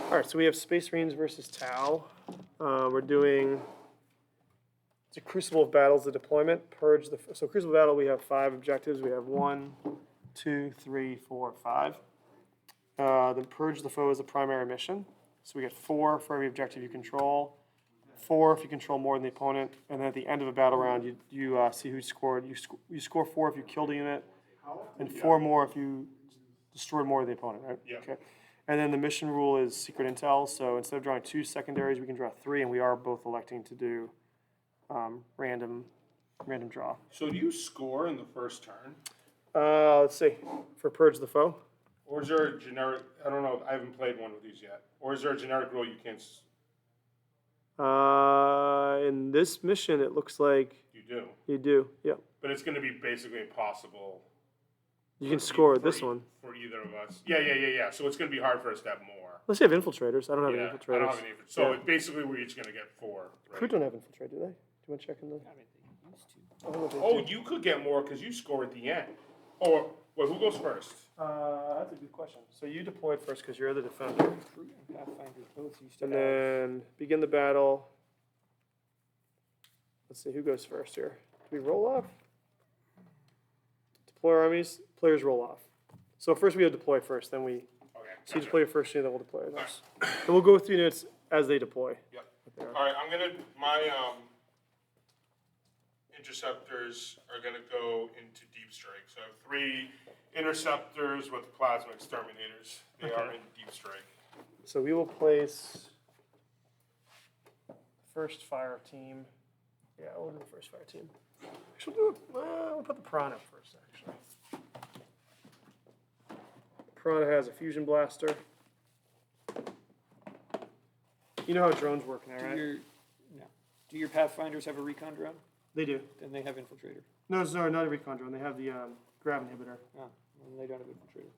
All right, so we have Space Marines versus Tau. We're doing, it's a Crucible of Battles, the deployment. So Crucible Battle, we have 5 objectives. We have 1, 2, 3, 4, 5. Then Purge the Foe is the primary mission. So we get 4 for every objective you control, 4 if you control more than the opponent, and then at the end of a battle round, you see who scored. You score 4 if you killed a unit, and 4 more if you destroyed more than the opponent, right? Yeah. Okay. And then the mission rule is secret intel. So instead of drawing 2 secondaries, we can draw 3, and we are both electing to do random draw. So do you score in the first turn? Let's see. For Purge the Foe. Or is there a generic, I don't know, I haven't played one of these yet. Or is there a generic rule you can't? In this mission, it looks like You do. you do. Yeah. But it's going to be basically impossible. You can score this one. For either of us. Yeah. So it's going to be hard for us to have more. Let's say have infiltrators. I don't have any Yeah, infiltrators. I don't have any. So basically we're each going to get 4. Crew don't have infiltrate, do they? Do you want to check in the? I don't know if they Oh, do. you could get more because you score at the end. Or, wait, who goes first? That's a good question. So you deployed first because you're the defender. And then begin the battle. Let's see, who goes first here? Do we roll off? Deploy our armies. Players roll off. So first we have deploy first, then we. Okay. So you deploy your first unit, then we'll deploy ours. And we'll go through units as they deploy. Yep. All right, I'm going to, my interceptors are going to go into deep strike. So I have 3 interceptors with plasma exterminators. They are in deep strike. So we will place first fire team. Yeah, we'll do the first fire team. Actually, we'll put the Piranha first, actually. Piranha has a fusion blaster. You know how drones work now, right? Do your Pathfinders have a recon drone? They do. Then they have infiltrator. No, sorry, not a recon drone. They have the grav inhibitor. Oh, well, they don't have infiltrator.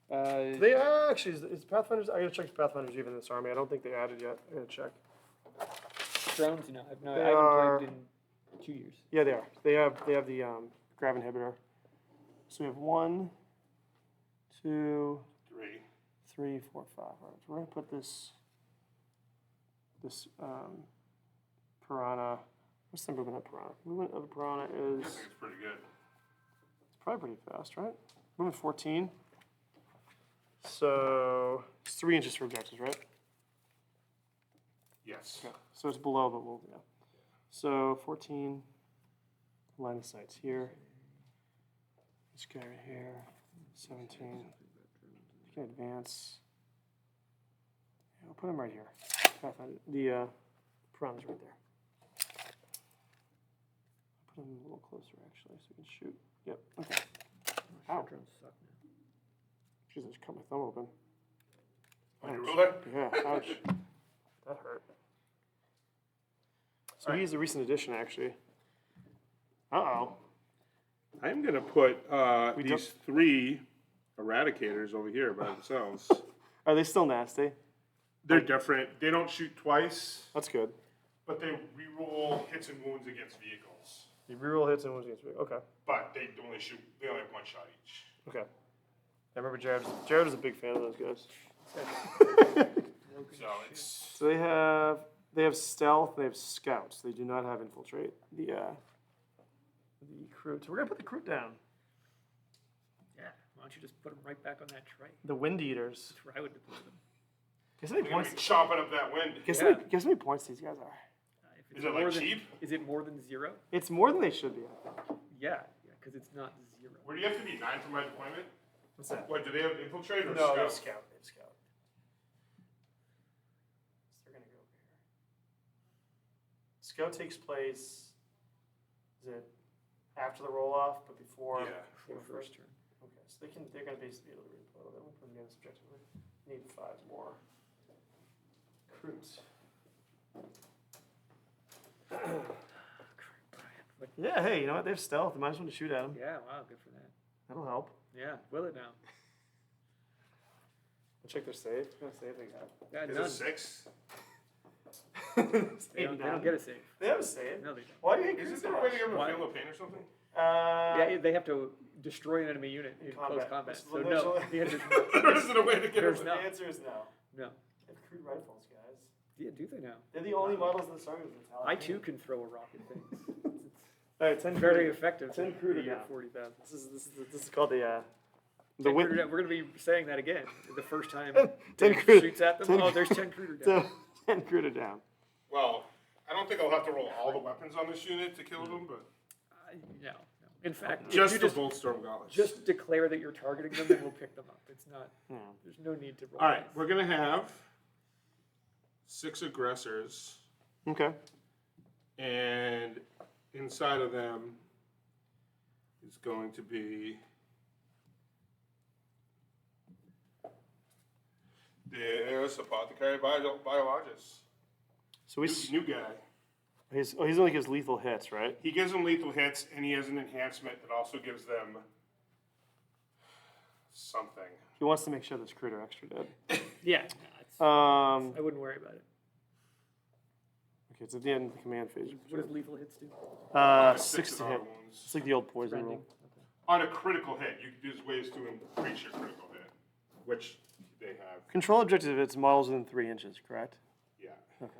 Sorry. They are actually, is Pathfinders, I gotta check if Pathfinders even in this army. I don't think they added yet. I gotta check. Drones, no. I They haven't are- played in 2 years. Yeah, they are. They have the grav inhibitor. So we have 1, 2, 3, 4, 5. All right, so we're gonna put this Piranha. What's the movement of Piranha? Movement of Piranha I think is it's pretty good. it's probably pretty fast, right? Movement 14. So it's 3 inches for objectives, right? Yes. Yeah. So it's below, but we'll yeah. So 14. Line of sight's here. This guy right here. 17. You can advance. Yeah, we'll put him right here. The Piranha's right there. Put him a little closer, actually, so we can shoot. Yep. Okay. Ow. Drones suck now. Jeez, I just cut my thumb open. On your ruler? Yeah, ouch. That hurt. So he's a recent addition, actually. Uh-oh. I'm going to put We these 3 eradicators over here by themselves. Are they still nasty? They're different. They don't shoot twice, That's good. but they reroll hits and wounds against vehicles. You reroll hits and wounds against me. Okay. But they only have 1 shot each. Okay. I remember Jared was a big fan of those guys. So it's So they have stealth, they have scouts. They do not have infiltrate. The crew. So we're gonna put the crew down. Yeah. Why don't you just put them right back on that tray? The Wind Eaters. That's where I would deploy them. Guess how many they're going to points? be chopping up that wind. Guess how many points these guys are? If Is it more like than, cheap? Is it more than 0? It's more than they should be. I think. Yeah, because it's not 0. Where do you have to be 9 for my deployment? What's that? What, do they have infiltrate or No, they have scout? scout. They have scout. So they're gonna go over here. Scout takes place. Is it after the roll off, but before? Yeah. Before first turn. Okay, so they're gonna basically be able to redeploy. Then we'll put them against objectively. Need 5 more recruits. Yeah, hey, you know what? They have stealth. You might as well shoot at them. Yeah, wow, good for that. That'll help. Yeah, will it now? I'll check their save. What kind of save they got? Yeah, Is none. it 6? They don't get a save. They have a save. No, they don't. Why do you hate Isn't Cruise there a so way much? to give them Why? a field of pain or something? Yeah, they have to destroy an enemy unit in close combat. So no, the answer is no. There isn't a way to get There's it. no. The answer is no. No. They have crude rifles, guys. Yeah, do they now? They're the only models in the Star Wars that's I too can throw a rocket things. All right, 10 Very crude. effective. 10 crude Yeah, down. 40,000. This is called the 10 win. cruder down. We're going to be saying that again. The first time 10 Dave cruder- shoots at them. 10 Oh, there's 10 cruder down. 10 cruder down. Well, I don't think I'll have to roll all the weapons on this unit to kill them, but No. In fact, if just you the Boltstorm Gauntlets. just declare that you're targeting them, and we'll pick them up. It's not. Yeah. There's no need to roll. All right, we're gonna have 6 aggressors, Okay. and inside of them is going to be there's Apothecary Biologist. So New guy. he's only gives lethal hits, right? He gives them lethal hits, and he has an enhancement that also gives them something. He wants to make sure this crude are extra dead. Yeah. No, Um. I wouldn't worry about it. Okay, it's at the end of the command phase. What does lethal hits do? 6 to auto hit. wounds. It's like the old poison Branding. rule. Okay. On a critical hit, there's ways to increase your critical hit, which they have. Control objective. It's models within 3 inches, correct? Yeah. Okay.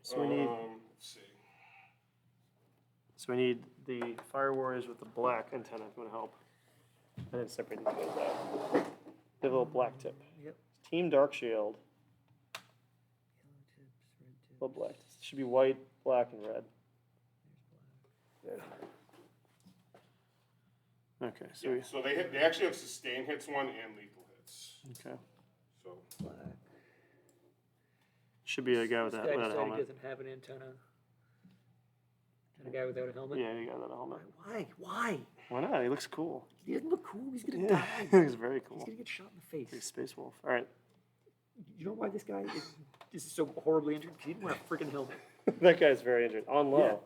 So we need. Let's see. So we need the Fire Warriors with the black antenna. If you want to help. And then separate these guys out. They have a little black tip. Yep. Team Dark Shield. Little black. It should be white, black, and red. There. Okay, so Yeah, so they actually have sustain hits one and lethal hits. okay. So Black. Should be a guy with This that guy without a decided he helmet. doesn't have an antenna. And a guy without a helmet. Yeah, you got that helmet. Why? Why? Why not? He looks cool. He doesn't look cool. He's gonna Yeah, die. he looks very He's cool. gonna get shot in the Like face. Space Wolf. All right, You know why this guy is so horribly injured? Because he didn't wear a freaking helmet. that guy's very injured. On low.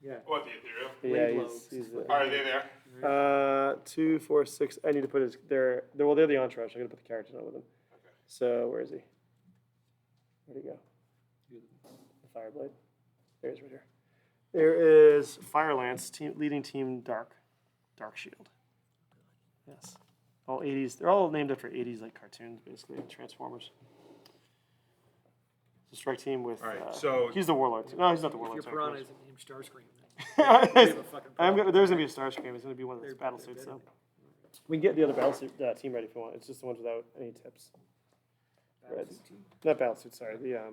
Yeah. what the ethereal? Yeah, Laid low. he's Are they there? 2, 4, 6. I need to put his. They're the entourage. I got to put the characters on with him. Okay. So where is he? Where'd he go? The Fireblade. There he is, right here. There is Firelance, leading team Dark Shield. Yes. All 80s. They're all named after 80s like cartoons, basically, Transformers. It's a strike team with. All right, so- he's the warlord. No, he's not the If warlord. your sorry, piranha Chris. isn't named Starscream, then we have a fucking problem. There's gonna be a Starscream. It's gonna be one of those They're- battle they're suits, better though. We can get the other battle suit team ready if you want. It's just the ones without any tips. Reds. Battlesuit team. Not battle suit. Sorry, the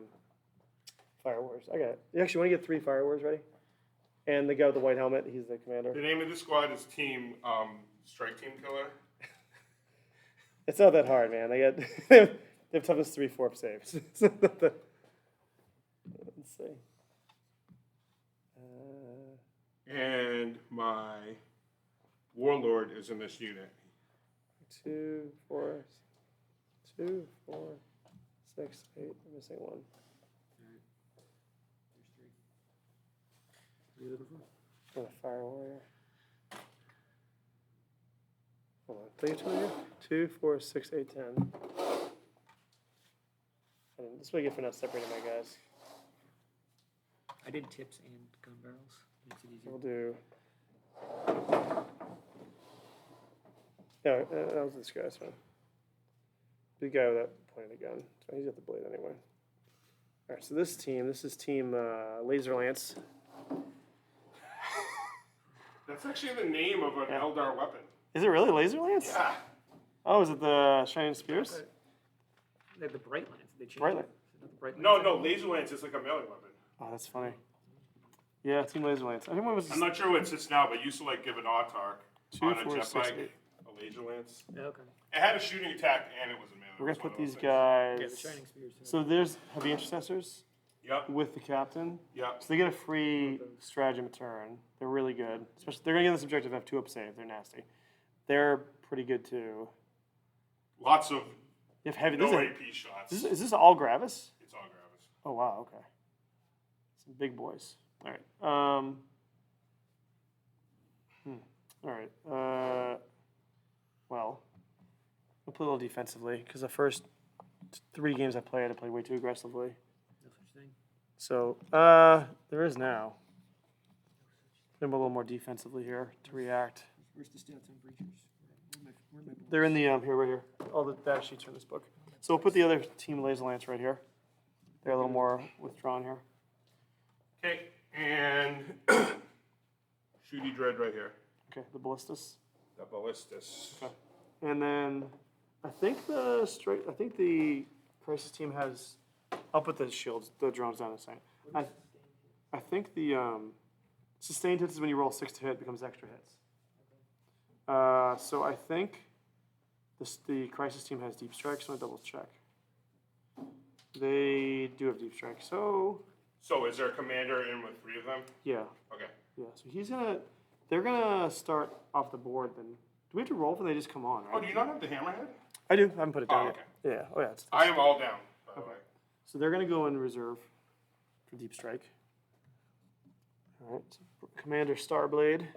Fire Wars. I got it. You actually want to get 3 Fire Wars ready, and the guy with the white helmet. He's the commander. The name of the squad is Team Strike Team Killer. It's not that hard, man. They have toughness 3 4 saves. It's not that- Let's see. And my warlord is in this unit. 2, 4, 2, 4, 6, 8. I'm missing one. Three of them. And a Fire Warrior. Hold on. Did I get 2 here? 2, 4, 6, 8, 10. And this is what I get for not separating my guys. I did tips and gun barrels. Makes it easier. We'll do. Yeah, that was this guy's one. The guy with that pointed gun. So he's got the blade anyway. All right, so this is Team Laser Lance. That's actually the name of an Eldar weapon. Is it really Laser Lance? Yeah. Oh, is it the Shining Spears? They have the bright lance. They changed Bright it. Lance. Is it not the bright No, lance? no, Laser Lance is like a melee weapon. Oh, that's funny. Yeah, Team Laser Lance. I think one was. I'm not sure what it sits now, but it used to like give an autark 2, on a 4, jet 6, bike, 8. a laser lance. Yeah, okay. It had a shooting attack and it was a melee. We're It gonna was put one of these those guys. Yeah, the shining spears. So there's heavy intercessors things. Yep, with the captain. yep. So they get a free stratagem turn. They're really good. Especially they're gonna get this objective have 2 up save. They're nasty. They're pretty good too. Lots of You have heavy. no This AP shots. is this all Gravis? It's all Gravis. Oh wow. Okay. Some big boys. All right. All right. Well, I'll play a little defensively because the first 3 games I played way too aggressively. No such thing. So there is now. them a little more defensively here to react. Where's the stats on breachers? Where are my They're in the here, right here. All the data sheets are in this book. So we'll put the other team laser lance right here. They're a little more withdrawn here. Okay, and Shooty Dread right here. Okay, the ballistas. The Ballistus. Okay. And then I think the crisis team has. I'll put the shields, the drones down in a second. I think the sustained hits is when you roll 6 to hit, becomes extra hits. So I think the crisis team has deep strike, so I'm gonna double check. They do have deep strike, so So is there a commander in with 3 of them? yeah, Okay. yeah. So they're gonna start off the board. Then do we have to roll for they just come on? Right? Oh, do you not have the hammerhead? I do. I haven't put it down Oh, okay. yet. Yeah. Oh yeah. I am all down, by the way. So they're gonna go in reserve for deep strike. All right. So Commander Starblade.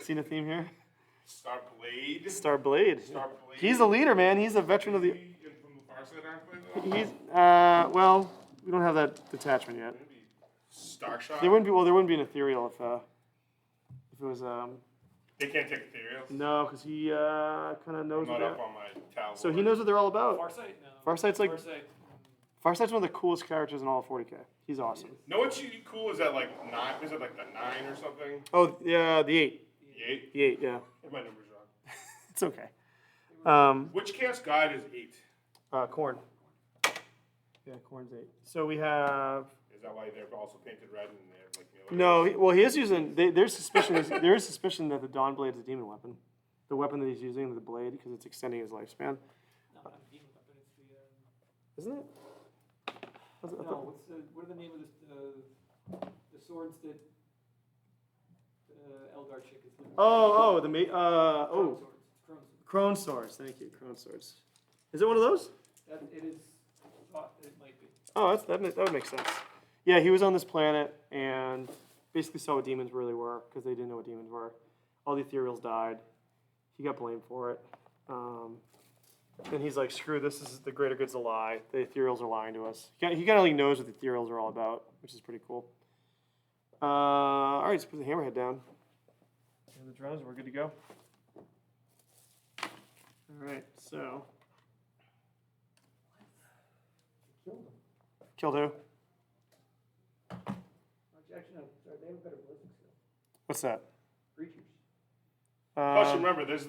Seen a theme here? Starblade. Starblade. Starblade. He's the leader, man. He's a veteran of the. From the far side, aren't they? He's well, we don't have that detachment yet. Maybe Starshot. There wouldn't be an ethereal if it was They can't take ethereals. no, because he kind of knows I'm what not they're. up on my towel. So he knows what they're all about. Farsight? No. Farsight's like Farsight. Farsight's one of the coolest characters in all of 40k. He's awesome. Know what's cool is that like 9? Is it like the 9 or something? Oh yeah, the 8. The 8? The 8, yeah. Get my numbers wrong. It's okay. Which chaos god is 8? Corn. Yeah, Corn's 8. So we have. Is that why they're also painted red and they're like No, he is using. There's suspicion. There is suspicion that the Dawn Blade is a demon weapon. The weapon that he's using, the blade, because it's extending his lifespan. No, not a demon weapon. It's the. Isn't it? No, what are the name of the swords that Eldar chick is looking Oh, swords. Crone swords. Thank you, Crone swords. Is it one of those? It is. It might be. Oh, that would make sense. Yeah, he was on this planet and basically saw what demons really were because they didn't know what demons were. All the ethereals died. He got blamed for it. And he's like, screw this, the greater good's a lie. The ethereals are lying to us. He kind of like knows what the ethereals are all about, which is pretty cool. All right, let's put the hammerhead down. And the drones, we're good to go. All right, so. Killed who? Actually, no. Sorry, they have a better ballistic skill. What's that? Breachers. Plus, remember, there's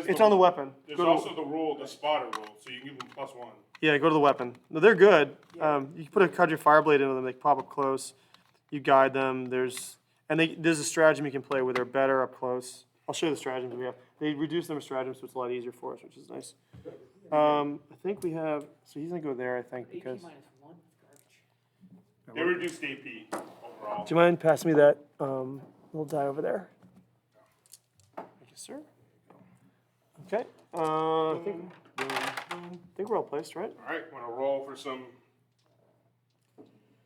It's on the weapon. There's Go to- also the spotter rule, so you can give them +1. Yeah, go to the weapon. No, they're good. You can put a Kadri Fireblade into them. They pop up close. You guide them. There's a stratagem you can play where they're better up close. I'll show you the stratagems we have. They reduce them as stratagems, so it's a lot easier for us, which is nice. I think we have. So he's gonna go there. I think because. AP -1 is garbage. They reduced AP overall. Do you mind passing me that little die over there? Thank you, sir. Okay. I think we're all placed, right? All right, want to roll for some.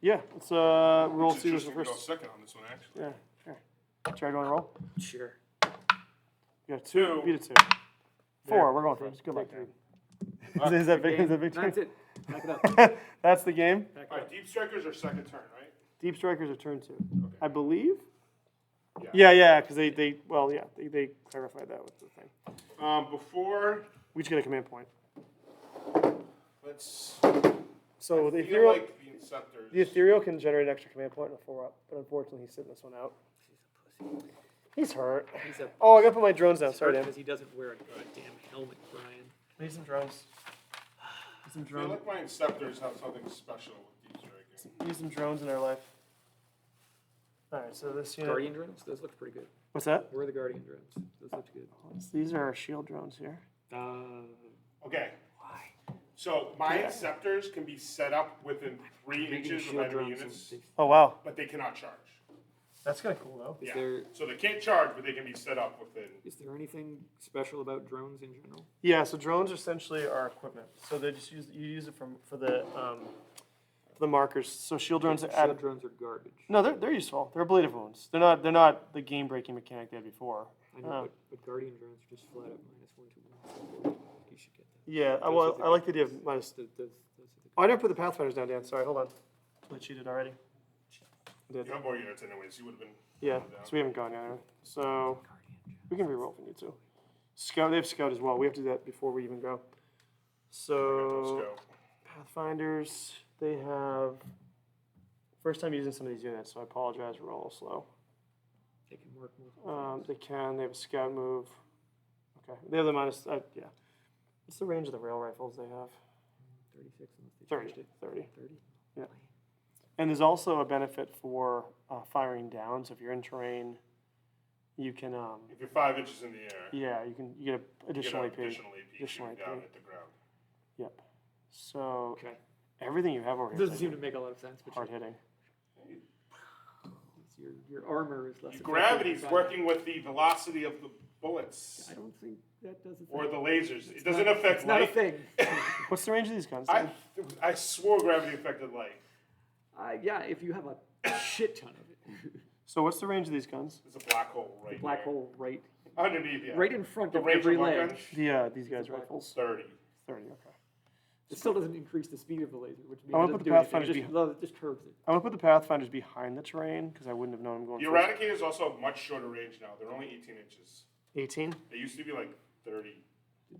Yeah. Let's roll. It's See who's interesting to go first. second on this one, actually. Yeah. Sure. Jared, you want to roll? Sure. You got 2. Two. Beat it 2. 4. We're going first. Good luck, dude. Is that big? Is that big? That's it. Back it up. That's the game. Back it All right, up. deep strikers are second turn, right? Deep strikers are turn 2. Okay. I believe. Yeah. Yeah, because they clarified that with the thing. Before, We just get a command point. let's. So I the feel ethereal, like the Inceptors. the ethereal can generate an extra command point and a 4-up, but unfortunately he's sitting this one out. He's hurt. He's a Oh, I gotta put my drones down. Sorry, Dan. because he doesn't wear a goddamn helmet, Brian. Need some drones. Need some I feel drones. like my Inceptors have something special with deep striking. Need some drones in our life. All right, so this unit. Guardian drones? Those look pretty good. What's that? Where are the Guardian drones? Those looked good. These are our shield drones here. Okay, Why? so my Inceptors can be set up within 3 inches of enemy units, Oh wow, but they cannot charge. that's kind of cool though. Yeah. there- So they can't charge, but they can be set up within. Is there anything special about drones in general? Yeah, so drones essentially are equipment. So they just use it for the markers. So shield drones Shield add. drones are garbage. No, they're useful. They're ablative wounds. They're not the game breaking mechanic they had before. I know, but Guardian drones are just flat up -1 to 1. You should get that. Yeah, I like the idea of minus. Those are the Oh, I never put the Pathfinders down, Dan. Sorry, hold on. I cheated already. Did. You have more units anyways, you would have been. Yeah, down. so we haven't gone yet. So we can reroll if we need to. Scout, they have scout as well. We have to do that before we even go. So Let's go. Pathfinders, they have first time using some of these units, so I apologize. We're a little slow. They can work more. They can. They have a scout move. Okay, they have the minus. Yeah. What's the range of the rail rifles they have? 36 unless they 30. changed it. 30. 30? Yeah. And there's also a benefit for firing down. So if you're in terrain, you can. If you're 5 inches in the air, Yeah, you get additional you AP. get an additional AP Additional shooting AP. down at the ground. Yep. So Okay. everything you have over It here doesn't seem to make a lot of sense, but hard hitting. your armor is less effective Gravity's than working with the velocity of the bullets I don't think that does a thing. or the lasers. It doesn't affect It's not a light. thing. What's the range of these guns? I swore gravity affected light. Yeah, if you have a shit ton of it. So what's the range of these guns? There's a black hole right Black there. hole right Underneath, yeah. right in front The of range every of what leg. guns? These guys black rifles. 30. 30. Okay. It still doesn't increase the speed of the laser, which means I it wanna doesn't put do the anything. Pathfinders It just curves it. I'm gonna put the Pathfinders behind the terrain because I wouldn't have known I'm going. The first. Eradicator's also much shorter range now. They're only 18 inches. 18. They used to be like 30.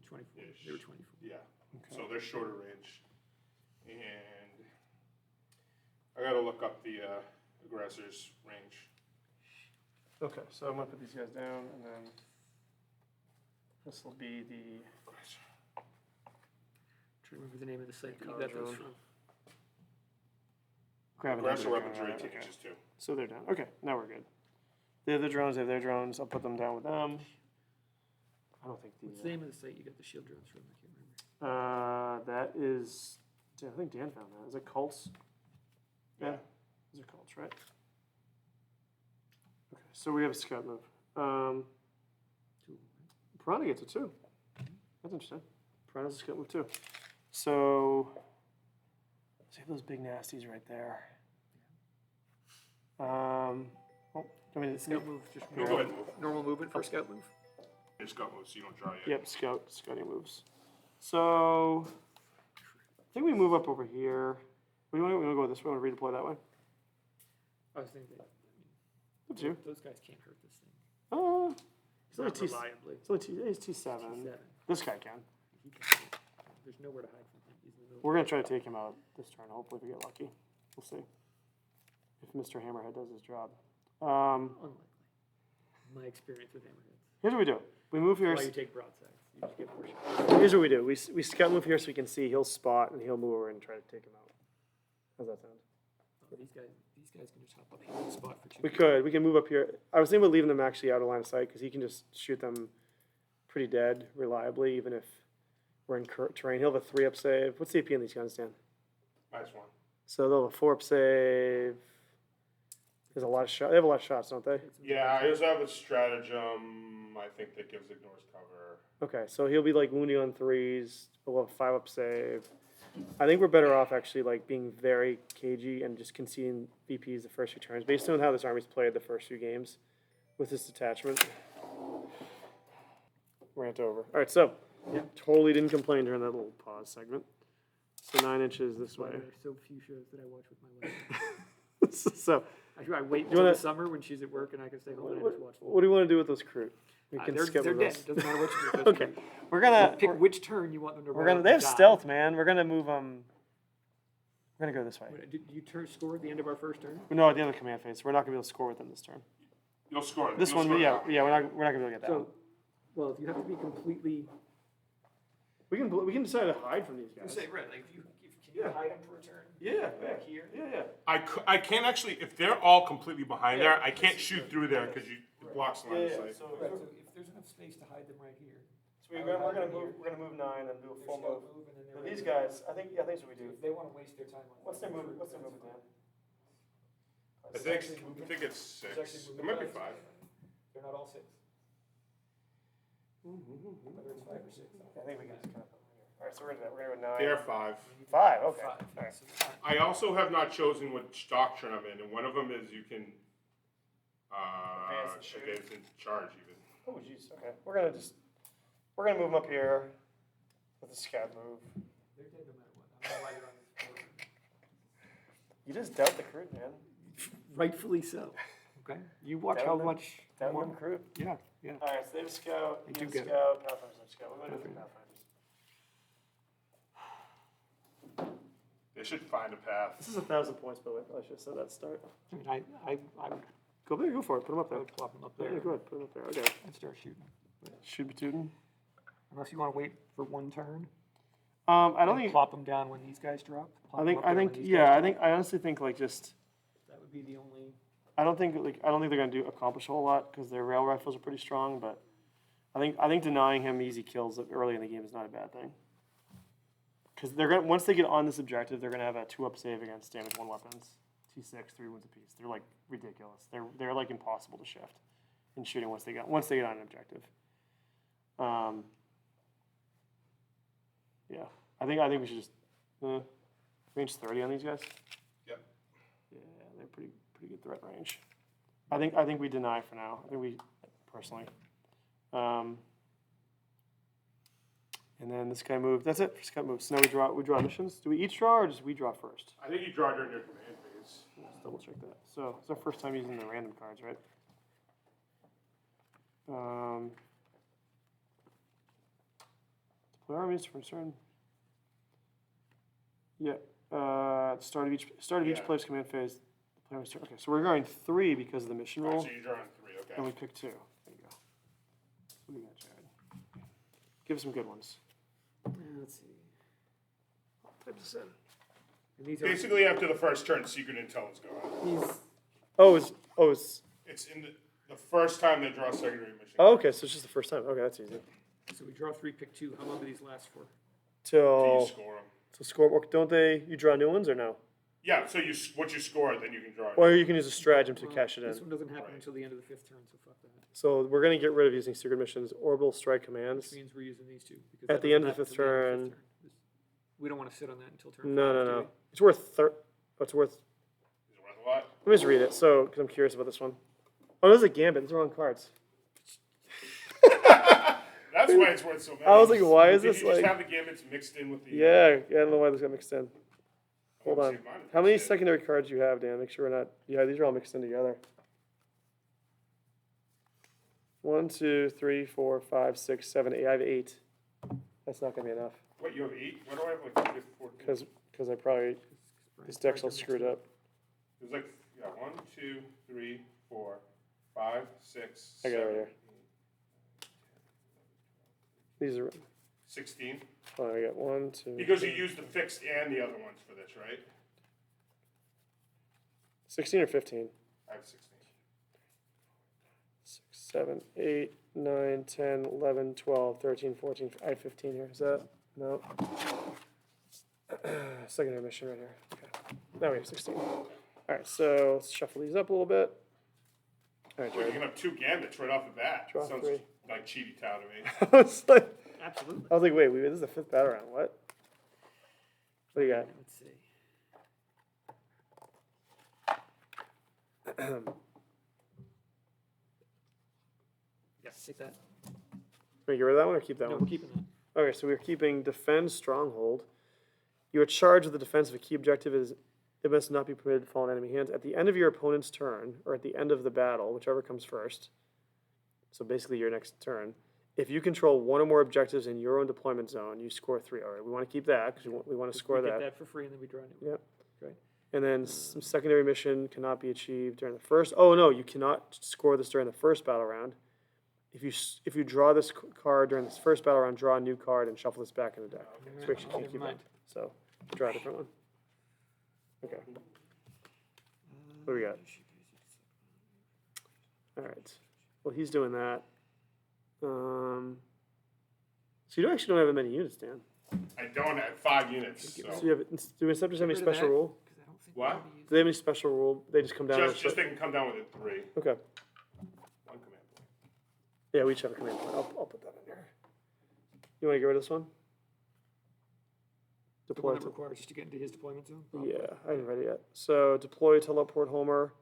24. Ish. They were 24. Yeah. Okay. So they're shorter range. And I gotta look up the aggressor's range. Okay, so I'm gonna put these guys down, and then this will be the. Aggressor. Trying to remember the name of the site that you College got those road. from. Gravity. Aggressor weapons are Okay. 18 inches too. So they're down. Okay, now we're good. They have their drones. They have their drones. I'll put them down with them. I don't think What's the. the name of the site you got the shield drones from? I can't remember. That is. I think Dan found that. Is it Cults? Yeah. These are Cults, right? Okay, so we have a scout move. Two. Piranha gets it too. That's interesting. Piranha's a scout move too. So, see those big nasties right there. I mean, it's Scout move, just Go ahead and move. normal movement for a scout move. It's got moves, so you don't draw yet. Yep, scouting moves. So, I think we move up over here. We want to go this way. Want to redeploy that way? I was thinking that Up to you. those guys can't hurt this thing. It's only Not T. reliably. It's only T. T7. T7. This guy can. He can, there's nowhere to hide from him. He's in the middle. We're gonna try to take him out this turn. Hopefully, if we get lucky. We'll see if Mr. Hammerhead does his job. Unlikely. My experience with hammerheads. Here's what we do. We move here. Why you take broadsides. You just get more shots. Here's what we do. We scout move here so we can see. He'll spot and he'll move over and try to take him out. How's that sound? Oh, these guys can just hop up and spot for 2. We can move up here. I was thinking about leaving them actually out of line of sight because he can just shoot them pretty dead reliably, even if we're in terrain. He'll have a 3-up save. What's the AP on these guns, Dan? -1. So they'll have a 4-up save. There's a lot of shots. They have a lot of shots, don't they? Yeah, I also have a stratagem, I think, that gives ignores cover. Okay, so he'll be like wounding on 3s. We'll have a 5-up save. I think we're better off actually like being very cagey and just conceding VPs the first few turns, based on how this army's played the first few games with this detachment. Rant over. All right, so totally didn't complain during that little pause segment. So 9 inches this Why way. there are so few shows that I watch with my wife. So I wait until wanna- the summer when she's at work and I can stay home and I what, just watch. what do you want to do with those crew? We They're skip dead. those. It doesn't matter what you do. with those Okay, two. we're gonna Pick which turn you want them to we're roll. gonna. They have and die. stealth, man. We're gonna move them. We're gonna go this way. Do you score at the end of our first turn? No, at the end of the command phase. We're not gonna be able to score with them this turn. You'll score. This You'll one, score yeah, that. yeah. We're not gonna be able to get that. So, well, if you have to be completely. We can decide to hide from these guys. right, like can Yeah. hide them for a turn? Yeah, Back here. yeah. I can't actually, if they're all completely behind there, I can't shoot through there because it blocks the line of sight. So, Right, so if there's enough space to hide them right here. we're gonna move 9 and do a full move. And then But these guys, I think that's what we do. if they want to waste their time on. What's their move? What's their move, Dan? I think it's 6. It might be 5. They're not all 6. Whether it's 5 or 6. I think we can just kind of. All right, so we're gonna go 9. They're 5. 5. Okay. 5. All right. So it's not- I also have not chosen which doctrine I'm in, and one of them is you can Advance and shoot. advance and charge even. Oh, jeez. Okay. We're gonna move them up here with a scout move. They're dead no matter what. I don't know why they're on this board. You just doubt the crit, man. Rightfully so. Okay, you watch how much. Down more- the crew. Yeah, yeah. All right, so they have a scout, They you do have a get it. scout, Pathfinders have a scout. What am I doing with Pathfinders? They should find a path. This is 1,000 points, by the way. I should have said that to start. I mean, I would, Go there, go for it. Put them up I there. would plop them up Yeah, there go ahead, put them up there. Okay. and start shooting. Shoot be tootin'. Unless you want to wait for one turn. I don't and think. plop them down when these guys drop. Plop I them think. up I there think. when these Yeah. guys I think. I honestly think like just. drop. That would be the only. I don't think they're gonna accomplish a whole lot because their rail rifles are pretty strong. But I think denying him easy kills early in the game is not a bad thing. Because they're gonna once they get on this objective, they're gonna have a 2-up save against damage 1 weapons, T6, 3 wounds apiece. They're like ridiculous. They're like impossible to shift in shooting once they get on an objective. Yeah, I think we should just range 30 on these guys. Yep. Yeah, they're pretty good threat range. I think we deny for now. I think we personally. And then this guy moved. That's it. This guy moved. So now we draw missions. Do we each draw or just we draw first? I think you draw during your command phase. Let's double check that. So it's our first time using the random cards, right? Deploy armies for certain. Yeah. Start of each Yeah. player's command phase. The player start. Okay, so we're going 3 because of the mission roll, So you draw on 3, okay. and we pick 2. There you go. What do you got, Jared? Give us some good ones. Let's see. I'll type this in. And these are Basically, after the first turn, secret intel is going. these. It's in the first time they draw secondary mission. Oh, okay, so it's just the first time. Okay, that's easy. So we draw 3, pick 2. How long do these last for? Do you Till score them? score. Don't you draw new ones or no? Yeah, so what you score, then you can draw. Or you can use a stratagem to Well, cash it This in. one doesn't happen Right. until the end of the 5th turn, so fuck that. So we're gonna get rid of using secret missions, orbital strike commands. Which means we're using these two. Because At that the doesn't end of the happen fifth till the end of turn. We don't want to sit on that until turn No, 5, no, do no. we? It's worth it's worth. Is it worth a lot? Let me just read it. So, because I'm curious about this one. Oh, this is a gambit. These are wrong cards. That's why it's worth so many. I was like, why is Did this you just like? have the gambits mixed in with the? Yeah, I don't know why this got mixed in. Hold Let on. me see if mine is How many mixed in. secondary cards do you have, Dan? Make sure we're not. Yeah, these are all mixed in together. 1, 2, 3, 4, 5, 6, 7, 8. I have 8. That's not gonna be enough What, you have 8? Why do I have like 14? because I probably this deck's all screwed up. There's like, 1, 2, 3, 4, 5, 6, I got it 7, right here. These are. 16. Oh, I got 1, 2. Because you used the fixed and the other ones for this, right? 16 or 15. I have 16. 6, 7, 8, 9, 10, 11, 12, 13, 14. I have 15 here. Is that? No. Secondary mission right here. Okay. Now we have 16. All right, so let's shuffle these up a little bit. All right, Well, you Jared. can have 2 gambits right off the bat. Draw Sounds 3. like cheaty town to me. I was like, Absolutely. I was like, wait, this is the 5th battle round. What? What do you got? Let's see. Yeah, take that. Wait, get rid of that one or keep that No, one? we're keeping that. Okay, so we're keeping defend stronghold. You are charged with the defense of a key objective. It must not be permitted to fall in enemy hands. At the end of your opponent's turn, or at the end of the battle, whichever comes first, so basically your next turn, if you control one or more objectives in your own deployment zone, you score 3. All right, we want to keep that because we want to score We that. get that for free and then we draw a new one. Yep. Okay. And then some secondary mission cannot be achieved during the first. Oh no, you cannot score this during the first battle round. If you draw this card during this first battle round, draw a new card and shuffle this back in the deck. So we actually can't Never keep it. mind. So draw a different one. Okay. What do we got? All right. Well, he's doing that. So you actually don't have that many units, Dan. I don't have 5 units, so. So you have. Do Inceptors have any Get rid of special that. rule? 'Cause I don't think What? we're gonna use Do they have any special rule? They just come down. Just they can come down with it 3. Okay. 1 command point. Yeah, we each have a command point. I'll put that in there. You want to get rid of this one? the Deploy one that to. requires us to get into his deployment zone. Yeah, I haven't read it yet. So deploy teleport Homer.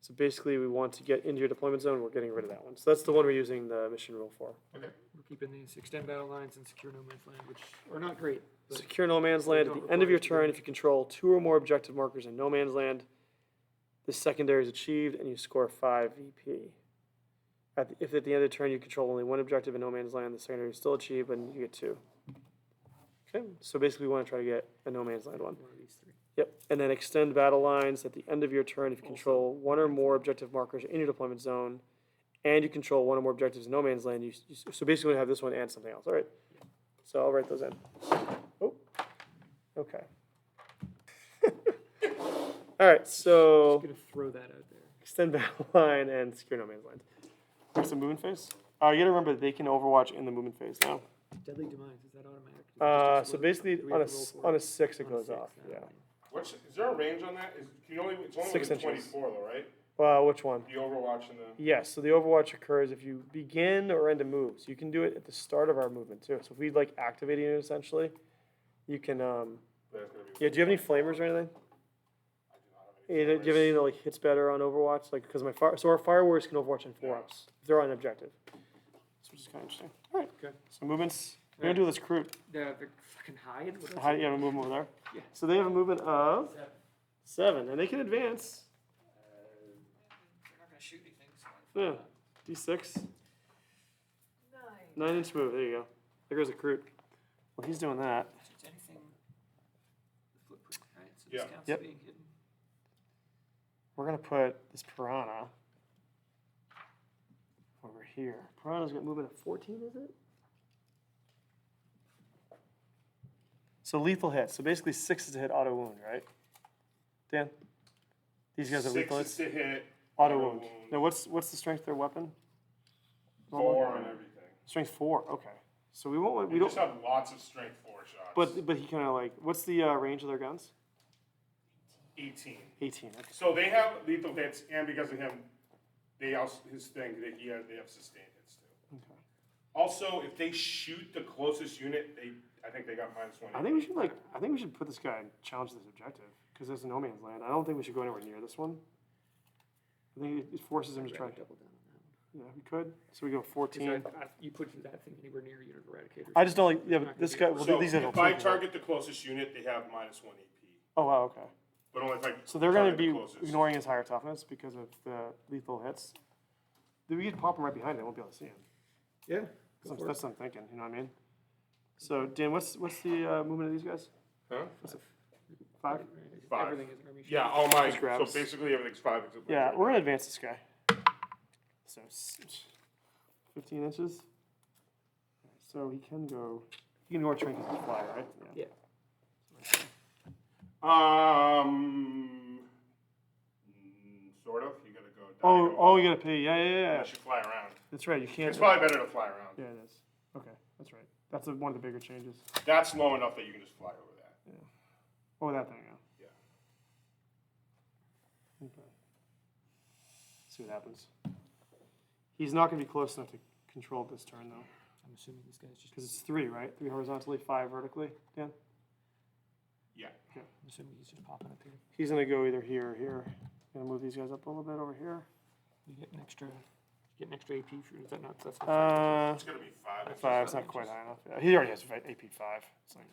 So basically, we want to get into your deployment zone. We're getting rid of that one. So that's the one we're using the mission rule for. Okay. We're keeping these extend battle lines and secure no man's land, which are not great. But Secure no man's land at the end of your turn. If you control 2 or more objective markers in no man's land, This secondary is achieved, and you score 5 VP. If at the end of the turn you control only one objective in no man's land, the secondary is still achieved, and you get 2. Okay, so basically we want to try to get a no man's land one. One of these 3. Yep, and then extend battle lines at the end of your turn if you control one or more objective markers in your deployment zone, and you control one or more objectives in no man's land. So basically we have this one and something else. All right, so I'll write those in. Oh, okay. All right, so Just gonna throw that out there. extend battle line and secure no man's land. Where's the movement phase? You gotta remember they can overwatch in the movement phase now. Deadly demise, is that automatic? So basically Do we on have to roll for on it? a 6 it On a goes 6, off. Yeah. Is there a range on that? It's only 6 within inches. 24 though, right? Which one? The Overwatch and the. Yes, so the overwatch occurs if you begin or end a move. So you can do it at the start of our movement too. So if we like activating it essentially, you can. That's gonna be. Yeah, do you have any flamers or anything? I do not have any. Do you have anything that like hits better on Overwatch? Like because so our fire warriors can Overwatch in 4-ups if they're on objective. So which is kind of interesting. All right, Okay. so movements. We're gonna do this crude. The fucking hide? What else? How do you have a movement over there? Yeah. So they have a movement of 7, and they can advance. They're not gonna shoot anything, so. Yeah, D6. 9-inch move. There you go. There goes a crude. Well, he's doing that. Shoots anything. Footprint, right? So Yeah. this counts Yep. as being hidden. We're gonna put this piranha over here. Piranha's got movement of 14, is it? So lethal hit. So basically 6 is to hit auto wound, right? Dan? These guys are 6 lethal is hits? to hit. Auto wound. Now what's the strength of their weapon? 4 and everything. Strength 4, okay. So we won't, we We don't, just have lots of strength 4 shots. but he kind of like, what's the range of their guns? 18. 18, okay. So they have lethal hits, and because of him, they also his thing that they have sustained hits too. Okay. Also, if they shoot the closest unit, I think they got -1. I think we should put this guy and challenge this objective, because there's no man's land. I don't think we should go anywhere near this one. I think it forces him to try. Double down on that one. Yeah, we could. So we go 14. You put that thing anywhere near unit eradicator. I just don't like, yeah, but this guy, well, So these guys don't. if I take it. target the closest unit, they have -1 AP. Oh, wow, okay. But only if I. So they're gonna target be the closest. ignoring his higher toughness because of the lethal hits. We could pop him right behind him, won't be able to see him. Yeah. That's what I'm thinking, you know what I mean? So, Dan, what's the movement of these guys? Huh? 5? 5. Everything is army. Yeah, all my. Just grabs. So basically, everything's 5. Except Yeah, we're gonna advance this guy. So, 15 inches. So he can go more train because he fly, right? Yeah. Sort of. You gotta go. Oh, you gotta pay. Yeah. Unless you fly around. That's right. You can't. It's probably better to fly around. Yeah, it is. Okay, that's right. That's one of the bigger changes. That's low enough that you can just fly over that. Oh, that thing. Yeah. Okay. See what happens. He's not gonna be close enough to control this turn though, I'm assuming this guy's just. because it's 3, right? 3 horizontally, 5 vertically. Dan. Yeah. I'm assuming he's just popping up here. He's gonna go either here or here. Gonna move these guys up a little bit over here. You get an extra AP for, is that not, that's not. It's gonna be 5. 5. It's not quite high enough. Yeah, he already has AP 5. It's like,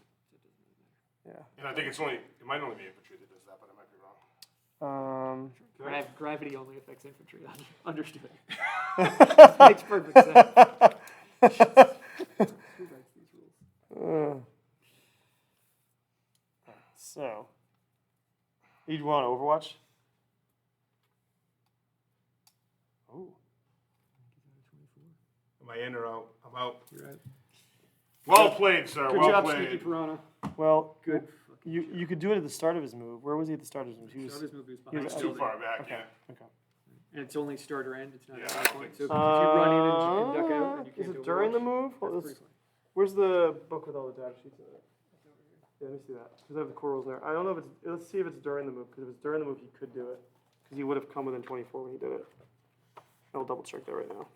yeah. And I think it might only be infantry that does that, but I might be wrong. Gravity only affects infantry, understood. Makes perfect sense. Who writes these rules? So, you'd want Overwatch? Oh. Am I in or out? I'm out. You're right. Well played, sir. Good well job, played. Sneaky Piranha. Well, Good. you could do it at the start of his move. Where was he at the start of his move? He was, Start his move is he behind was the Too building. far back, okay. yeah. Okay. And it's only start or end, it's not Yeah, at I any don't point. think So if so. you run in and duck out, and you Is can't it do during the Overwatch, move? that's Well, pretty fine. where's the book with all the data sheets in it? Yeah, let me see that. Because I have the core rules there. I don't know if it's, let's see if it's during the move. Because if it's during the move, he could do it. Because he would have come within 24 when he did it. I'll double check that right now.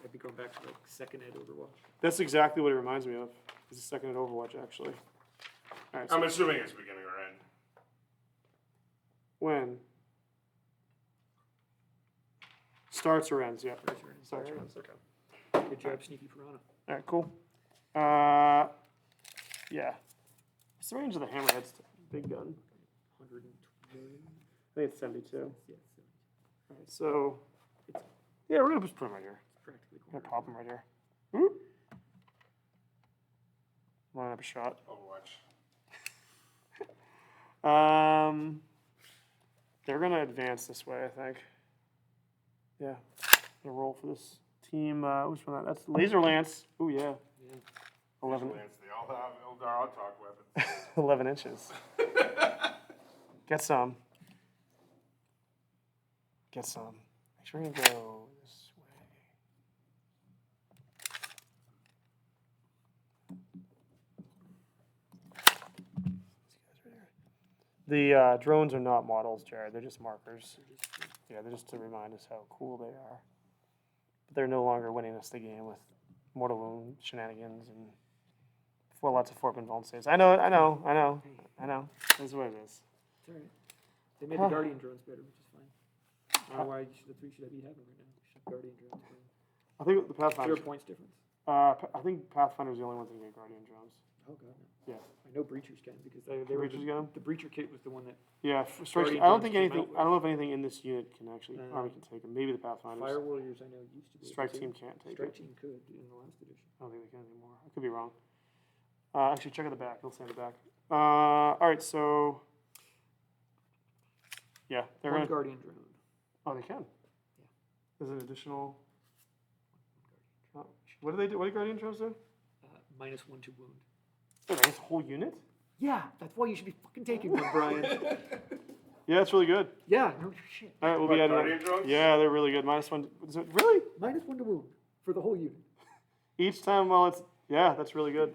I'd be going back to like second ed Overwatch. That's exactly what it reminds me of. It's the second at Overwatch, actually. All right, so I'm assuming it's beginning or end. when? Starts or ends, yeah. Starts or Starts ends. or ends, okay. Good job, Sneaky Piranha. All right, cool. Yeah. What's the range of the hammerhead's big gun? 120 million. think it's 72. Yeah, All right, so, yeah, we're gonna just put them right here. it's practically We're corner. gonna pop them right here. Whoop. Line up a shot. Overwatch. They're gonna advance this way, I think. Yeah, gonna roll for this team. Which one? That's Laser Lance. Oh yeah, Yeah. 11, They all have Eldar Autarch weapons. 11 inches. Get some. Get some. Make sure you go this way. The drones are not models, Jared. They're just markers. Yeah, they're just to remind us how cool they are. But they're no longer winning us the game with mortal wound shenanigans and lots of Fortman Vuln saves. I know. That's what it is. It's all right. They made the Guardian drones better, which is fine. I don't know why the three should be having right now. Should Guardian drones. I think the Pathfinder. 0 points difference. I think Pathfinder's the only one that can get Guardian drones. Oh god, no. Yeah. I know Breachers can because they Breachers get 'em? the Breacher kit was the one that Yeah, strikes. Guardian I don't drones think came anything. out with. I don't know if anything in this unit can actually. No. Army can take them. Maybe the Pathfinders. Fire Warriors I know used to be. able Strike to. team can't take Strike it. team could in the last edition. I don't think they can anymore. I could be wrong. Actually, check at the back. It'll say in the back. All right, so yeah, they're One gonna. Guardian drone. Oh, they can. Yeah. There's an additional. What do they do? What do Guardian drones do? -1 to wound. Wait, that's a whole unit? Yeah, that's why you should be fucking taking one, Brian. Yeah, that's really good. Yeah, no shit. All right, we'll What, be adding. Guardian drones? Yeah, they're really good. -1. Is it really? -1 to wound for the whole unit. Each time while it's. Yeah, that's really good.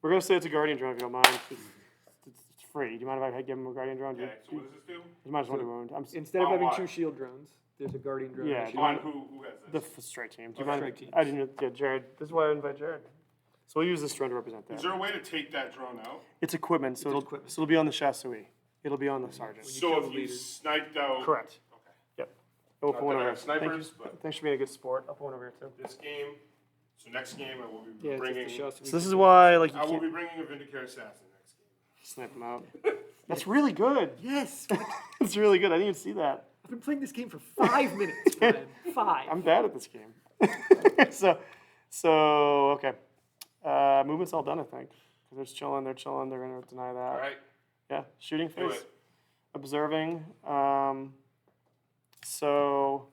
We're gonna say it's a Guardian drone if you don't mind. It's free. Do you mind if I give him a Guardian drone? Okay, so what does this do? It's -1 to wound. Instead of On having what? 2 shield drones, there's a Guardian drone. Yeah, that should- On who has The this? strike team. Do Oh, you mind? strike team. I didn't. Yeah, Jared. This is why I invite Jared. So we'll use this drone to represent that. Is there a way to take that drone out? It's equipment, so equipment. it'll be on the chasseur. It'll be on the sergeant. you So kill if the you leaders. sniped out. Correct. Okay. Yep. We'll Not put one that I over. have snipers, Thank you. but- Thanks for being a good sport. I'll put one over here too. This game. So next game I will be Yeah, it's bringing. just the shots. So this is why, like, you I will can't be bringing a Vindicare Assassin next game. snipe them out. That's really good. Yes! It's really good. I didn't even see that. I've been playing this game for 5 minutes, Brian. 5. I'm bad at this game. so okay. Movement's all done, I think. Because they're chilling. They're chilling. They're gonna deny that. All right. Yeah. Shooting Do phase. it. Observing. So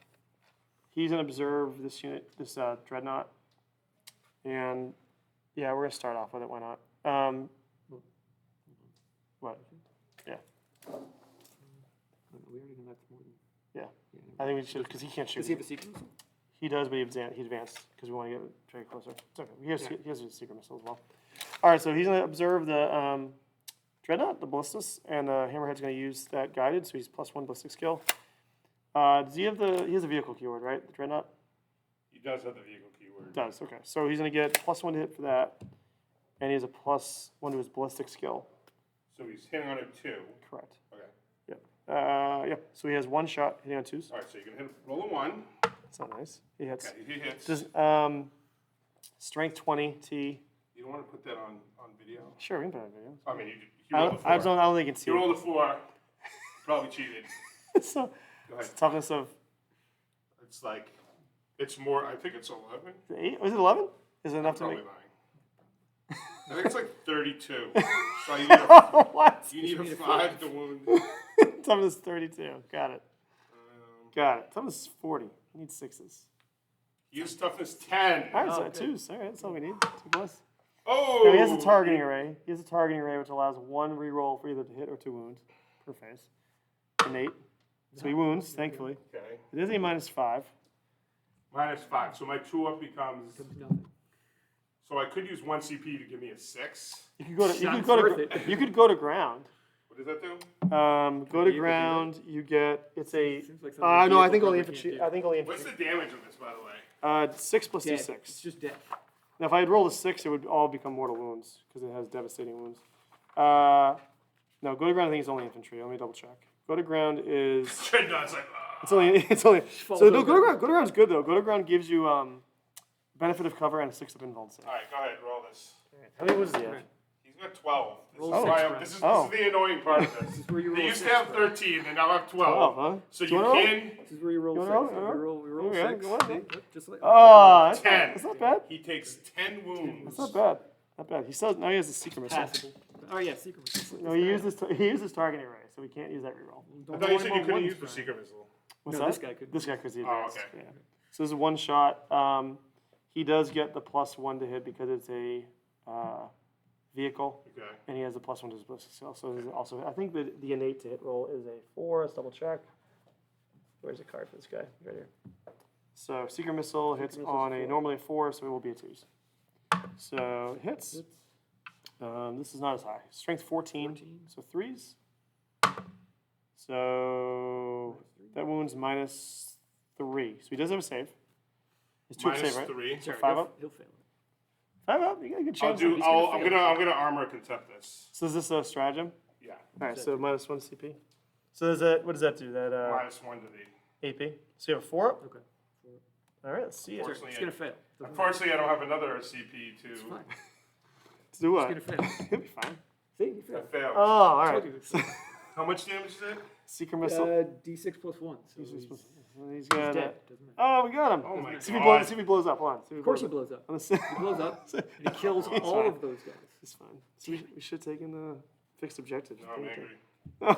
he's gonna observe this unit, this dreadnought, and yeah, we're gonna start off with it. Why not? What? Yeah, We already know that's more than. yeah. I think we should because he can't shoot. Does he have a sequence? He does, but he advanced because we want to get very closer. It's okay. He has a secret missile as well. All right, so he's gonna observe the dreadnought, the ballistas, and the hammerhead's gonna use that guided, so he's +1 ballistic skill. Does he have he has a vehicle keyword, right? The dreadnought? He does have the vehicle keyword. Does, okay. So he's going to get +1 to hit for that, and he has a +1 to his ballistic skill. So he's hitting on a 2. Correct. Okay. Yep. Yep. So he has 1 shot hitting on 2s. All right, so you can hit roll a 1. That's not nice. He hits. Okay, he hits. Does strength 20 T? You don't want to put that on video? Sure, we can put it on video. I mean, he I rolled a 4. don't think you can see He rolled a 4. Probably cheated. it. So Go ahead. it's toughness of It's like, it's more, I think it's 11. 8. Was it 11? Is it enough to Probably make? lying. I think it's like 32. So you need a, What? you need a need a 5 to wound. Toughness 32. Got it. Got it. Toughness is 40. You need 6s. Use toughness 10. All right, so good. 2s. All right, that's all we need. 2 plus. Oh! Now, he has a targeting array. He has a targeting array which allows 1 reroll for either to hit or to wound per phase. Innate. So he wounds, thankfully. Okay. It is a -5. -5. So my 2 up becomes. Nothing. So I could use 1 CP to give me a 6. You could go to Sounds worth it. you could go to ground. What does that do? Go to ground. You get it's a. Seems like something No, I vehicle think only probably infantry. can't do. I think only What's infantry. the damage of this, by the way? 6 plus Dead. D6. It's just death. Now, if I had rolled a 6, it would all become mortal wounds because it has devastating wounds. No, go to ground. I think it's only infantry. Let me double check. Go to ground is. Dreadnought's like, It's only. Falls So no, over. go to ground. Go to ground's good though. Go to ground gives you benefit of cover and a 6 up invuln save. All right, go ahead, roll this. How many was he have? He's got 12. Roll This is six, why Brian. this is Oh. the annoying part of this. This is where you They roll used to six, have Brian. 13, they now have 12, 12. huh? So Do you you wanna roll? can, This is where you roll You six. wanna roll? We roll Yeah, six. go on. See? Look, just like. Oh, that's 10. That's not bad. He takes 10 wounds. That's not bad. Not bad. He still, now he has a secret missile. Passable. Oh yeah, secret missile. No, he uses targeting array, so we can't use that reroll. I thought you said you couldn't use the secret missile. What's No, that? this guy could. This guy could see Oh, advanced. okay. Yeah. So this is one shot. He does get the +1 to hit because it's a vehicle, Okay. and he has a +1 to his ballistic skill. So this is also, I think the innate to hit roll is a 4. Let's double check. Where's the card for this guy? Right here. So secret missile hits Missil's on a 4. normally a 4, so it will be a 2s. So it hits. This is not as high. Strength 14, so 3s. So that wound's -3. So he does have a save. It's 2 up save, right? -3. So 5 up. He'll fail. 5 up. You got a good chance. I'm fail. gonna armor contempt this. So is this a stratagem? Yeah. All right. So -1 CP. So does that? What does that do? That -1 to the. AP. So you have a 4 up. Okay. All right. Let's see it. Unfortunately, It's gonna fail. Unfortunately, I don't have another CP to. It's fine. Let's do what? It's gonna fail. He'll be fine. See, he I failed. failed. Oh, all Told right. you it's- How much damage is it? Secret missile. D6 +1. So He's he's got. dead. Doesn't matter. Oh, we got him. Oh my See if he God. blows. See if he blows up. Hold on. See if Of course he blows blows up. up. On the side. He blows up and he kills all of those guys. It's fine. So we should take in the fixed objectives. No, I'm angry.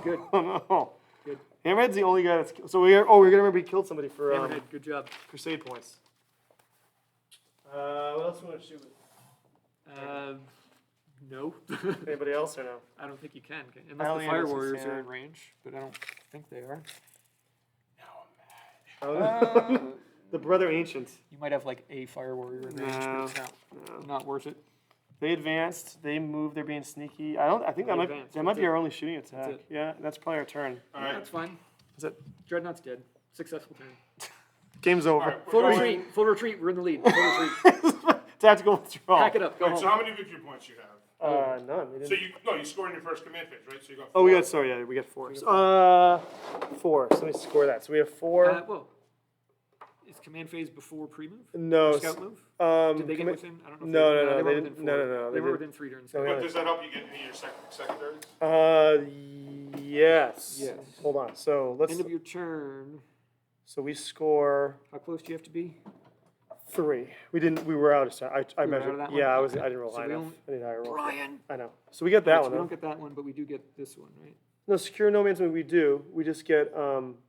Good. Oh no. Good. Hammerhead's the only guy that's. So we're gonna remember he killed somebody for Hammerhead, good job. crusade points. What else do we want to shoot with? No. Anybody else or no? I don't think you can. I Unless don't the think fire it's warriors just, are yeah. in range, but I don't think they are. The brother ancient. You might have like a fire warrior in range, No, but it's no. not worth it. They advanced. They moved. They're being sneaky. I think They that advanced, might that's be it. our only shooting attack. it. Yeah, that's probably our turn. All Yeah, right. that's fine. Is it? Dreadnought's dead. Successful turn. Game's over. All right, Full we're going- retreat. Full retreat. We're in the lead. Full retreat. Tactical withdrawal. Pack it up. Go Wait, so home. how many victory points you have? None. We So didn't. you scored in your first command phase, right? So you got. Oh, we 4. got. Sorry, yeah, we got 4. 4. So let me score that. So we have 4. Well, is command phase before pre-move? No. Scout move? Um, Did they get commi- within? I don't know. If No, they, no, no, They they were didn't- within no, 4. no, no, They they were didn't. within 3 turns. No, But does that help you get any of your secondaries? Yes. Yes. Hold on. So let's. End of your turn. So we score How close do you have to be? 3. We didn't. We were out of time. I were measured. out of that one? Yeah, I was. I didn't roll So high we enough. only- I need higher roll. Brian. I know. So we get that Right, so one. we Though. don't get that one, but we do get this one, right? No, secure no man's land we do. We just get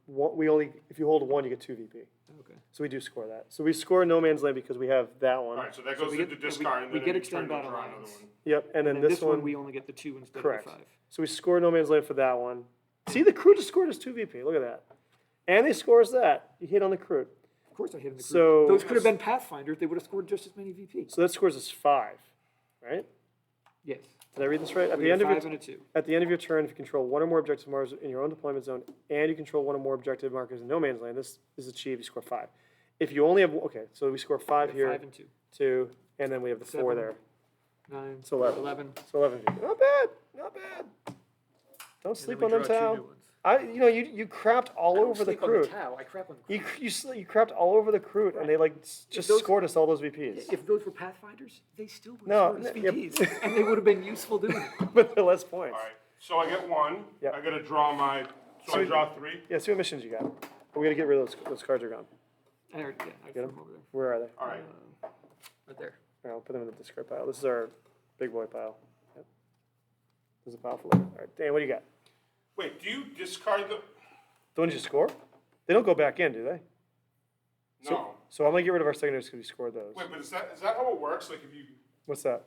we only if you hold 1 you get 2 VP. Okay. So we do score that. So we score no man's land because we have that one. All right, so that So goes we into get- discard, and we then get in extend turn, you'll battle draw another lines. one. Yep, and then And this one we only get the 2 instead correct. of the 5. So we score no man's land for that one. See, the crew just scored us 2 VP. Look at that. And they score us that. You hit on the crew. Of course I hit in the So- group. Those could have been Pathfinders. They would have scored just as many VP. So that scores us 5, right? Yes. Did I read this right? At We the get end of 5 your and a 2. at the end of your turn, if you control 1 or more objective markers in your own deployment zone, and you control 1 or more objective markers in no man's land, this is achieved. You score 5. If you only have so we score 5 here, 5 and 2. 2, and then we have the 4 7. there. 9. So 11. 11. So 11 VP. Not bad. Not bad. Don't sleep on them, Tau. You crapped all over the crew. I crap on the You crapped all over the crew, and they just those- scored us all those VPs. If those were Pathfinders, they still would No, have scored as yep. VPs. And they would have been useful doing it. But they're less points. All right, so I get 1. Yep. I got to draw my. So I draw 3. Yeah, see what missions you got. We gotta get rid of those cards are gone. I threw them over there. Where are they? All right. Right there. All right, I'll put them in the discard pile. This is our big boy pile. Yep. There's a pile for later. All right, Dan, what do you got? Wait, do you discard the? The ones you score? They don't go back in, do they? No. So I'm gonna get rid of our secondaries because we scored those. Wait, but is that how it works? Like if you What's that?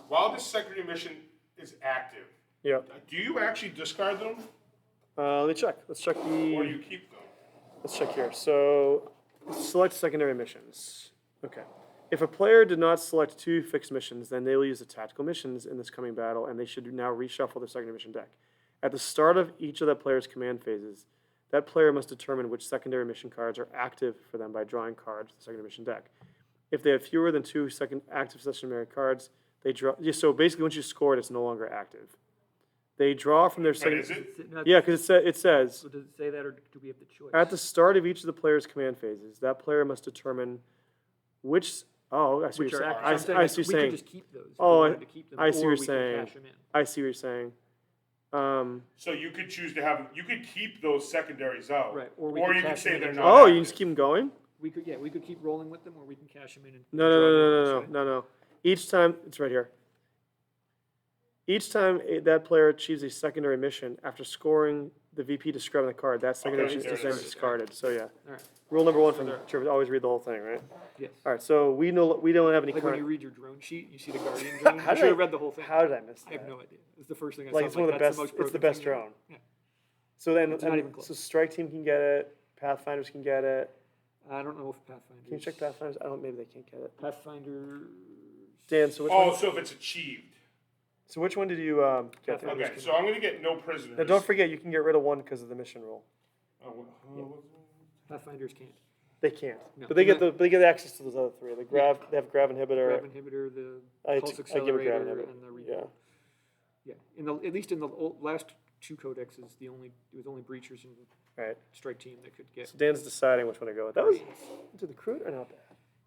while this secondary mission is active, Yeah. do you actually discard them Let me check. Let's check or the. you keep them? Let's check here. So, select secondary missions. Okay. If a player did not select 2 fixed missions, then they will use the tactical missions in this coming battle, and they should now reshuffle their secondary mission deck. At the start of each of that player's command phases, that player must determine which secondary mission cards are active for them by drawing cards to the secondary mission deck. If they have fewer than 2 active secondary cards, they draw. Yeah, so basically, once you score it, it's no longer active. They draw from their Wait, second. is it? Yeah, because it says So does it say that, or do we have the choice? at the start of each of the player's command phases, that player must determine which Oh, I see what which you're are saying. actually, I I'm saying, see like, what you're we saying. could just keep those. if we Oh, wanted to keep them, I see what or you're we saying. can cash them in. I see what you're saying. So you could choose to have, you could keep those secondaries out. Right, or we Or could you could cash them say in they're and not. Oh, you can active. just keep them going? We could, we could keep rolling with them, or we can cash them in and. No, no, draw no, new no, ones, no, right? no, no. Each time, it's right here. Each time that player achieves a secondary mission after scoring the VP described on the card, that secondary Okay, mission there is it then is. discarded. So yeah, Alright, rule number one So from there- Trevor, always read the whole thing, right? yes. All right, so we don't have any Like when you current. read your drone sheet, you see the Guardian drone, How you did should I- have read the whole thing. How did I miss that? I have no idea. It's the first thing I Like saw. it's one of the that's best. most It's the broken best thing ever. drone. Yeah. So then, It's not even close. so strike team can get it. Pathfinders can get it. I don't know if Pathfinder. Can you check Pathfinders? I don't. Maybe they can't get it. Pathfinder. Dan, so which Oh, one? so if it's achieved. So which one did you get? Pathfinder. Okay, so I'm gonna get no prisoners. Now don't forget, you can get rid of one because of the mission rule. Oh, Pathfinders can't. They can't, No. but they get access to those other three. The grav, they have grav inhibitor. Grab inhibitor, the I pulse give it accelerator, grav inhibitor. and the Yeah. recall. Yeah. In the at least in the last two codexes, it was only breachers and Right. strike team that could get. So Dan's deciding which one to go with. That was into the crude or not bad?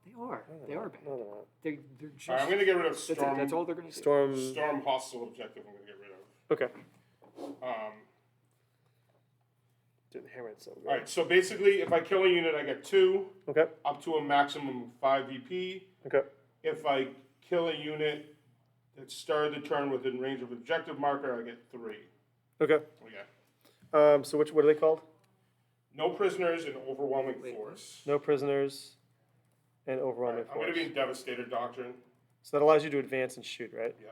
They are. They are bad. No, they're not. They're just. Alright, I'm gonna get rid of that's it. storm. That's all they're gonna do. Storm. Storm hostile objective. I'm gonna get rid of. Okay. Um, Dude, the hammer is so good. all right. So basically, if I kill a unit, I get 2, Okay. up to a maximum of 5 VP. Okay. If I kill a unit that started the turn within range of objective marker, I get 3. Okay. Okay. So what are they called? No prisoners and overwhelming Wait, force. No prisoners and All overwhelming right, I'm gonna force. be in Devastator Doctrine. So that allows you to advance and shoot, right? Yeah.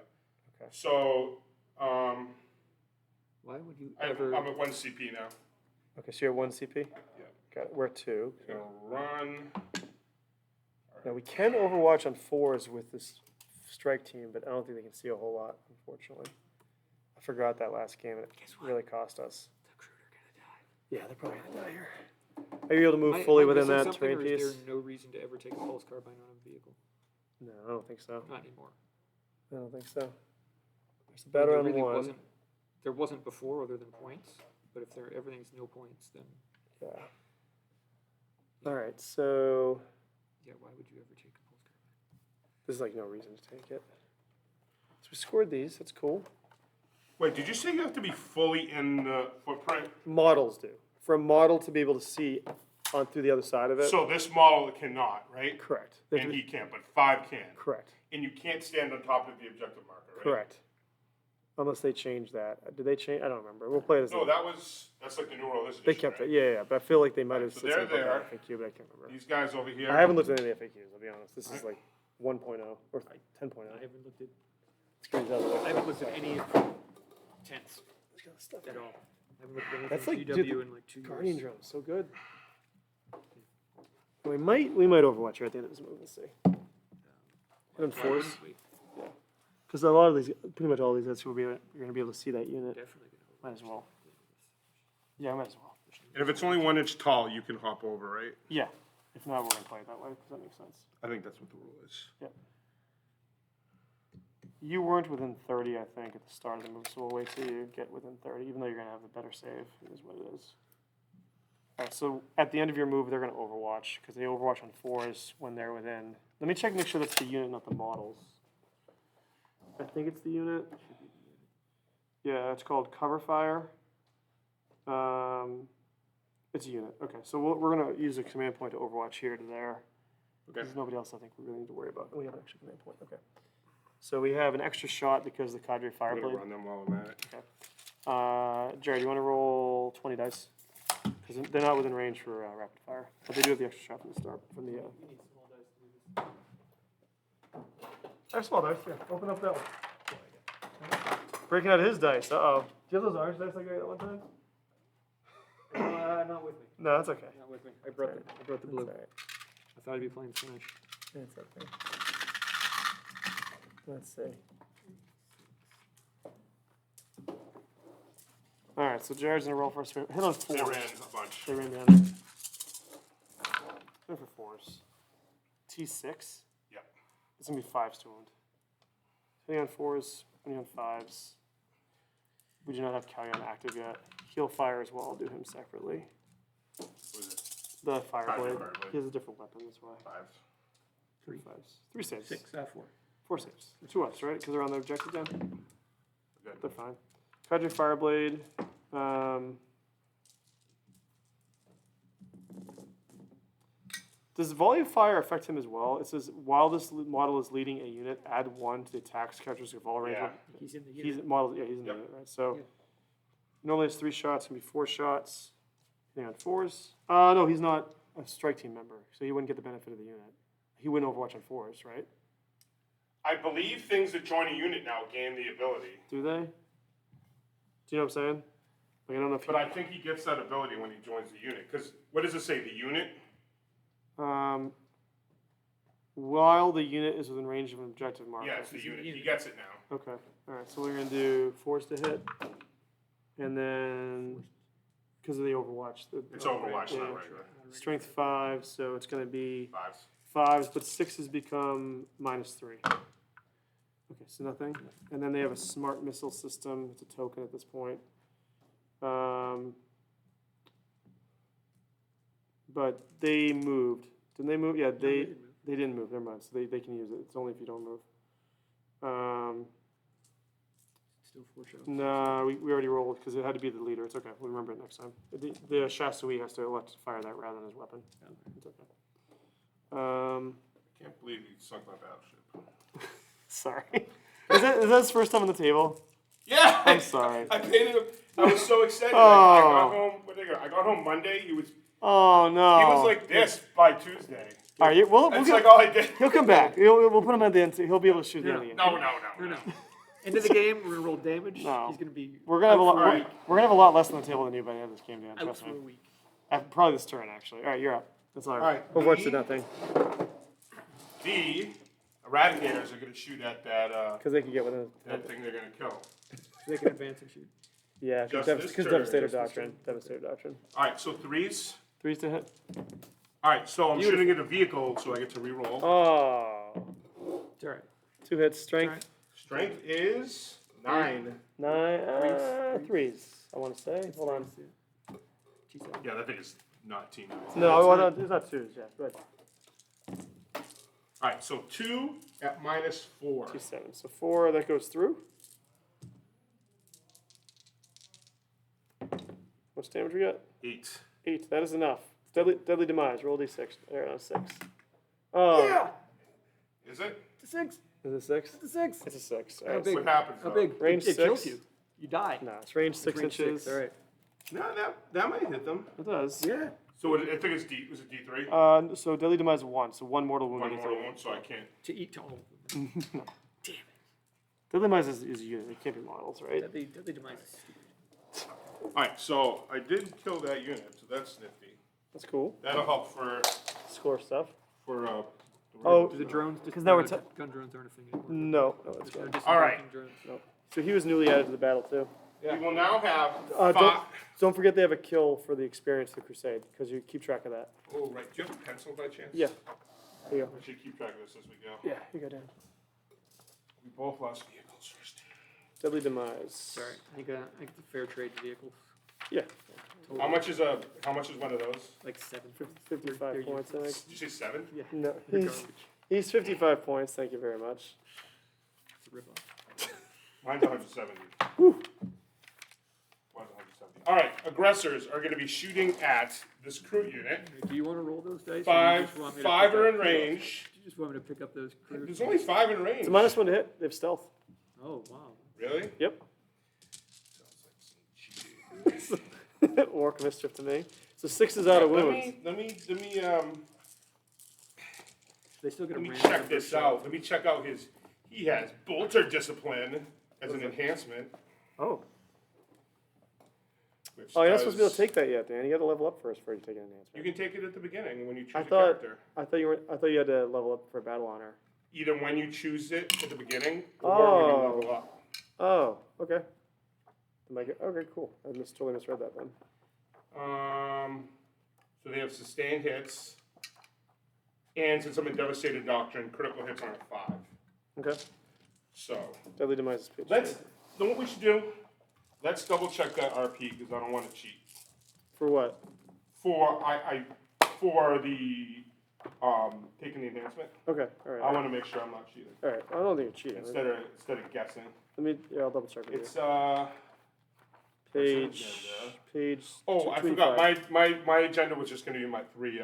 Okay. So Why would you I'm ever? at 1 CP now. Okay, so you're at 1 CP? Yeah. Got it. We're at 2. I'm gonna run. Now we can overwatch on 4s with this strike team, but I don't think they can see a whole lot, unfortunately. I forgot that last game, and it really cost us. The crew are gonna die. Yeah, they're probably gonna die here. Are you able to move Am I- fully am I within missing that something, terrain or piece? Is there no reason to ever take a pulse carbine on a vehicle? No, I don't think so. Not anymore. I don't think so. There's a I mean, battle on there really 1. There wasn't before, other than points. But if everything's no points, then Yeah. All right, so yeah, why would you ever take a pulse carbine? there's like no reason to take it. So we scored these. That's cool. Wait, did you say you have to be fully in the footprint? Models do. For a model to be able to see on through the other side of it. So this model cannot, right? Correct. They have And to he be- can't, but 5 can. correct. And you can't stand on top of the objective marker, right? Correct. Unless they change that. Did they change? I don't remember. We'll play this. No, that's like the new rule. They kept it. Yeah, yeah. But I feel like they might have So said they're something about there. the FAQ, but I can't remember. These guys over here. I haven't looked at any of the FAQs. I'll be honest. This is like 1.0 or 10.0. I haven't looked at. It's crazy how I they- haven't looked at any tents Stuff at all. I haven't looked at anything That's like, GW dude, in like 2 Guardian years. drone, so good. We might overwatch her at the end of this movie. Let's see. Hit on Why force, wouldn't we? because a lot of these, pretty much all these, that's where you're gonna be able to see that unit. Definitely gonna. Might as well. Yeah, might as well. And if it's only 1 inch tall, you can hop over, right? Yeah. If not, we're gonna play it that way because that makes sense. I think that's what the rule is. You weren't within 30, I think, at the start of the move, so we'll wait till you get within 30, even though you're gonna have a better save. It is what it is. All right, so at the end of your move, they're gonna overwatch because they overwatch on 4s when they're within. Let me check, make sure that's the unit, not the models. I think it's the unit. Yeah, it's called cover fire. It's a unit. Okay, so we're gonna use a command point to overwatch here to there. Okay. There's nobody else I think we really need to worry about. We have an extra command point. Okay. So we have an extra shot because of the cadre I'm gonna fireblade. run them while I'm at it. Jared, you want to roll 20 dice? Because they're not within range for rapid fire, but they do have the extra shot from the start. From the. We need small dice to do this. Our small dice. Yeah, open up that one. Breaking out his dice. Uh-oh. Do you have those orange dice like I got that one time? Not with me. No, that's okay. Not with me. I brought the blue. That's all right. I thought I'd be playing Spanish. That's okay. Let's see. All right, so Jared's gonna roll first. Hit on They 4s. ran a bunch. They ran down there. Go for 4s. T6. Yep. It's gonna be 5s to wound. Hitting on 4s, hitting on 5s. We do not have Callion active yet. He'll fire as well. I'll do him separately. What is it? The Fireblade. Fireblade. He has a different weapon, that's why. 5. 3. Fives. 3 saves. 6. 4. 4 saves. 2 ups, right? Because they're on the objective then? Good. They're fine. Cadre Fireblade. Does Volley of Fire affect him as well? It says, while this model is leading a unit, add 1 to the attack's characteristic of all range. Yeah. He's in the unit. He's in the Yep. unit, right? So Yeah. normally it's 3 shots, can be 4 shots. Hitting on 4s. No, he's not a strike team member, so he wouldn't get the benefit of the unit. He wouldn't Overwatch on 4s, right? I believe things that join a unit now gain the ability, Do they? Do you know what I'm saying? Like, I don't know if but I think he gets that ability when he joins the unit. Because what does it say? The unit? While the unit is within range of an objective marker. Yeah, it's the unit. He gets it now. Okay. All right. So we're gonna do 4s to hit, and then because of the Overwatch, It's Overwatch, not regular. Strength 5, so it's gonna be 5s. 5s, but 6s become -3. Okay, so nothing. And then they have a smart missile system. It's a token at this point. But they moved. Didn't they move? Yeah, they didn't move. Never mind. So they can use it. It's only if you don't move. Still 4 shots. No, we already rolled because it had to be the leader. It's okay. We'll remember it next time. The Shastui has to elect to fire that rather than his weapon. It's okay. I can't believe he sunk my battleship. Sorry. Is that his first time on the table? Yeah! I'm sorry. I painted him. I was so excited. Oh. I got home. I got home Monday. He was Oh no. like this by Tuesday. All right, we'll That's get, like all I did. he'll come back. We'll put him at the end. He'll be able to shoot the end of the game. No. No. End of the game, we're gonna roll damage. No. He's gonna be. We're gonna have a lot. Alright. We're gonna have a lot less on the table than you by the end of this game, Dan. Out Trust for me. a week. Probably this turn, actually. All right, you're up. That's all. Alright, Overwatch me- did nothing The Eradicators are going to shoot at that because they can get within. that thing they're going to kill. They can advance and shoot. Yeah, Just because this turn. Devastator Just this Doctrine. Devastator Doctrine. All right, so 3s. 3s to hit. All right, so I'm shooting at a vehicle, so I get to reroll. Oh. It's all right. 2 hits. Strength. Alright. Strength is 9. 9. 3s. I want to say. Hold on. G7. Yeah, that thing is not team. No, no, it's not 2s. Yeah, right. All right, so 2 at -4. 2 7. So 4 that goes through. What's damage we got? 8. 8. That is enough. Deadly demise. Roll d6. There, no, 6. Oh. Yeah. Is it? It's a 6. Is it 6? It's a 6. It's a 6. How Alright, big? What happens? How though? big? Range it kills 6. you. You die. No, it's range 6 Range inches. All right. No, that might hit them. It does. Yeah. So I think it's D. Was it D3? So deadly demise 1. So 1 mortal wound. One on each more side. one, so I can't. To eat to all of them. Damn it. Deadly demise is a unit. It can't be models, right? Deadly demise is stupid. All right, so I did kill that unit, so that's nifty. That's cool. That'll help for Score stuff. Do the drones? Because now we're gun drones aren't a thing anymore. No, it's They're good. just All right. drones. So he was newly added to the battle too. We will now have Don't forget they have a kill for the experience of the crusade because you keep track of that. Oh, right. Do you have a pencil by chance? Yeah. There you go. I should keep track of this as we go. Yeah, you go down. We both lost vehicles first. Deadly demise. Sorry, I think it's a fair trade vehicles. Yeah. How much is one of those? Like 7. 55 They're points, I think. Did you say 7? Yeah. No, They're he's, garbage. he's 55 points. Thank you very much. It's a ripoff. Mine's 170. Mine's 170. All right, aggressors are going to be shooting at this crew unit. Do you want to roll those dice? or you Five just want me to are pick in up- range. You just want me to pick up those crews? There's only 5 in range. It's a -1 to hit. They have stealth. Oh, wow. Really? Yep. Sounds like some cheating. Orc mischief to me. So 6 is out of wounds. Let me They still get a Let me random check number this shot. out. Let me check out his. He has bolter discipline as an enhancement. Oh. Which Oh, you're not supposed to be able does- to take that yet, Dan. You got to level up first before you take an enhancement. You can take it at the beginning when you choose I a thought- character. I thought you had to level up for battle honor. Either when you choose it at the beginning or when you level up. Oh, okay. Okay, cool. Totally misread that then. So they have sustained hits, and since I'm in Devastated Doctrine, critical hits aren't 5. Okay. So Deadly demise is pitch. let's know what we should do. Let's double check that RP because I don't want to cheat. For what? For the taking the enhancement. Okay, all I right. want to make sure I'm not cheating. All right, I don't think you're cheating. Instead of guessing. Yeah, I'll double check with It's Page. Oh, I 225. forgot. My agenda was just going to be my 3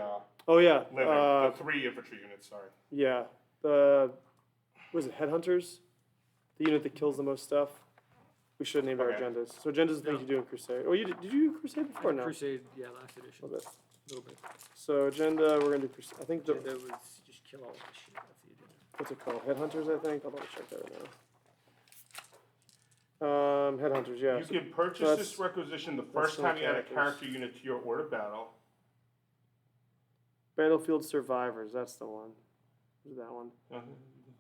Oh yeah. living, the 3 infantry units. Sorry. Yeah. Was it Headhunters? The unit that kills the most stuff. We should have named our Okay. agendas. So agendas are things you do in Crusade. Oh, you did you do Crusade before? No. Crusade, yeah, last edition. A little bit. A little bit. So agenda, we're gonna do Crusade. I think the Agenda was just kill all that shit. That's the agenda. what's it called? Headhunters, I think. I'll double check that right now. Headhunters, yeah. You So can purchase that's- this requisition the that's first some time you add a characters. character unit to your order battle. Battlefield Survivors, that's the one. Is that one?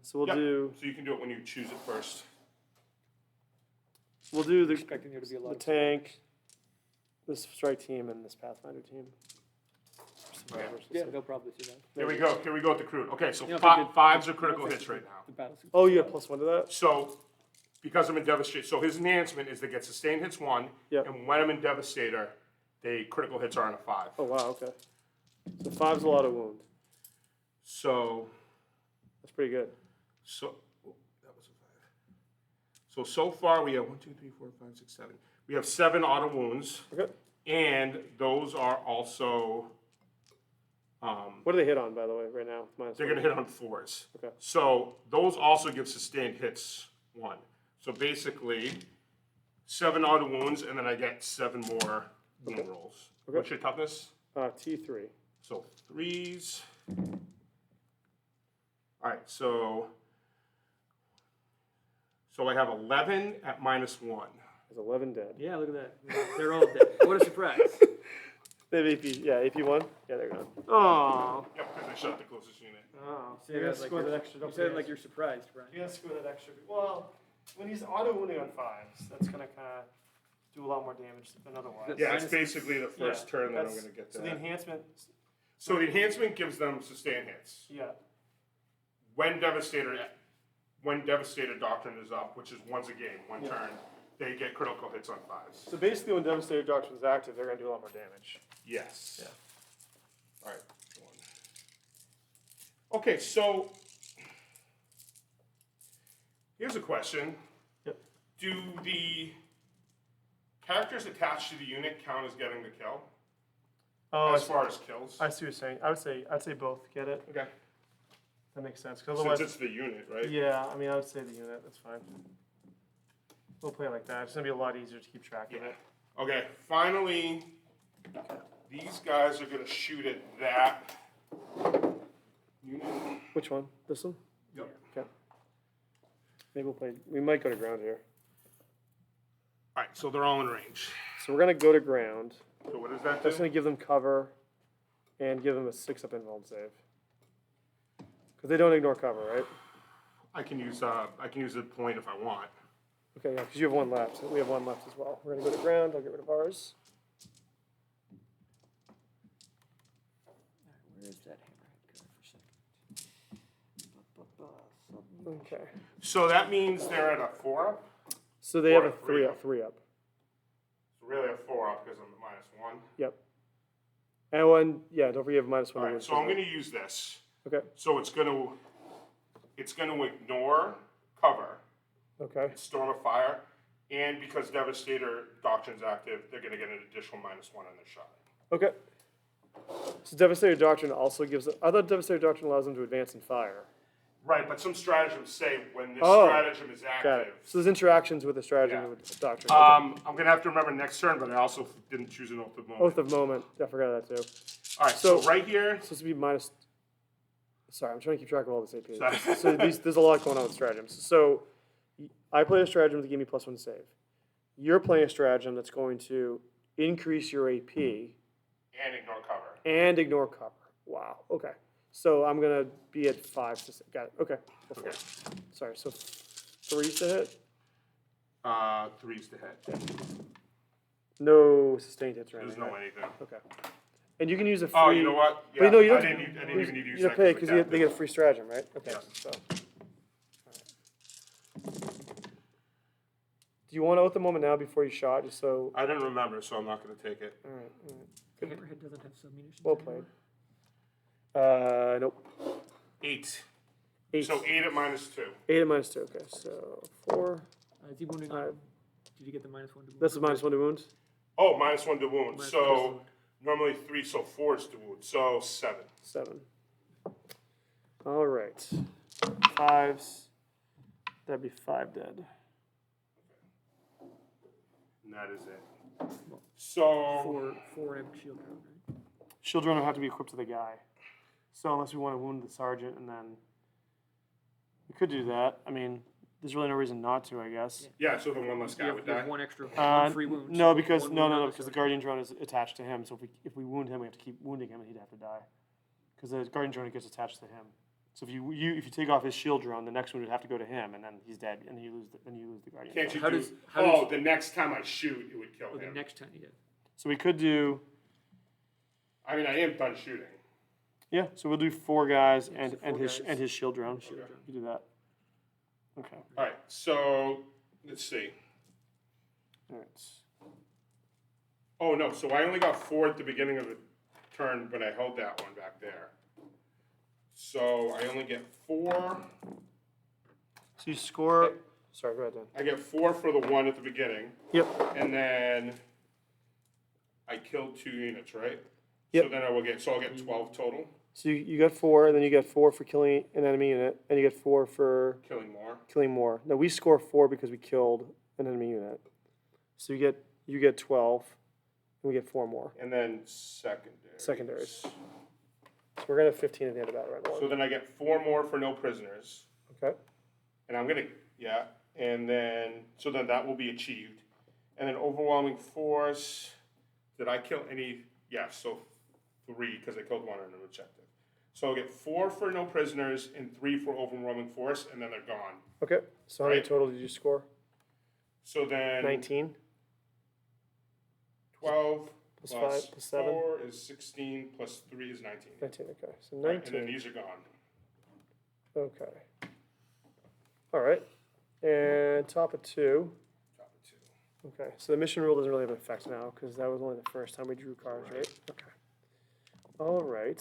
So we'll Yep. do So you can do it when you choose it first. the Expecting there to be a lot the of tank, this strike team, and this Pathfinder team. Survivors, Yeah, so- they'll probably see that. Here we go. Here we go with the crude. Okay, so You know, if they did- 5s are critical hits right now. The battlesuit. Oh, you have +1 to that? So, because I'm in Devastator, so his enhancement is they get sustained hits 1, Yep. and when I'm in Devastator, they critical hits are on a 5. Oh, wow, okay. So 5's a lot of wound. So, That's pretty good. that was a 5. So far we have 1, 2, 3, 4, 5, 6, 7. We have 7 auto wounds, Okay. and those are also, What do they hit on, by the way, right now? they're going to hit on 4s. Okay. So those also give sustained hits 1. So basically, 7 auto wounds, and then I get 7 more wound rolls. Okay. What's your toughness? T3. So 3s. All right, so I have 11 at -1. There's 11 dead. Yeah, look at that. They're all dead. What a surprise. They have AP, yeah, AP1? Yeah, they're gone. Oh. Yep, because I shot the closest unit. Oh. You gotta score that extra. You said it like you're surprised, Brian. You gotta score that extra. Well, when he's auto wounding on 5s, that's gonna kinda do a lot more damage than otherwise. Yeah, it's basically the first Yeah, turn that I'm that's- going to get So that. the enhancement, So the enhancement gives them sustained hits. yeah. When Devastator Doctrine is up, which is once a game, one turn, they get critical hits on 5s. So basically when Devastator Doctrine's active, they're gonna do a lot more damage. Yes. Yeah. All right. 1. Okay, so here's a question. Yep. Do the characters attached to the unit count as getting the kill? Oh, As far as kills? I see what you're saying. I'd say both get it. Okay. That makes sense. 'Cause Since otherwise, it's the unit, right? yeah, I mean, I would say the unit, that's fine. We'll play it like that. It's gonna be a lot easier to keep track of it. Okay, finally, these guys are gonna shoot at that unit. Which one? This one? Yep. Okay. Maybe we might go to ground here. All right, so they're all in range. So we're gonna go to ground. So what does that That's do? gonna give them cover and give them a 6-up invuln save. Because they don't ignore cover, right? I can use a point if I want. Okay, yeah, because you have 1 left. So we have 1 left as well. We're gonna go to ground. I'll get rid of ours. Where is that hammerhead card for a second? Okay. So that means they're at a 4-up? So they have Or a a 3-up. 3-up. So really a 4-up because I'm at -1. Yep. And one, yeah, don't forget you have -1. All right, so I'm gonna use this. Okay. So it's gonna ignore cover, Okay. Storm of Fire, and because Devastator Doctrine's active, they're gonna get an additional -1 on their shot. Okay. So Devastator Doctrine also gives. I thought Devastator Doctrine allows them to advance and fire. Right, but some stratagems say when this Oh, stratagem is Got active. it. So there's interactions with the stratagem Yeah. with the Doctrine. Okay. I'm gonna have to remember next turn, but I also didn't choose an Oath of Moment. Oath of Moment. I forgot that too. All right, so so- right here, It's supposed to be minus. Sorry, I'm trying to keep track of all this AP. Sorry. So there's a lot going on with stratagems. So I play a stratagem to give me +1 save. You're playing a stratagem that's going to increase your AP and ignore cover. and ignore cover. Wow. Okay. So I'm gonna be at 5 to 6. Got it. Okay. Go for it. Sorry. So 3s to hit. 3s to hit. No sustained hits or There's anything. no anything. Okay. And you can use a free. Oh, you know what? But no, you don't. I didn't even need to use You that. don't pay 'cause because of they get a free stratagem, right? Okay. Yeah. So. Do you want to oath the moment now before you shot, just so? I didn't remember, so I'm not going to take it. All right. All right. The hammerhead doesn't have submunitions. Well anymore. played. Nope. 8. 8. So 8 at -2. 8 at -2. Okay, so 4. Is he wounding Five. on? Did you get the -1 to wound? That's a -1 to wound. Oh, -1 to wound. Minus So wound. normally 3, so 4 is to wound. So 7. 7. All right. 5s. That'd be 5 dead. And that is it. So Four and shield drone, right? Shield drone will have to be equipped to the guy. So unless we want to wound the sergeant, and then we could do that. I mean, there's really no reason not to, I guess. yeah, so the one less guy You would have die. one extra, Uh, one free wound. No, so because one no, wound no, on no, the because the sergeant. guardian drone is attached to him. So if we wound him, we have to keep wounding him, and he'd have to die. Because the guardian drone gets attached to him. So if you take off his shield drone, the next one would have to go to him, and then he's dead, and you lose the guardian. Can't drone. you How do? does- how does- the next time I shoot, it would kill Or the him. next time, yeah. So we could do I mean, I am done shooting. yeah. So we'll do 4 guys Yeah, and so and 4 his guys. and his shield drone. Shield drone. You do that. Okay. All right, so let's see. All right. Oh no, so I only got 4 at the beginning of the turn, but I held that one back there. So I only get 4. So you score. Sorry, go ahead, Dan. I get 4 for the one at the beginning, Yep. and then I killed 2 units, right? Yep. So then I'll get 12 total. So you got 4, and then you get 4 for killing an enemy unit, and you get 4 for Killing more. killing more. No, we score 4 because we killed an enemy unit. So you get 12, and we get 4 more. And then secondaries. Secondaries. So we're gonna have 15 at the end of battle round So 1. then I get 4 more for no prisoners. Okay. And I'm gonna, yeah, and then, so then that will be achieved. And then overwhelming force, did I kill any? Yeah, so 3, because I killed 1 on an objective. So I'll get 4 for no prisoners and 3 for overwhelming force, and then they're gone. Okay. So how many Right. total did you score? So then 19 12 plus 5 plus 7. 4 is 16 plus 3 is 19. 19. Okay. So Right, and then 19. these are gone. Okay. All right. And top of 2. Top of 2. Okay. So the mission rule doesn't really have an effect now because that was only the first time we drew cards, right? Okay. All right.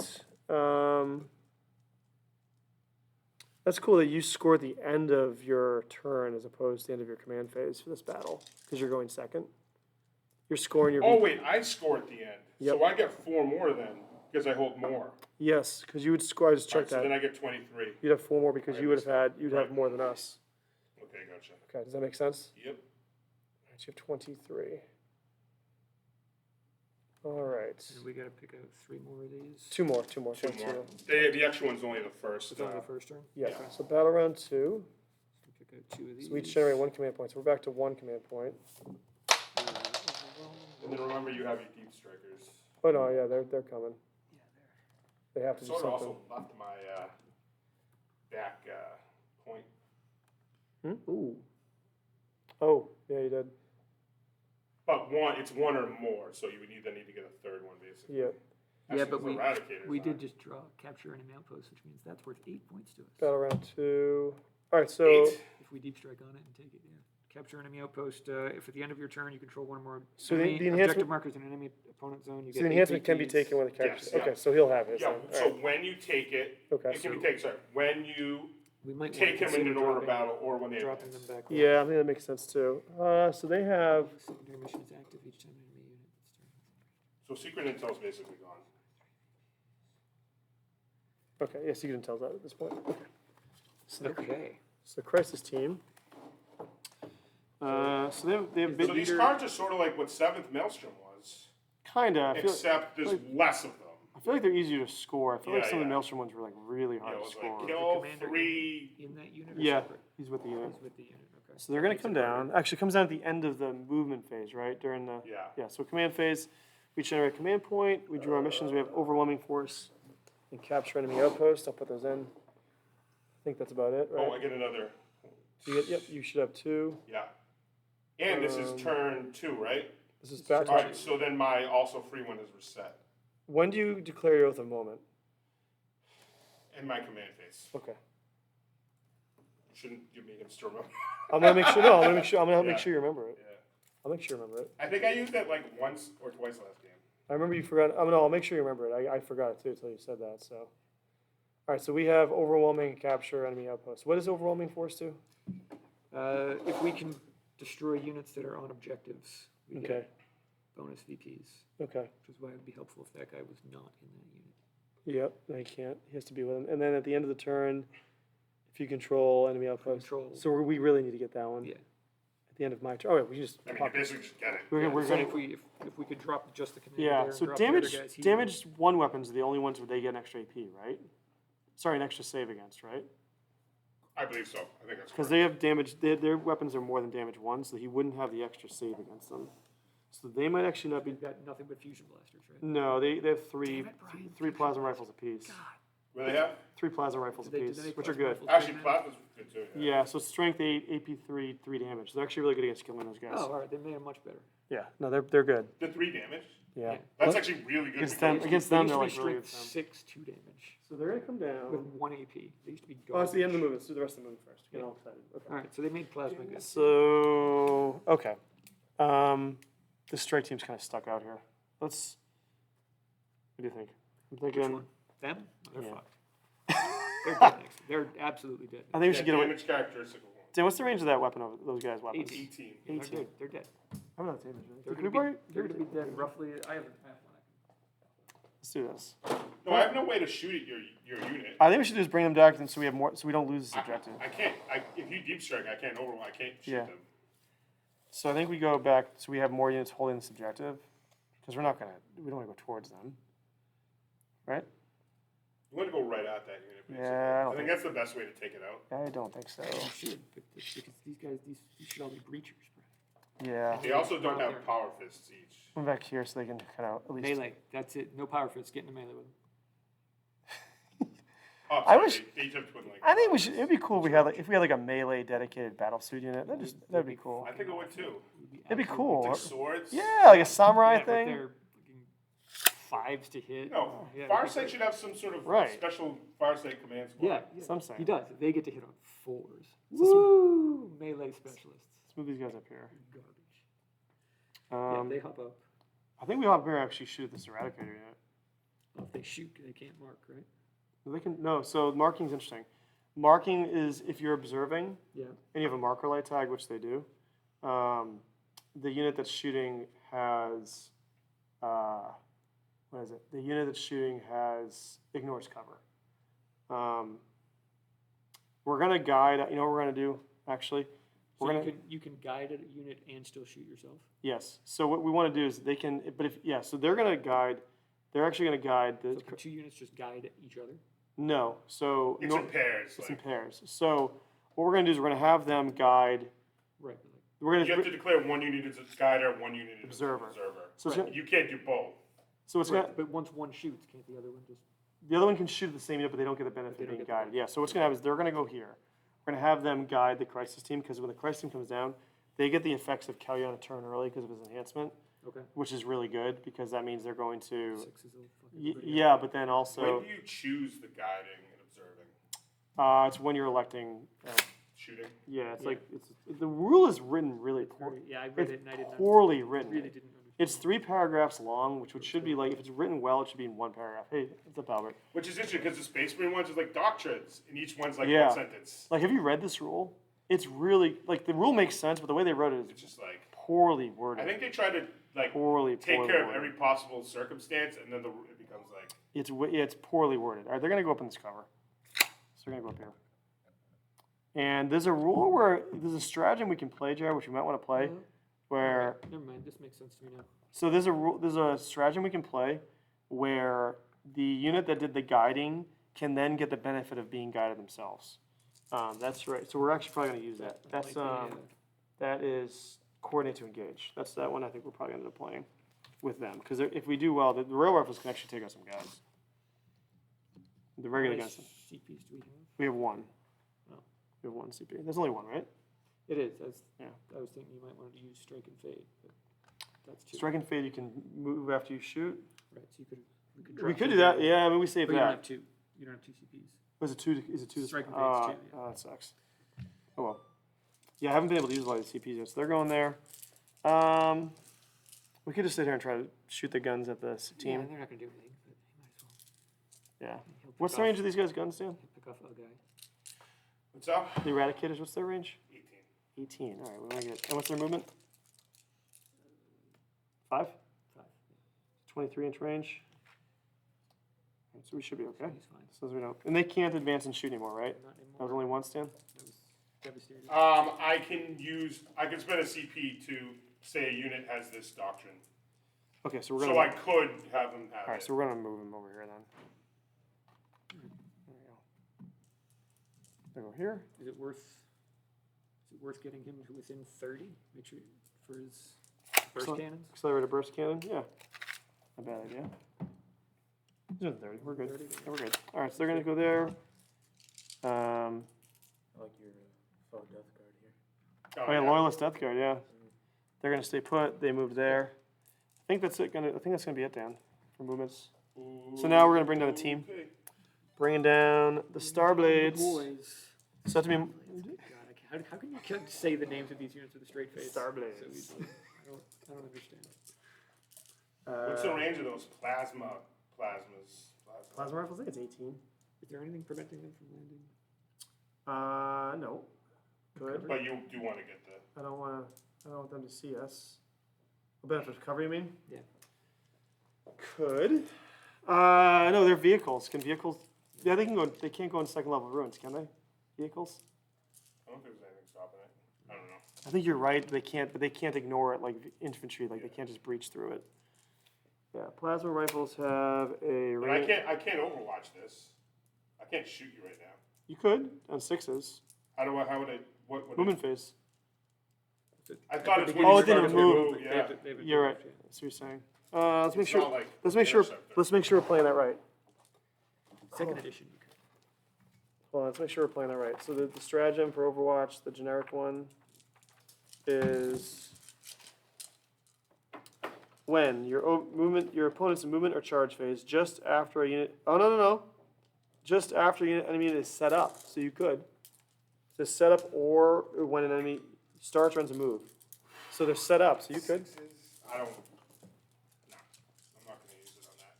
That's cool that you score at the end of your turn as opposed to the end of your command phase for this battle because you're going second. You're scoring your. Oh wait, I score at the end. Yep. So I get 4 more then, because I hold more. Yes, because you would score. I just Right, checked so then that. I get 23. You'd have 4 more because I you would have understand. had. You'd have Right. more than us. Okay, gotcha. Okay. Does that make sense? Yep. All right, you have 23. All right. And we gotta pick out 3 more of these. 2 more. 2 so more. The extra one's only the first. It's only the first turn. Yeah. Yeah. So battle round 2. So pick out 2 of these. So we each generate 1 command point. So we're back to 1 command point. And then remember, you have your deep strikers. Oh no, yeah, they're coming. Yeah, there. They have to do Sort of something. also left my back point. Ooh. Oh, yeah, you did. But it's 1 or more, so you would need to get a 3rd one, basically. Yeah. That's Yeah, what but the Eradicators we are. did just draw capture enemy outpost, which means that's worth 8 points to us. Battle round 2. All right, so 8. If we deep strike on it and take it, yeah. Capture enemy outpost. If at the end of your turn you control 1 or more So enemy the enhancement- objective markers in an enemy opponent zone, you get the 8 enhancement can be VPs. taken when the character. Yes, yeah. Okay, so he'll have his. Yeah, then. All so right. when you take it, Okay. it can be taken, sorry, when you We might take him in consider an order dropping- battle or when they dropping advance. them back. Yeah, I think that makes sense too. So they have. Secondary mission is active each time an enemy unit starts. So secret intel's basically gone. Okay, yeah, Secret Intel's out at this point. Okay. So the, Okay. so the Crisis team. So they have big So these leader. cards are sort of like what 7th Maelstrom was, Kinda. except there's less of them. I feel like they're easier to score. I feel like Yeah, some of the yeah. Maelstrom ones were like really You hard know, to it's score. like kill commander 3. In that unit or Yeah, separate? he's with the unit. He's with the unit, okay. So they're going to Makes come it harder. down. Actually, it comes down at the end of the movement phase, right? During the Yeah. So command phase, we generate a command point. We drew our missions. We have overwhelming force and capture enemy outpost. I'll put those in. I think that's about it, right? Oh, I get another. Yep, you should have 2. Yeah. And this is turn 2, right? This is back. All right, so then my also free one is reset When do you declare your oath of moment? in my command phase. Okay. You shouldn't give me hints to remember. I'm gonna make sure. No, I'm gonna make sure. I'm gonna Yeah. make sure you remember it. Yeah. I'll make sure you remember it. I think I used it like once or twice last game. I remember you forgot. No, I'll make sure you remember it. I forgot it too until you said that. So All right, so we have overwhelming and capture enemy outposts. What does overwhelming force do? If we can destroy units that are on objectives, we Okay. get bonus VPs, Okay. which is why it would be helpful if that guy was not in that unit. Yep, no, he can't. He has to be with him. And then at the end of the turn, if you control enemy outposts. Control. So we really need to get that one. Yeah. At the end of my turn. Oh, wait, we just. I mean, you basically just get it. We're So gonna. if we could drop just the commander Yeah, there and so drop the other damage, guys here. damaged one weapons are the only ones where they get an extra AP, right? Sorry, an extra save against, right? I believe so. I think that's Because correct. they have damage, their weapons are more than damage one, so he wouldn't have the extra save against them. So they might actually not be. We've got nothing but fusion blasters, right? No, they have three Damn it, Brian. three plasma rifles apiece. God. What do they have? 3 plasma rifles Did they apiece, make which are plasma good. rifles? Actually, plasma's good too. Yeah, so strength 8, AP 3, 3 damage. They're actually really good against killing those guys. Oh, all right. They made them much better. Yeah, no, they're good. The 3 damage? Yeah. Yeah. That's actually really good. Against because- them, against They them, used they're to like be really good. strength for them. 6, 2 damage So they're gonna come with down. 1 AP. They used to be Oh, it's the end of the garbage. movement. Let's do the rest of the movement first. Get Yeah. all excited. Okay. All right, so they made plasma good. So, okay. This strike team's kind of stuck out here. Let's. What do you think? I'm Which thinking. one? Them? Oh, they're Yeah. fucked. They're dead next. They're absolutely dead. I think we should get away. Damage characteristic of 1. Dan, what's the range of that weapon? Of those guys' weapons? 18. Yeah, they're 18. dead. They're dead. I'm not damage. Right? They're Can we gonna borrow- be, they're gonna be dead roughly. I haven't had one. Let's do this. No, I have no way to shoot at your unit. I think we should just bring them back, and so we have more, so we don't lose this I, objective. I can't. If you deep strike, I can't overwhelm. I can't shoot Yeah. them. So I think we go back, so we have more units holding this objective, because we don't want to go towards them, right? You want to go right at that unit. Basically. Yeah, I don't I think that's the best way to take it out. I don't think so. You should, but because these guys, these should all be breachers, bro. Yeah. They also don't Right have there. power fists each. Come back here so they can kind of at least. Melee. That's it. No power fists. Get into melee with them. Oh, I sorry, wish- they each have twin link. I think we should. It'd be cool if we had like a melee dedicated battlesuit unit. That'd be cool. I think it would too. It'd be cool. Like swords. Yeah, like a samurai Yeah, but thing. they're fucking 5s to hit. No, Yeah, Farsight they're- should have some sort of Right. special Farsight command squad. Yeah, Some say. he does. They get to hit on 4s. So some- Woo! Melee specialists. Let's move these guys up here. Garbage. Yeah, Um, they hop up. I think we all here actually shoot this eradicator unit. Well, if they shoot, they can't mark, right? They can no. So marking's interesting. Marking is if you're observing Yeah. and you have a marker light tag, which they do. The unit that's shooting has what is it? The unit that's shooting ignores cover. We're gonna guide. You know what we're gonna do actually? So We're gonna you can guide a unit and still shoot yourself. yes. So what we want to do is they can. But if yeah, so they're gonna guide. They're actually gonna guide the. So can 2 units just guide each other? No. So It's in pairs. It's in Like, pairs. So what we're gonna do is we're gonna have them guide. Right. But like, We're you gonna. have to declare one unit as a guider, one unit as Observer. an observer. So it's Right. gonna, You can't do both. so it's right, gonna. but once one shoots, can't the other one just? The other one can shoot at the same unit, but they don't get the benefit they of don't being get the guided. Yeah. So what's gonna happen is they're gonna go here. We're gonna have them guide the crisis team because when the crisis team comes down, they get the effects of Kellyanne a turn early because of his enhancement, Okay. which is really good because that means they're going to. 6 is a fucking. pretty Yeah, but then also When do you choose the guiding and observing? it's when you're electing. Shooting? Yeah, it's Yeah. like the rule is written really It's poor, very, yeah, I read it it's and I didn't. poorly Really written. didn't understand. It's 3 paragraphs long, which should be like if it's written well, it should be in 1 paragraph. Hey, what's up, Albert? Which is interesting because the Space Marine ones is like doctrines, and each one's like Yeah. one sentence. Like, have you read this rule? It's really like the rule makes sense, but the way they wrote it It's is just like poorly I worded. think they try to like Poorly take poorly care of worded. every possible circumstance, and then it becomes like It's poorly worded. All right, they're gonna go up in this cover, so they're gonna go up here. And there's a rule where there's a stratagem we can play, Jared, which we might want to play, where Never mind. This makes sense to me now. so there's a stratagem we can play where the unit that did the guiding can then get the benefit of being guided themselves. That's right. So we're actually probably going to use that. I That's like the, that is coordinate to engage. That's that one. I think we're probably going to end up playing with them because if we do well, the rail rifles can actually take out some guys. The how regular many against them. CPs do we have? We have 1. Oh. We have 1 CP. There's only 1, right? It is. Yeah. I was thinking you might want to use strike and fade, but that's 2. Strike and fade. You can move after you shoot. Right. So we could. We drop could the do that. other- Yeah, I mean we saved But you don't that. have 2. You don't have 2 CPs. Was it 2? Is it 2? Strike and fade's 2, yeah. Oh, that sucks. Oh well. Yeah, I haven't been able to use a lot of these CPs yet, so they're going there. We could just sit here and try to shoot the guns at the Yeah, team. they're not going to do anything, but you might as Yeah. He'll pick What's the off- range of these guys' guns, Dan? he'll pick off a guy. What's up? The Eradicators, what's their range? 18. 18. All right, we're gonna get. And what's their movement? 5? 5. 23-inch range. All right, so we should be okay. He's fine. As long as we don't. And they can't advance and shoot anymore, right? Not That was anymore. only one stand? That was devastating. I can spend a CP to say a unit has this doctrine. Okay, so we're gonna. So I could have them have All right, it. so we're gonna move him over here then. There we go. There we go here. Is it worth getting him to within 30? Make sure for his burst Excellent. cannons. Accelerated burst cannon, yeah. Not a bad idea. He's in 30. We're good. 30, Yeah, we're good. All right, so they're gonna go there. I like your faux death guard here. Oh yeah, Loyalist Death Guard, yeah. They're gonna stay put. They move there. I think that's it. I think that's gonna be it, Dan, for movements. So now we're gonna bring down a team. Okay. Bringing down the Starblades. Boys. So that to be God, how can you say the names of these units with a straight face? Starblades. So easily? I don't understand. What's the range of those plasmas? Plasma rifles? I think it's 18. Is there anything preventing them from landing? No. Good. But you do want to get the. I don't want them to see us. A benefit of cover, you mean? Yeah. Could. No, they're vehicles. Can vehicles? Yeah, they can go. They can't go in second level ruins, can they? Vehicles? I don't think there's anything stopping it. I don't know. I think you're right. They can't, but they can't ignore it like infantry. Like they can't just breach through it. Yeah, plasma rifles have a And range. I can't overwatch this. I can't shoot you right now. You could on 6s. How would I? What would Movement phase. I thought it's when Oh, you it didn't started to move. Yeah. You're right. That's what you're saying. Let's make It's sure. not like Let's make sure. Interceptor. Let's make sure we're playing that right. Second edition. You could. Hold on, let's make sure we're playing that right. So the stratagem for Overwatch, the generic one, is when your opponent's movement or charge phase just after a unit. Oh no! Just after an enemy unit is set up. So you could. It says set up or when an enemy starts, runs, a move. So they're set up. So you could. I don't. No, I'm not gonna use it on that.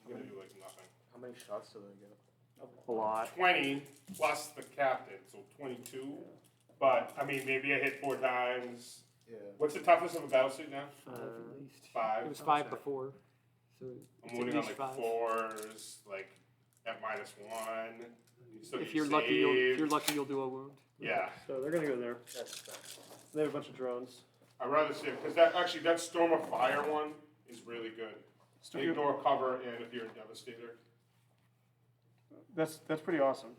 I'm gonna do like nothing. How many shots do they get? A lot. 20 plus the captain, so 22. But I mean, maybe I hit 4 times. Yeah. What's the toughness of a battlesuit now? 5 at least. 5. It was 5 before. So I'm it's at moving on least like 5. 4s, like at -1. You still If get you're lucky, you'll do a wound. Yeah, So they're gonna go there. That's fine. They have a bunch of drones. I'd rather see it because that Storm of Fire one is really good. Ignore cover and if you're a Devastator. That's pretty awesome.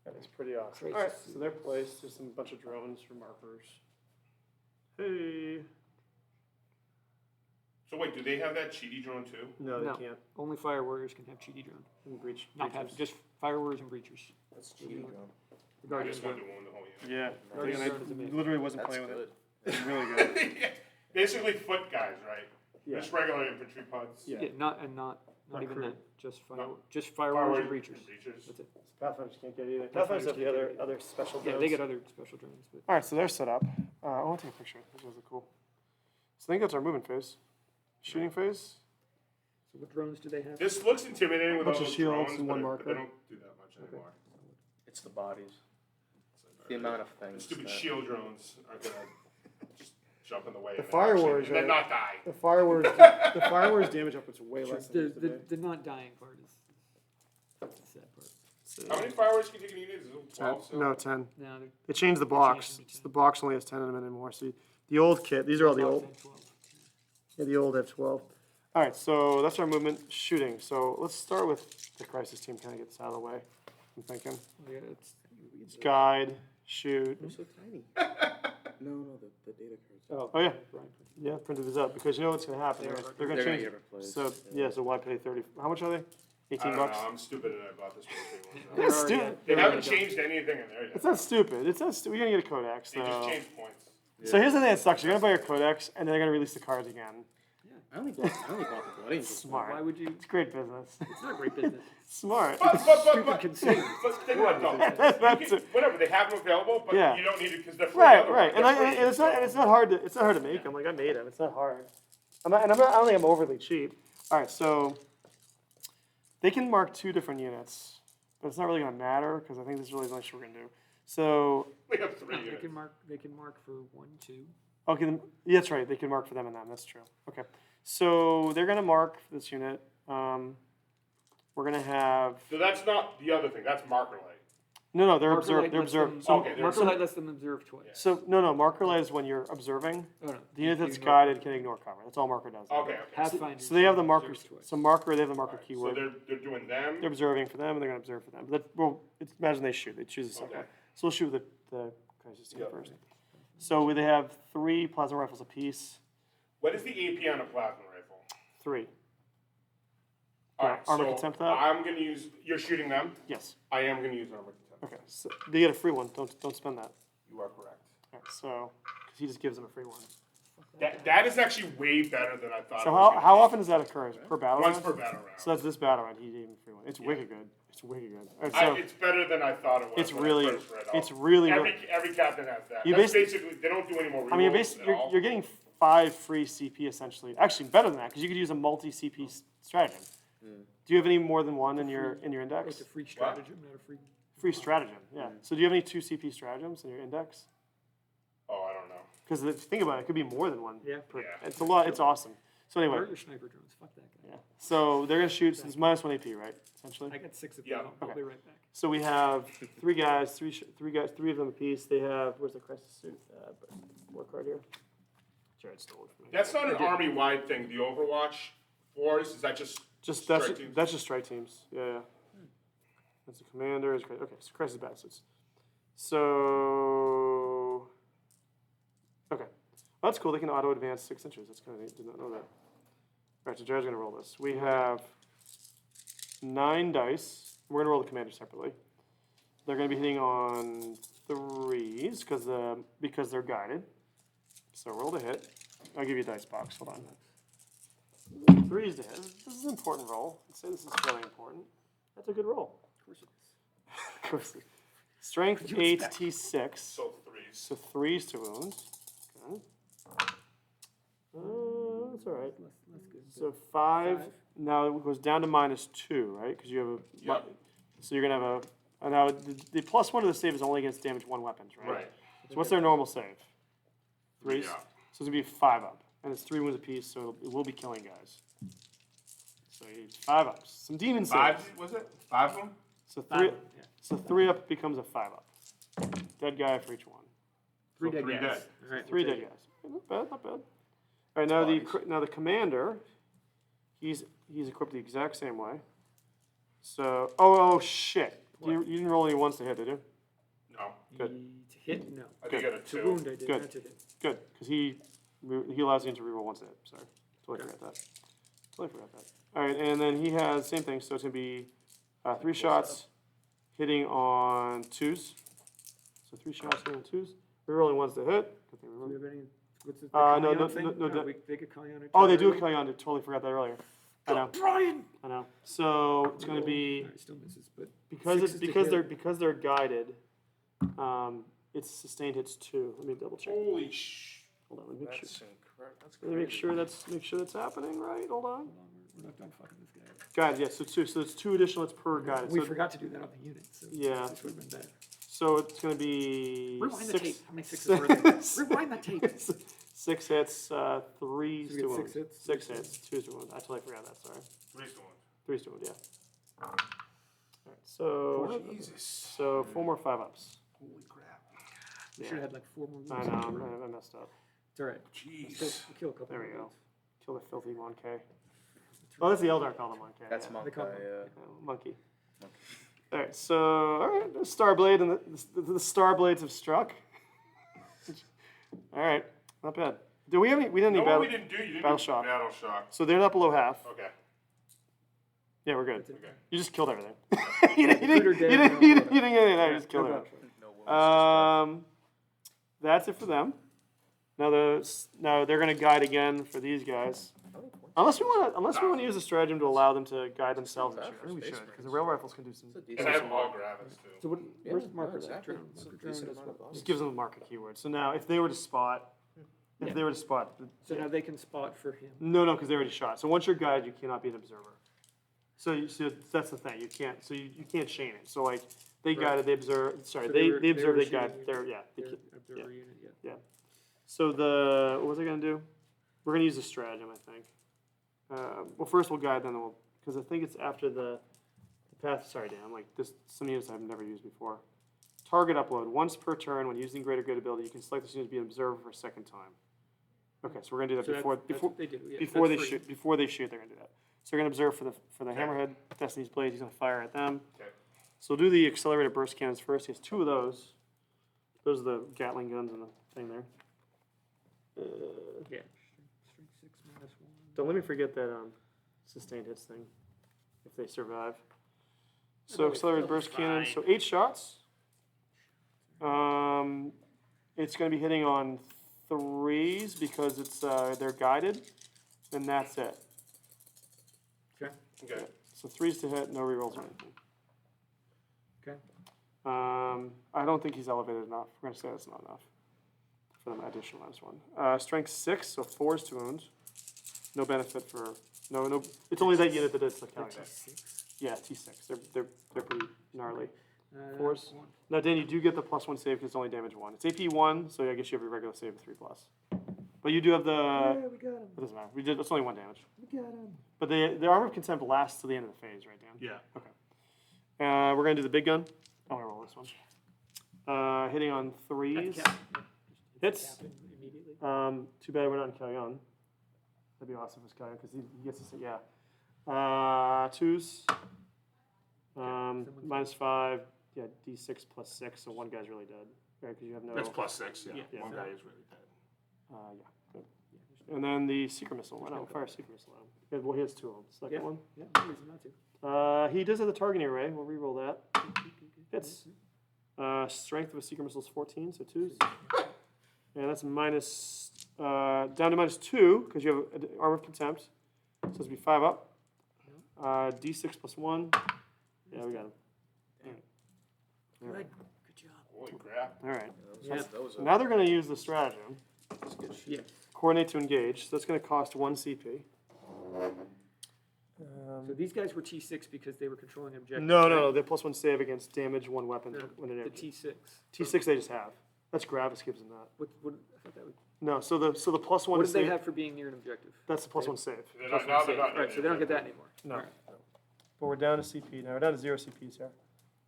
That is pretty awesome. Traces. All right, so they're placed. There's a bunch of drones for markers. Hey. So wait, do they have that cheaty drone too? No, they No. can't. Only fire warriors can have cheaty drone. Breach. Not have breaches. just fire warriors and breachers. That's cheating, bro. The I Guardian just drone. wanted to wound the whole unit. Yeah. Guardian I drone is amazing. literally wasn't That's playing with good. it. It's really good. Basically foot guys, right? Yeah. Just regular infantry pods. Yeah. Yeah, not Not even crew. that. Just fire No. just fire warriors and Breachers. breachers. That's it. Pathfinders can't get either. Pathfinders have the other special Yeah, drones. they get other special drones, but All right, so they're set up. I want to take a picture. This was cool. So I think that's our movement phase. Shooting phase. so what drones do they have? This looks intimidating with all Bunch of those shields drones, and but one they marker. don't do that much anymore. It's the bodies. The amount of The things. stupid that- shield drones are gonna just jump in the way. The of fire action warriors and then are- not die. The fireworks damage output's way less than it used to be. The not dying part is the sad part. How many fireworks can you take in a unit? Is it 12 still? No, 10. Now they're They changed the box. Changed it. The box only has 10 in them anymore. So the old kit, these are all the 12 old. and 12. Yeah, the old have 12. All right, so that's our movement shooting. So let's start with the crisis team. Kind of get this out of the way. I'm thinking. Oh, yeah, it's Guide, shoot. They're so tiny. no, the data cards. Oh, yeah. Brian. Yeah, printed these up because you know what's going to happen. They're going to They're change. get replaced. So yeah, so why pay 30? How much are they? I 18 don't bucks. know. I'm stupid and I bought this military one. That's They're already stupid. at- They they're haven't already changed anything in there yet. It's not stupid. It's not stupid. You're going to get a codex. They just So. changed points. So here's the thing that sucks. You're going to buy your codex and then they're going to release the cards again. I only bought the Blood Angels. Smart. Why would you? It's great business. It's not great business. Smart. But think about it though. That's You can- it. whatever, they have them available, but Yeah. you don't need it because they're free. Right, otherwise. right. And, They're free, it's not. And it's not hard to. It's not hard to make them. Like I made them. It's not hard. I'm not. And I'm not. I don't think I'm overly cheap. All right. So They can mark 2 different units, but it's not really gonna matter, because I think this is really the only shit we're gonna do. So, We have 3 They units. can mark, they can mark for 1, 2. okay, yeah, that's right, they can mark for them and them, that's true. Okay, so they're gonna mark for this unit. We're gonna have, So that's not the other thing, that's marker light. no, they're Marker observed, light they're lets observed. them- So, Okay, they're Marker observed. light lets them observe twice. so, no, marker light is when you're observing. Oh, no. The unit You that's ignore guided cover. can ignore cover, that's all marker does. Okay, okay. Pathfinders. So they have the can marker, observe twice. so marker, they have the marker So keyword. they're doing them? They're observing for them, and they're gonna observe for them. But well, imagine they shoot. They choose the second Okay. one. So we'll shoot with the crisis team Yep. first. So they have 3 plasma rifles apiece. What is the AP on a plasma rifle? 3. Alright, armor so contempt that? I'm gonna use, you're shooting them? Yes. I am gonna use armor contempt. Okay. So they get a free one. Don't spend that. You are correct. All right, so because he just gives them a free one. That is actually way better than I thought. So it was gonna how be. often does that occur? Is it per battle Once round? per battle round. So that's this battle round. He gave him a free one. It's wicked good. It's wicked good. All right, so It's better than I thought it was. it's when I really, first read it's all. really. Every captain has that. You That's basically- basically, they don't do any more I mean, rerolls at all. you're getting 5 free CP essentially. Actually, better than that because you could use a multi CP stratagem. Do you have any more than one in your index? It's a free stratagem, not a free. Free stratagem, yeah. So do you have any 2 CP stratagems in your index? Oh, I don't know. Because if you think about it, it could be more than one. Yeah. Per, Yeah. It's a lot. It's awesome. So anyway, Or your sniper drones. Fuck that guy. yeah. So they're gonna shoot. So it's -1 AP, right? Essentially. I got 6 of Yeah. them. I'll be right back. So we have 3 guys, 3 of them apiece. They have where's the crisis suit? War card here. Jared stole it from me. That's not an army-wide thing. The Overwatch force, is that just Just strike that's teams? that's just strike teams. Yeah. That's the commander. Okay, so crisis battle suits. So okay, well, that's cool. They can auto advance 6 inches. That's kind of neat. Did not know that. All right, so Jared's gonna roll this. We have 9 dice. We're gonna roll the commander separately. They're gonna be hitting on 3s because they're guided. So roll to hit. I'll give you a dice box. Hold on. 3s to hit. This is an important roll. I'd say this is fairly important. That's a good roll. Of course it is. Of course. Strength 8 T6. so 3s? So 3s to wounds. Okay. That's all right. Less good. So 5. Now it goes down to -2, right? Because you have a. Yep. So you're gonna have a. Now the +1 to the save is only against damage 1 weapons, right? Right. So what's their normal save? 3s. Yeah. So it's gonna be 5 up, and it's 3 wounds apiece, so it will be killing guys. So you need 5 ups. Some demon saves. 5, was it? 5 of them? So 3. 5, yeah. So 3 up becomes a 5 up. Dead guy for each one. 3 So dead 3 guys. dead. All right, 3 we'll dead take it. guys. Not bad, not bad. All right, now the commander, he's equipped the exact same way. So oh shit! You didn't roll any ones to hit, did you? No. Good. To hit, no. I think I got a To 2. wound, I did, Good. not to hit. Good, because he allows you to reroll once to hit. Sorry, totally forgot that. Totally forgot that. All right, and then he has same thing. So it's gonna be 3 shots hitting on 2s. So 3 shots hitting on 2s. Rerolling ones to hit. Good thing Do reroll. we have any, what's the No, Kalyan thing? no, They could Kalyan it. Oh, they do a Kalyan. Kalyan. I totally forgot that earlier. I know. Brian! I know. So it's going to be Alright, still misses, but because sixes to hit. because they're guided. It's sustained hits 2. Let me double check. Holy sh... Hold on. Let me make sure. That's incredible. That's Let me make sure that's happening right. Hold on. hold on, we're not done fucking this guy. Guys, yes. So 2. So it's 2 additional. It's per guided. We So, forgot to do that on the unit, so Yeah. this would have been better. so it's going to be Rewind the 6. tape. How many sixes were there? Rewind the tape. 6 hits, 3s So we to get wound. 6 hits? 6 hits, 2s to wound. I totally forgot that. Sorry. 3's going. 3s to wound. Yeah. All right. So Jesus. so 4 more 5 ups. Holy crap. We should have had like 4 more. I wounds. know. I messed up. It's alright. Jeez. We'll kill a couple. There we more go. wounds. Kill the filthy 1K. Oh, that's the Eldar called him 1K. That's yeah. Monk. They call him- Monkey. All right, so all right, the Starblade and the Starblades have struck. All right, not bad. Do we have any? We didn't No, need battle. we didn't do. You didn't battle do shock. battle shock. So they're not below half. Okay. Yeah, we're good. That's it. Okay. You just killed everything. you didn't Recruiter dead, no, get anything. No, you just No killed battle everything. shock. That's it for them. Now they're gonna guide again for these guys. Unless we want to use a stratagem to allow them to guide themselves and shoot. I think we should, because the rail rifles can do some. And I have all gravits too. So what, where's Yeah, marker? no, exactly. Drone? It's a Marker drone decent does amount of what? bodies. Just gives them a marker keyword. So now, if they were to spot, So now they can spot for him. no, because they already shot. So once you're guided, you cannot be an observer. So that's the thing, you can't chain it, so like, they Right. guided, they observed, sorry, So they were observed, they shooting guided, you. they're, yeah. they Their ca- observer unit, yeah. So what was I gonna do? We're gonna use the stratagem, I think. Well, first we'll guide, then we'll, because I think it's after the path, sorry Dan, like this, some units I've never used before. Target upload, once per turn, when using greater good ability, you can select this unit to be an observer for a second time. Okay, so we're gonna do that So before, that's before, what they do, yeah. before they That's free. shoot, they're gonna do that. So we're gonna observe for the Hammerhead, Destiny's Blade, he's gonna fire at them. Okay. So we'll do the accelerated burst cannons first, he has 2 of those. Those are the Gatling guns and the thing there. Yeah. Strength 6 -1. Don't let me forget that sustained hits thing, if they survive. So they'll accelerated be burst cannon, fine. so 8 shots. It's gonna be hitting on 3s because it's they're guided, and that's it. Okay. Okay. So 3s to hit, no rerolls or anything. Okay. I don't think he's elevated enough. We're gonna say that's not enough for the additional -1. Strength 6, so 4s to wounds. No benefit for no. It's only that unit that it's like counting that. T6. Yeah, T6. They're pretty gnarly. Force. Force. Now, Dan, you do get the +1 save because it's only damage 1. It's AP 1, so I guess you have your regular save of 3+. But you do have the. we got him. It doesn't matter. It's only 1 damage. We got him. But the armor of contempt lasts to the end of the phase, right, Dan? Yeah. We're gonna do the big gun. I'm gonna roll this one. Hitting on 3s. Hits. Immediately. Too bad we're not in Callion. That'd be awesome if it's Callion because he gets to say, yeah. 2s. -5. Yeah, D6 +6. So 1 guy's really dead, right? Because you have no. That's +6, yeah. Yeah. One guy is really dead. Yeah. Good. And then the secret missile. Why not fire secret missile at him? Yeah, well, he has 2 of them. Second Yeah. one. Yeah, no reason not to. He does have the targeting array. We'll re-roll that. Hits. Strength of a secret missile is 14, so 2s. And that's down to -2 because you have armor of contempt. So it's be 5 up. D6 +1. Yeah, we got him. Good. Good job. Holy crap. All right. Yeah. So now they're going to use the stratagem. Yeah. Coordinate to engage. So that's going to cost 1 CP. So these guys were T6 because they were controlling objectives. No. They're +1 save against damage 1 weapon No, when it the empties. T6. T6 they just have. That's Gravis gives them that. What, I thought that was, No, so the +1 what is did they save. have for being near an objective? That's the +1 save. Now they're not. Right, so they don't get that anymore. No. Alright. But we're down to CP now. We're down to 0 CPs here.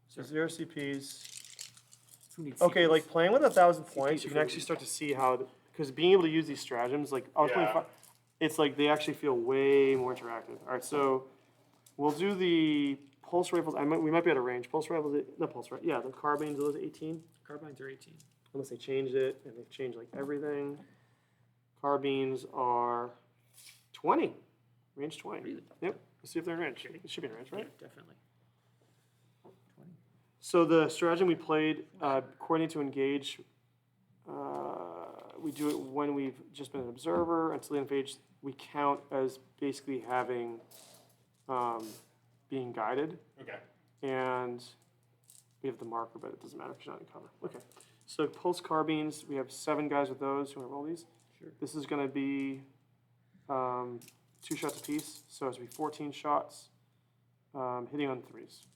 So Sure. 0 CPs. Who needs Okay, CPs? like playing with 1,000 points, CPs you are can for actually the- start to see how, because being able to use these stratagems, like I was playing, Yeah. it's like they actually feel way more interactive. All right, so we'll do the pulse rifles. We might be out of range. Pulse rifles, not pulse rifles. Yeah, the carbines. Are those 18? Carbines are 18. Unless they changed it, and they've changed like everything. Carbines are 20, range 20. Really? Yep. Let's see if they're in range. It should be in range, right? Yeah, definitely. 20. So the stratagem we played, coordinate to engage, we do it when we've just been an observer. Until the end of phase, we count as basically having, being guided. Okay. And we have the marker, but it doesn't matter because you're not in cover. Okay. So pulse carbines, we have 7 guys with those. You want to roll these? Sure. This is going to be 2 shots apiece, so it's going to be 14 shots, hitting on 3s.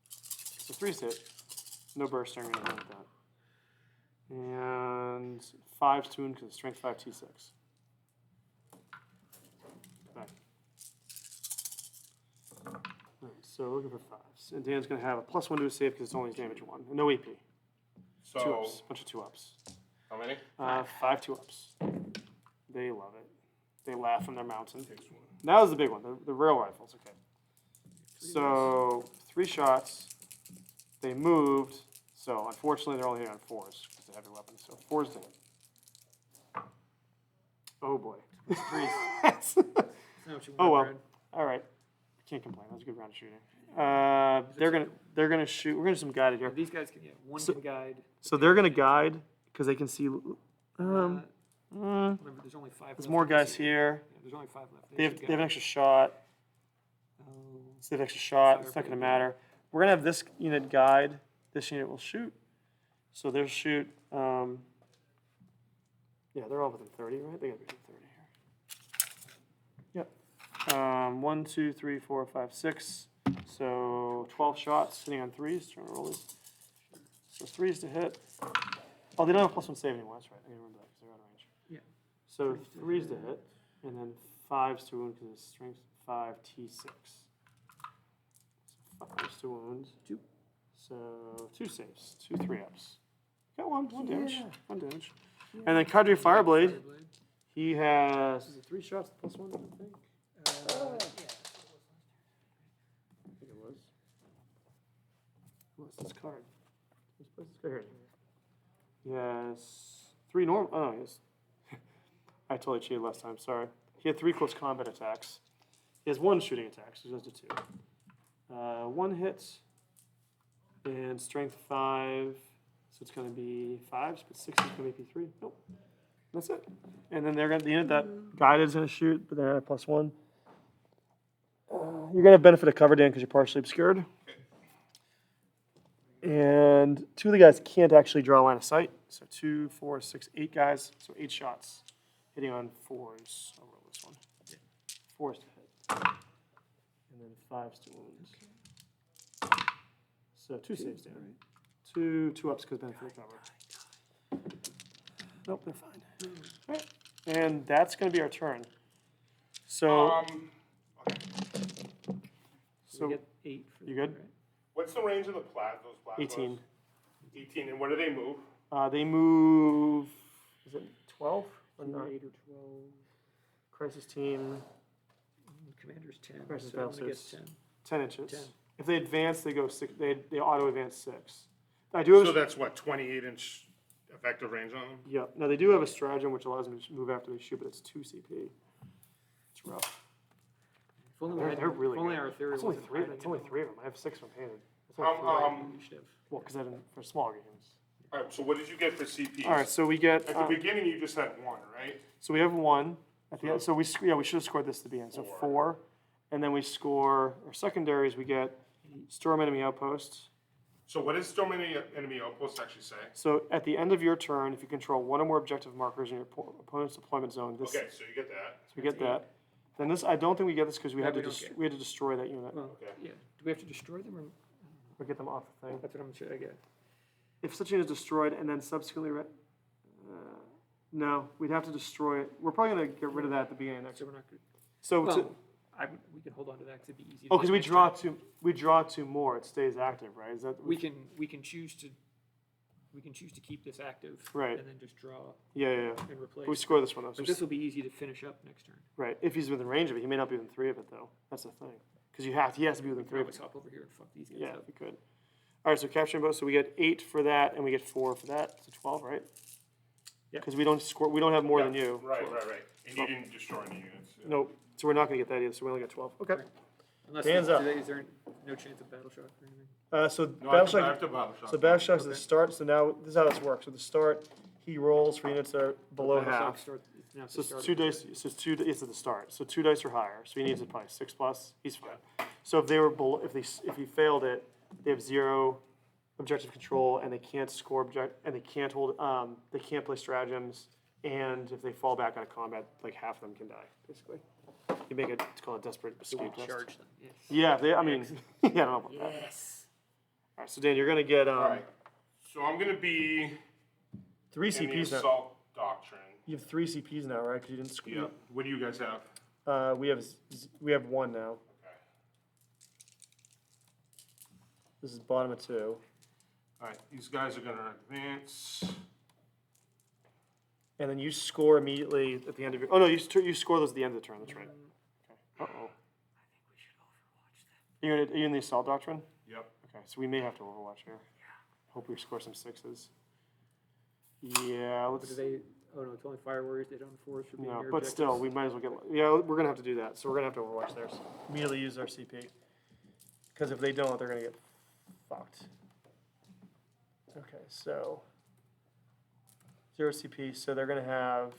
So 3s hit, no bursting or anything like that. And 5's tuned because it's strength 5 T6. Okay. Alright, so looking for 5s. And Dan's going to have a +1 to a save because it's only his damage 1. And no AP. 2 So, ups, bunch of 2 ups. how many? 5 2 ups. They love it. They laugh from their mountain. Takes 1. That was the big one, the rail rifles. Okay. So 3 shots. They moved. So unfortunately, they're only hitting on 4s because they have heavy weapons. So 4s to hit. Oh boy. 3s. That's not what you want, Oh well. Brad. All right. Can't complain. That was a good round of shooting. They're gonna shoot. We're gonna do some guided here. These guys can, yeah, one So- can guide. So they're gonna guide because they can see. Remember, there's only 5 There's left more of this guys here. here. Yeah, there's only 5 left. They have should they have an guide. extra shot. Oh, So they have extra shot. Fire It's not pretty gonna good. matter. We're gonna have this unit guide. This unit will shoot. So they'll shoot. Yeah, they're all within 30, right? They gotta be within 30 here. Yep. 1, 2, 3, 4, 5, 6. So 12 shots hitting on 3s. Trying to roll these. So 3s to hit. Oh, they don't have +1 save anymore. That's right. I remember that because they're out of range. Yeah. So 3s to hit, and then 5s to wound because it's strength 5 T6. So 5s to wound. 2. So 2 saves, 2 3-ups. Got one damage. Yeah. 1 damage. And then Cadre Fireblade. He has is it 3 shots +1, I think. Yeah. I think it was. What's this card? Let's put this card here. He has 3 normal. Oh, he has. I totally cheated last time. Sorry. He had 3 close combat attacks. He has 1 shooting attack, so he does the 2. 1 hit and strength 5, so it's going to be 5s, but 6 is going to be 3. Nope. That's it. And then they're going to the unit that guided is going to shoot, but they're at +1. You're going to have benefit of cover, Dan, because you're partially obscured. And 2 of the guys can't actually draw a line of sight. So 2, 4, 6, 8 guys. So 8 shots hitting on 4s. I'll roll this one. 4s to hit. And then 5s to wound. So 2 saves, Dan. 2 ups because benefit of cover. Nope, they're fine. All right. And that's going to be our turn. So, Okay. So we get 8 for You that, good? right? What's the range of those plasmas? 18. 18, and where do they move? They move, is it 12 or 8 9? or 12. Crisis team, Commander's 10. Crisis So battle only gets suits. 10. 10 inches. 10. If they advance, they go 6. They auto advance 6. I do have. So that's what, 28-inch effective range on them? Yeah. Now they do have a stratagem which allows them to move after they shoot, but it's 2 CP. It's rough. If only, They're really if only good. our theory That's only wasn't 3. hiding That's in only them. 3 of them. I have 6 of them painted. That's only 3. We should have. Well, because I didn't for smaller games. All right, so what did you get for CPs? All right. So we get. At the beginning, you just had 1, right? So we have 1 at the end. So we should have scored this at the beginning. So 4, and then we score our secondaries. We get storm enemy outposts. So what does Storm Enemy Outpost actually say? So at the end of your turn, if you control 1 or more objective markers in your opponent's deployment zone, this Okay, so you get that. so we get that. Then this, I don't think we get this because we No, had we to don't get it. we had to destroy that unit Well, Okay. yeah. Do we have to destroy them or? or get them off the thing. That's what I'm sure I get. If such a unit is destroyed and then subsequently, no, we'd have to destroy it. We're probably gonna get rid of that at the beginning next. So we're not good. So Well, we can hold on to that because it'd be easy. oh, to because get we next draw turn. 2. We draw 2 more. It stays active, right? Is that We can choose to. We can choose to keep this active. Right. And then just draw Yeah. and replace. But we score this one though. So But this will be easy to finish up next turn. right. If he's within range of it, he may not be within 3 of it though. That's the thing. Because he has to be within We 3 can of always it. hop over here and fuck these guys Yeah, up. if we could. All right, so capturing both. So we get 8 for that, and we get 4 for that. So 12, right? Yeah. Because we don't score. We don't have more Yeah, than you. Right. And you didn't destroy any units. Yeah. Nope. So we're not going to get that either. So we only get 12. Okay. Unless Hands up. Is there no chance of battle shock or anything? So No, I have Battleshock. to battle shock. So Battleshock's at the Okay. start. So now this is how this works. So the start, he rolls for units that are below Battle shock half. it's now at So the it's start 2 of the dice. turn. So it's 2. It's at the start. So 2 dice or higher. So he needs it probably 6+. He's fine. So if they were below, if he failed it, they have 0 objective control, and they can't score and they can't hold. They can't play stratagems, and if they fall back out of combat, like half of them can die, basically. You make it. It's called a desperate So we escape test. charge them. Yes. Yeah. I mean, yeah. I don't know about that. Yes. All right. So Dan, you're gonna get All right. So I'm going to be 3 in the CPs now. Assault Doctrine. You have 3 CPs now, right? Because you didn't score. Yeah. What do you guys have? We have 1 now. Okay. This is bottom of 2. All right. These guys are going to advance. And then you score immediately at the end of your. Oh no, you score those at the end of the turn. That's right. Okay. Uh oh. Are you in the assault doctrine? Yep. Okay, so we may have to overwatch here. Hope we score some 6s. Yeah, But let's. do they? Oh no, it's only fire warriors. They don't force for being No, near but still, objectives. we might as well get. Yeah, we're gonna have to do that. So we're gonna have to overwatch theirs. Immediately use our CP. Because if they don't, they're gonna get fucked. Okay, so 0 CP. So they're gonna have.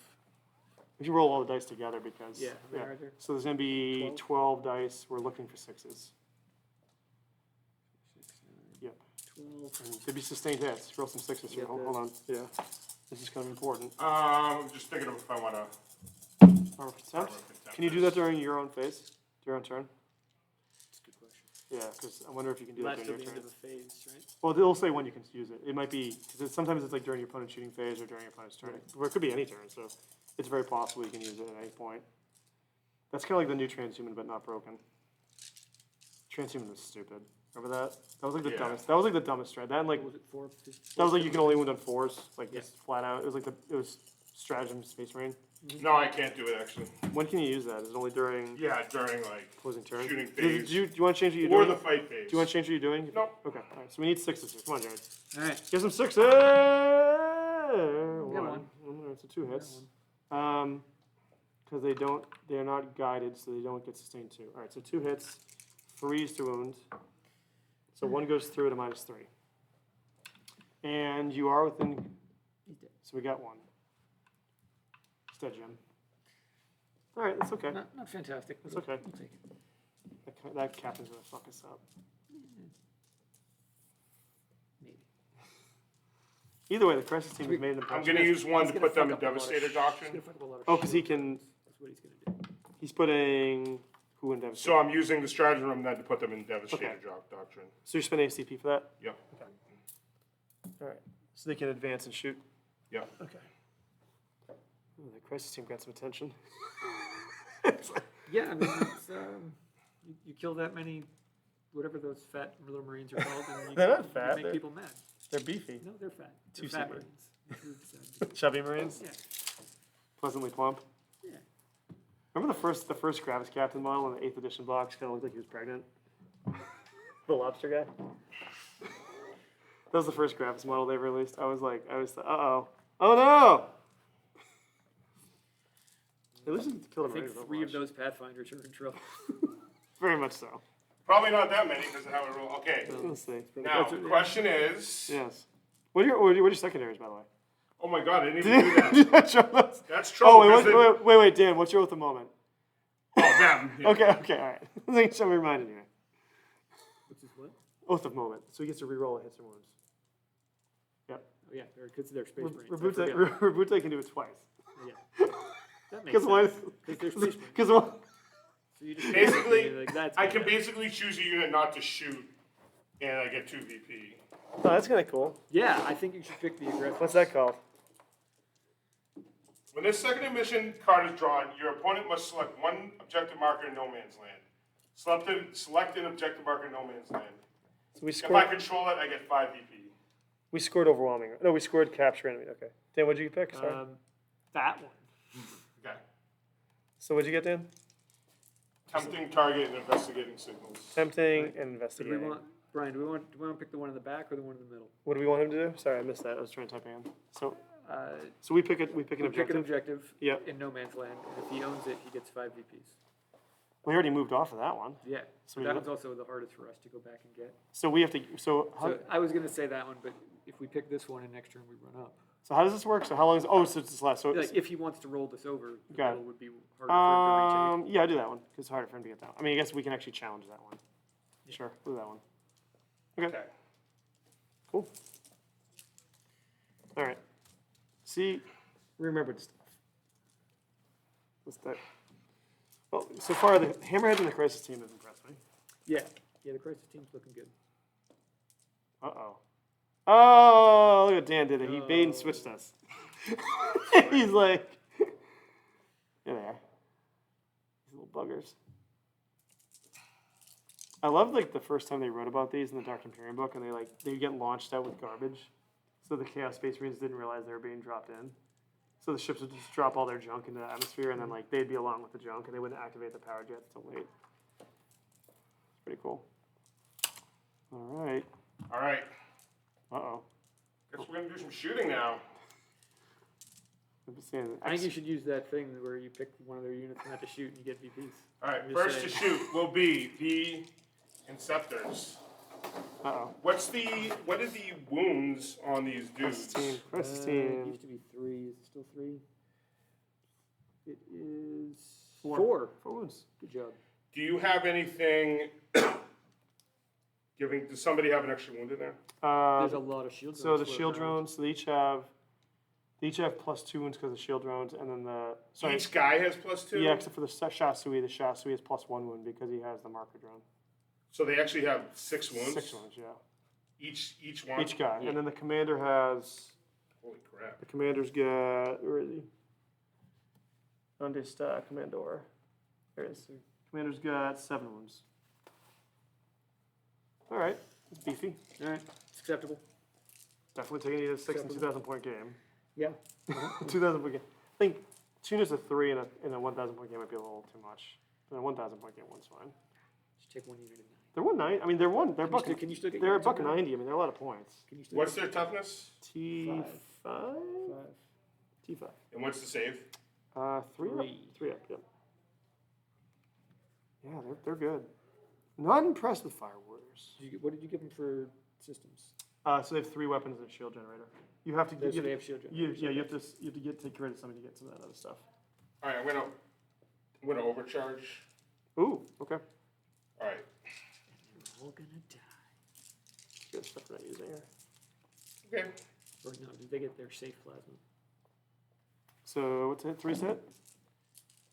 We should roll all the dice together because. Yeah, they are there. So there's gonna be 12 dice. We're looking for 6s. Yep. 12. And they'd be sustained hits. Roll some 6s here. Get Hold on. Yeah. This is kind of important. I'm just thinking of if I want to. Armor consent. Can you do that during your own phase? During turn? That's a good question. Yeah, because I wonder if you can do that Last during till your the turn. end of a phase, right? Well, they'll say when you can use it. It might be, because sometimes it's like during your opponent's shooting phase or during your opponent's turn. Or it could be any turn, so it's very possible you can use it at any point. That's kind of like the new transhuman, but not broken. Transhuman was stupid. Remember that? That was like the Yeah. dumbest. That was like the dumbest strat. That and like What was it, 4? that was like you can only wound on 4s, like Yeah. just flat out. It was like it was stratagem Space Marine. No, I can't do it actually. When can you use that? Is it only during Yeah, during like closing turn? shooting Do phase you want to change what you're or doing? the fight phase. Do you want to change what you're doing? Nope. Okay. All right. So we need 6s here. Come on, Jared. All right. Get some 6s. one. So 2 hits. Because they're not guided, so they don't get sustained 2. All right. So 2 hits, freeze to wound. So 1 goes through at a -3. And you are within. He's dead. So we got 1. It's dead, Jim. All right. That's okay. Not fantastic. That's okay. We'll take it. That captain's gonna fuck us up. Maybe. Either way, the crisis team has made an I'm impression. gonna use one He's to gonna put them in fuck up a lot of Devastator He's Doctrine. gonna fuck up a lot of Oh, because he shit. can. That's what he's gonna do. He's putting who in Devastator? So I'm using the stratagem then to put them in Devastator Okay. Doctrine. So you're spending ACP for that? Yep. All right. So they can advance and shoot. Yep. Okay. Ooh, the crisis team got some attention. Yeah, I mean, it's, you kill that many, whatever those fat little Marines are called, and you, They're not you fat, make they're- people mad. They're beefy. No, they're fat. They're 2 fat CP. Marines. Chubby Marines. Yeah. Pleasantly plump. Yeah. Remember the first Gravis Captain model in the 8th edition box? Kind of looked like he was pregnant. The lobster guy. That was the first Gravis model they released. I was uh-oh. Oh no! At least you killed I him think right. 3 of those Pathfinders are in trouble. Very much so. Probably not that many because of how it roll. Okay. Let's see. Now the question is. Yes. What are your secondaries, by the way? Oh my God! I didn't even do that. Did you not show those? That's trouble. Oh, because wait, Dan, what's your oath of moment? Oh, them. Yeah. Okay, all right. I think somebody reminded you. Which is what? Oath of moment. So he gets to reroll a hits and wounds. Yep. Oh, yeah, because they're Space Marines. I forget. Rabute can do it twice. Yeah. That makes Because why? sense. Because they're Space Marines. Because So you just Basically, like, that's I can bad. basically choose a unit not to shoot, and I get 2 VP. oh, that's kind of cool. Yeah, I think you should pick the aggressive. What's that called? When this second admission card is drawn, your opponent must select one objective marker in no man's land. Select an objective marker in no man's land. So we If I scored. control it, I get 5 VP. We scored overwhelming. No, we scored capture enemy. Okay. Dan, what'd you pick? Sorry. That one. Okay. So what'd you get, Dan? Tempting target and investigating signals. Tempting and Do we investigating. want, Brian, do we want to pick the one in the back or the one in the middle? What do we want him to do? Sorry, I missed that. I was trying to type in. So we pick it. We pick an We pick an objective. objective Yep. in no man's land, and if he owns it, he gets 5 VPs. We already moved off of that one. Yeah, So so we that do- one's also the hardest for us to go back and get. So we have to. So how, So I was going to say that one, but if we pick this one and next turn we run up. so how does this work? So how long is? Oh, so it's this last. So Like, if he wants to roll this over, the Got it. middle would be harder for him to reach. yeah, I do that one because it's harder for him to get that one. I mean, I guess we can actually challenge that one. Sure, we'll do that one. Okay, Okay. cool. All right. See, we remembered stuff. What's that? Well, so far the Hammerheads and the Crisis team have impressed me. Yeah, the Crisis team's looking good. Uh-oh. Oh, look what Dan did it. He bait and switched us. He's like, here they are. These little buggers. I love like the first time they wrote about these in the Dark Imperium book, and they get launched out with garbage. So the Chaos Space Marines didn't realize they were being dropped in. So the ships would just drop all their junk into the atmosphere, and then like they'd be along with the junk, and they wouldn't activate the power jets till late. It's pretty cool. All right. All right. Uh-oh. Guess we're going to do some shooting now. I'm just saying. I think you should use that thing where you pick one of their units not to shoot and you get VPs. All right. I'm just First to saying. shoot will be the Inceptors. Uh-oh. What are the wounds on these Crisis dudes? team. Crisis It team. used to be 3. Is it still 3? It is 4. 4. 4 wounds. Good job. Do you have anything giving? Does somebody have an extra wound in there? There's a lot of shield drones. So the floating shield around. drones, so they each have They each have +2 wounds because of shield drones, and then Each guy has +2? Yeah, except for the Shasui. The Shasui has +1 wound because he has the marker drone. So they actually have 6 wounds? 6 wounds, yeah. Each one? Each guy. Yeah. And then the commander has... Holy crap. The commander's got... Where is he? Unde está, Commandor. There he is. Commander's got 7 wounds. Alright. It's beefy. Alright, it's acceptable. Definitely taking you to 6 and 2,000 point game. Yeah. 2,000 point game. I think 2 units of 3 in a 1,000 point game might be a little too much. In a 1,000 point game, one's fine. Just take 1 unit of 9. They're 190. I mean, they're buck. Can you still get They're a units of buck 9? 90. I mean, they're a lot of points. Can you still What's their toughness? T5. T5. And what's the save? 3 up. 3. 3 up. Yep. Yeah, they're good. Not impressed with Fire Warriors. What did you give them for systems? So they have 3 weapons and a shield generator. You have to Those get. they have shield You generators. have to take rid of somebody to get some of that other stuff. All right, I'm gonna overcharge. Ooh, okay. All right. They're all gonna die. Good stuff we're not using here. Okay. Or no, did they get their safe plasma? So what's it? 3 hit?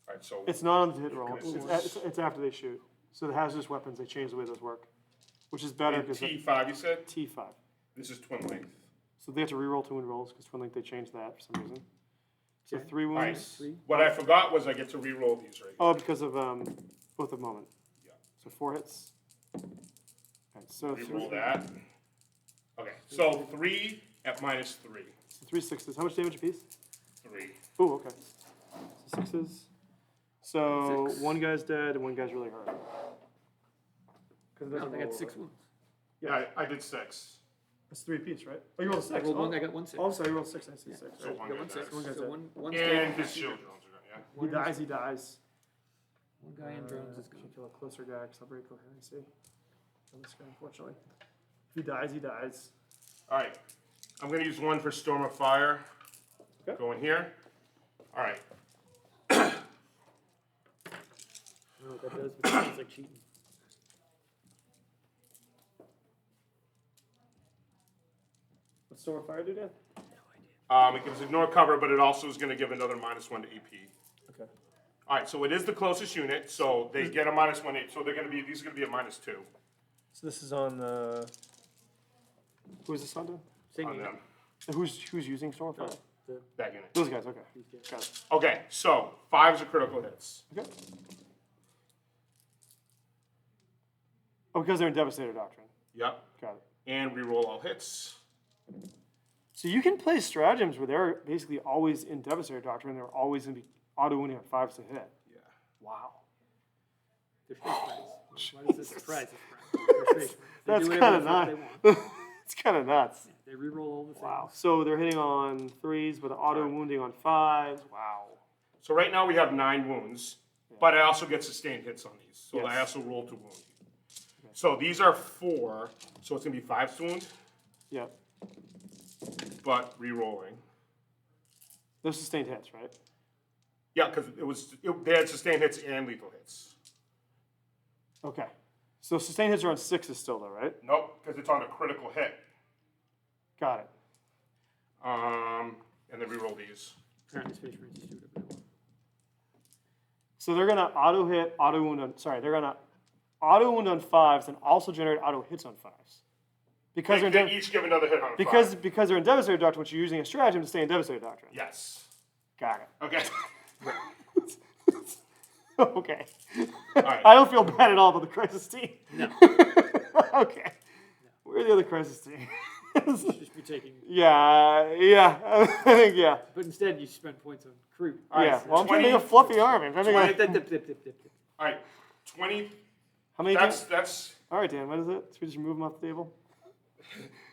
All right, so It's not on the hit roll. Goodness. It's after they shoot. So the hazardous weapons, they change the way those work, which is better because T5 you said? T5. This is twin length. So they have to reroll 2 wound rolls because Twin Link they changed that for some reason. So Okay. 3 All right. wounds. 3. What I forgot was I get to re-roll these right here. Oh, because of both of moment. Yeah. So 4 hits. Alright, so Re-roll that. Okay, so 3 at -3. So 3 sixes. How much damage a piece? 3. Oh, okay. So 6s. So 6. 1 guy's dead and 1 guy's really hurt. Because No, they got 6 wounds. Yeah, I did 6. That's 3 apiece, right? Oh, you rolled a 6. I rolled 1, I got 1 6. Oh, I'm sorry, you rolled 6. I see 6. So Right. one got guy 1 6. dies. One guy's So dead. one's And dead. his shield drones are gone, yeah? He dies. 1 guy in drones is gone. Should kill a closer guy because I'll break coherency. On this guy, unfortunately. If he dies, he dies. All right, I'm gonna use 1 for Storm of Fire. Okay. Go in here. All right, I don't know what that does, but it sounds like cheating. What's Storm of Fire do, Dan? it gives ignore cover, but it also is gonna give another -1 to AP. Okay. All right, so it is the closest unit, so they get a -1, so these are gonna be a -2 So this is on the. Who is this on, Dan? Same on unit. them, And who's using Storm of Fire? that unit. Those guys, okay. These guys. Got it. Okay, so 5s are critical hits. Okay. Oh, because they're in Devastator Doctrine. Yep, Got it. and re-roll all hits. So you can play stratagems where they're basically always in Devastator Doctrine. They're always going to be auto-winning on 5s to hit. Yeah. Wow. They're space friends. Why does this surprise us? They're space friends. They That's do kind whatever of the fuck nuts. they want. It's kind of nuts. Yeah, they reroll all the things. Wow. So they're hitting on 3s, but auto-wounding on 5s. Wow. So right now we have 9 wounds, but I also get sustained hits on these, so I Yes. also roll to wound. So these are 4, so it's gonna be 5 to wound, Yep. but re-rolling. Those sustained hits, right? Yeah, because they had sustained hits and lethal hits. Okay. So sustained hits are on 6s still, though, right? Nope, because it's on a critical hit. Got it. And then re-roll these. Apparently space friends just do whatever they want. So they're gonna auto hit, auto wound on. Sorry, they're gonna auto wound on 5s and also generate auto hits on 5s. Because They, they're in they each give another hit on a because 5. because they're in Devastator Doctrine, which you're using a stratagem to stay in Devastator Doctrine. Yes. Got it. Okay. Okay. right. I don't feel bad at all about the Crisis team. No. Okay. We're the other Crisis team. Just be taking. yeah. I think yeah. But instead, you spend points on crew. All right, Yeah. Well, I'm trying to 20 make a fluffy army. I'm trying to make a- All right, 20. How many? That's All right, Dan. What is it? Should we just remove them off the table?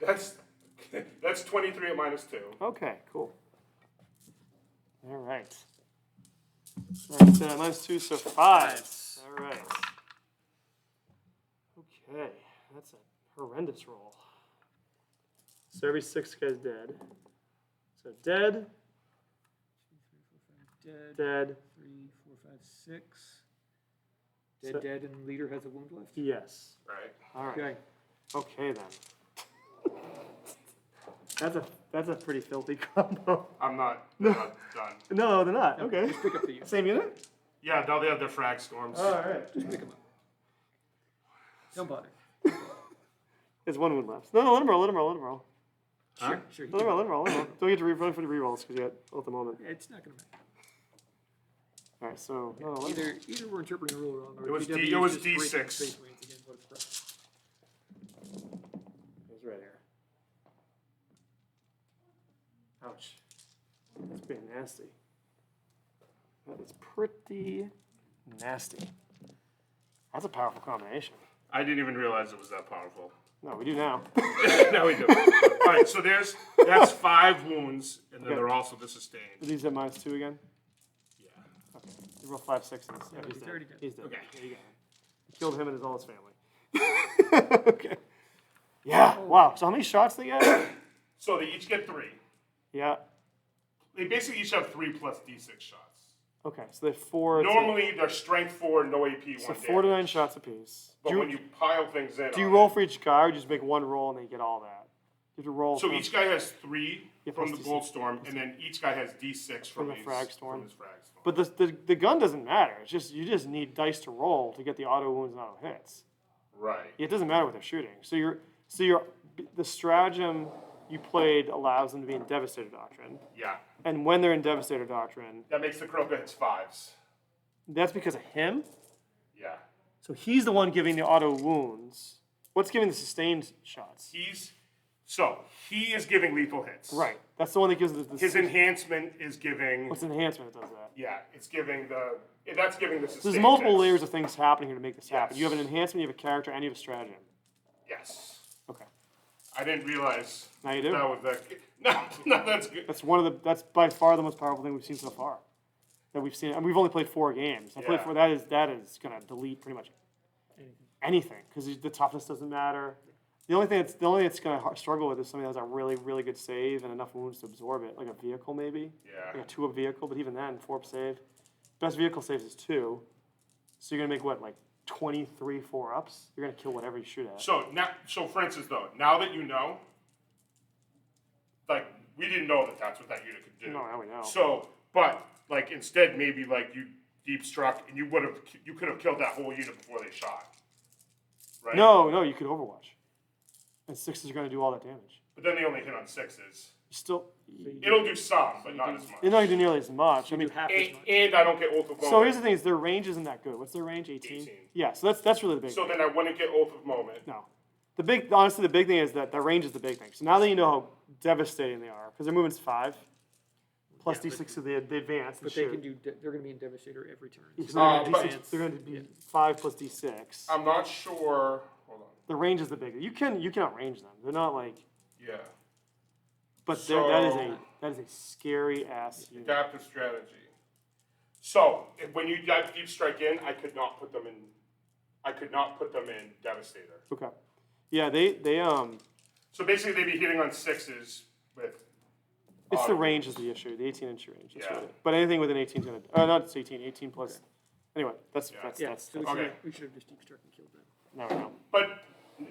that's 23 at -2. Okay. Cool. All right. All right. -2, so 5. All right. Okay. That's a horrendous roll. So every 6 guy's dead. So dead, Dead. dead, 3, 4, 5, 6. Dead, So- dead, and leader has a wound left. yes. Right. All right. Okay. Okay then. That's a pretty filthy combo. I'm not done. No, they're not. Okay. Just pick up the unit. Same unit? Yeah, now they have their frag storms. All right. Just pick them up. Don't bother. There's one wound left. No, let him roll. Let him roll. Let him roll. Sure, sure. Let him roll. Let him roll. Let him roll. Don't get to re-roll for the re-rolls because you got at the moment. It's not gonna matter. All right. So no, let him- Either we're interpreting a rule wrong, or It was BW D- it was is just breaking D6. space marines again, what it's correct. he's right here. Ouch. That's pretty nasty. That is pretty nasty. That's a powerful combination. I didn't even realize it was that powerful. No, we do now. Now we do. All right, so that's 5 wounds, and then Okay. they're also the sustained. Are these at -2 again? Yeah. Okay. You roll 5 6s. Yeah, he's he's dead. already dead. He's dead. Okay. There you go. You killed him and all his family. Okay. Yeah. Wow. So how many shots they get? So they each get 3. Yeah. They basically each have 3 plus D6 shots. Okay. So they have 4. Normally they're strength 4, no AP, 1 So 4 to damage. 9 shots apiece. But Do when you, you pile things in, do you on roll it- for each guy, or just make one roll and they get all that? You have to roll. So from- each guy has 3 Yeah, from plus the D6. Gold Storm, and then each guy has D6 From the his, frag storm. From his frag storm. But the gun doesn't matter. It's just you just need dice to roll to get the auto wounds and auto hits. Right. It doesn't matter what they're shooting. So the stratagem you played allows them to be in Devastator Doctrine, Yeah. and when they're in Devastator Doctrine, That makes the Kroka hits 5s. that's because of him. Yeah. So he's the one giving the auto wounds. What's giving the sustained shots? He is giving lethal hits. Right. That's the one that gives the His enhancement is giving. what's enhancement that does that. Yeah, it's giving that's giving the So sustained there's multiple hits. layers of things happening here to make this happen. Yes. You have an enhancement, you have a character, and you have a stratagem. Yes. Okay. I didn't realize Now you do. that was that. No, that's good. That's by far the most powerful thing we've seen so far. That we've seen, and we've only played 4 games. I played Yeah. 4. That is gonna delete pretty much anything because the toughness doesn't matter. The only thing that's gonna struggle with is somebody that has a really really good save and enough wounds to absorb it, like a vehicle maybe. Yeah. Like a 2-up vehicle, but even then 4-up save. Best vehicle saves is 2. So you're gonna make what, like 23 4-ups? You're gonna kill whatever you shoot at. So for instance, though, now that you know, like we didn't know that that's what that unit could do. No, now we know. So, but like instead, maybe like you deep struck and you could have killed that whole unit before they shot. Right. No, you could Overwatch. And 6s are gonna do all that damage. But then they only hit on 6s. You still, It'll do some, but not as much. you're not gonna do nearly as much. I mean, Do half as much. And I don't get Oath of Moment. so here's the thing: is their range isn't that good. What's their range? 18. 18. Yeah, so that's really the big. So thing. then I wouldn't get Oath of Moment. No, honestly, the big thing is that their range is the big thing. So now that you know how devastating they are, because their movement's 5, plus Yeah, D6 to the advance. But they can do. They're going to be in Devastator every turn. So So they're, but- D6, they're going to be 5 plus D6. I'm not sure. Hold on. The range is the big. You can outrange them. They're not like, Yeah. but So- that is a scary ass unit. Adaptive strategy. So when you dive deep strike in, I could not put them in. I could not put them in Devastator. Okay. Yeah, they So basically, they'd be hitting on 6s with. it's the auto range is wounds. the issue. The 18-inch range. That's Yeah. really it. But anything within 18 is gonna. Not it's 18. 18 plus. Anyway, that's Yeah. that's yeah, that's. so we that's should, okay. we should have just deep struck and killed them. now we know. But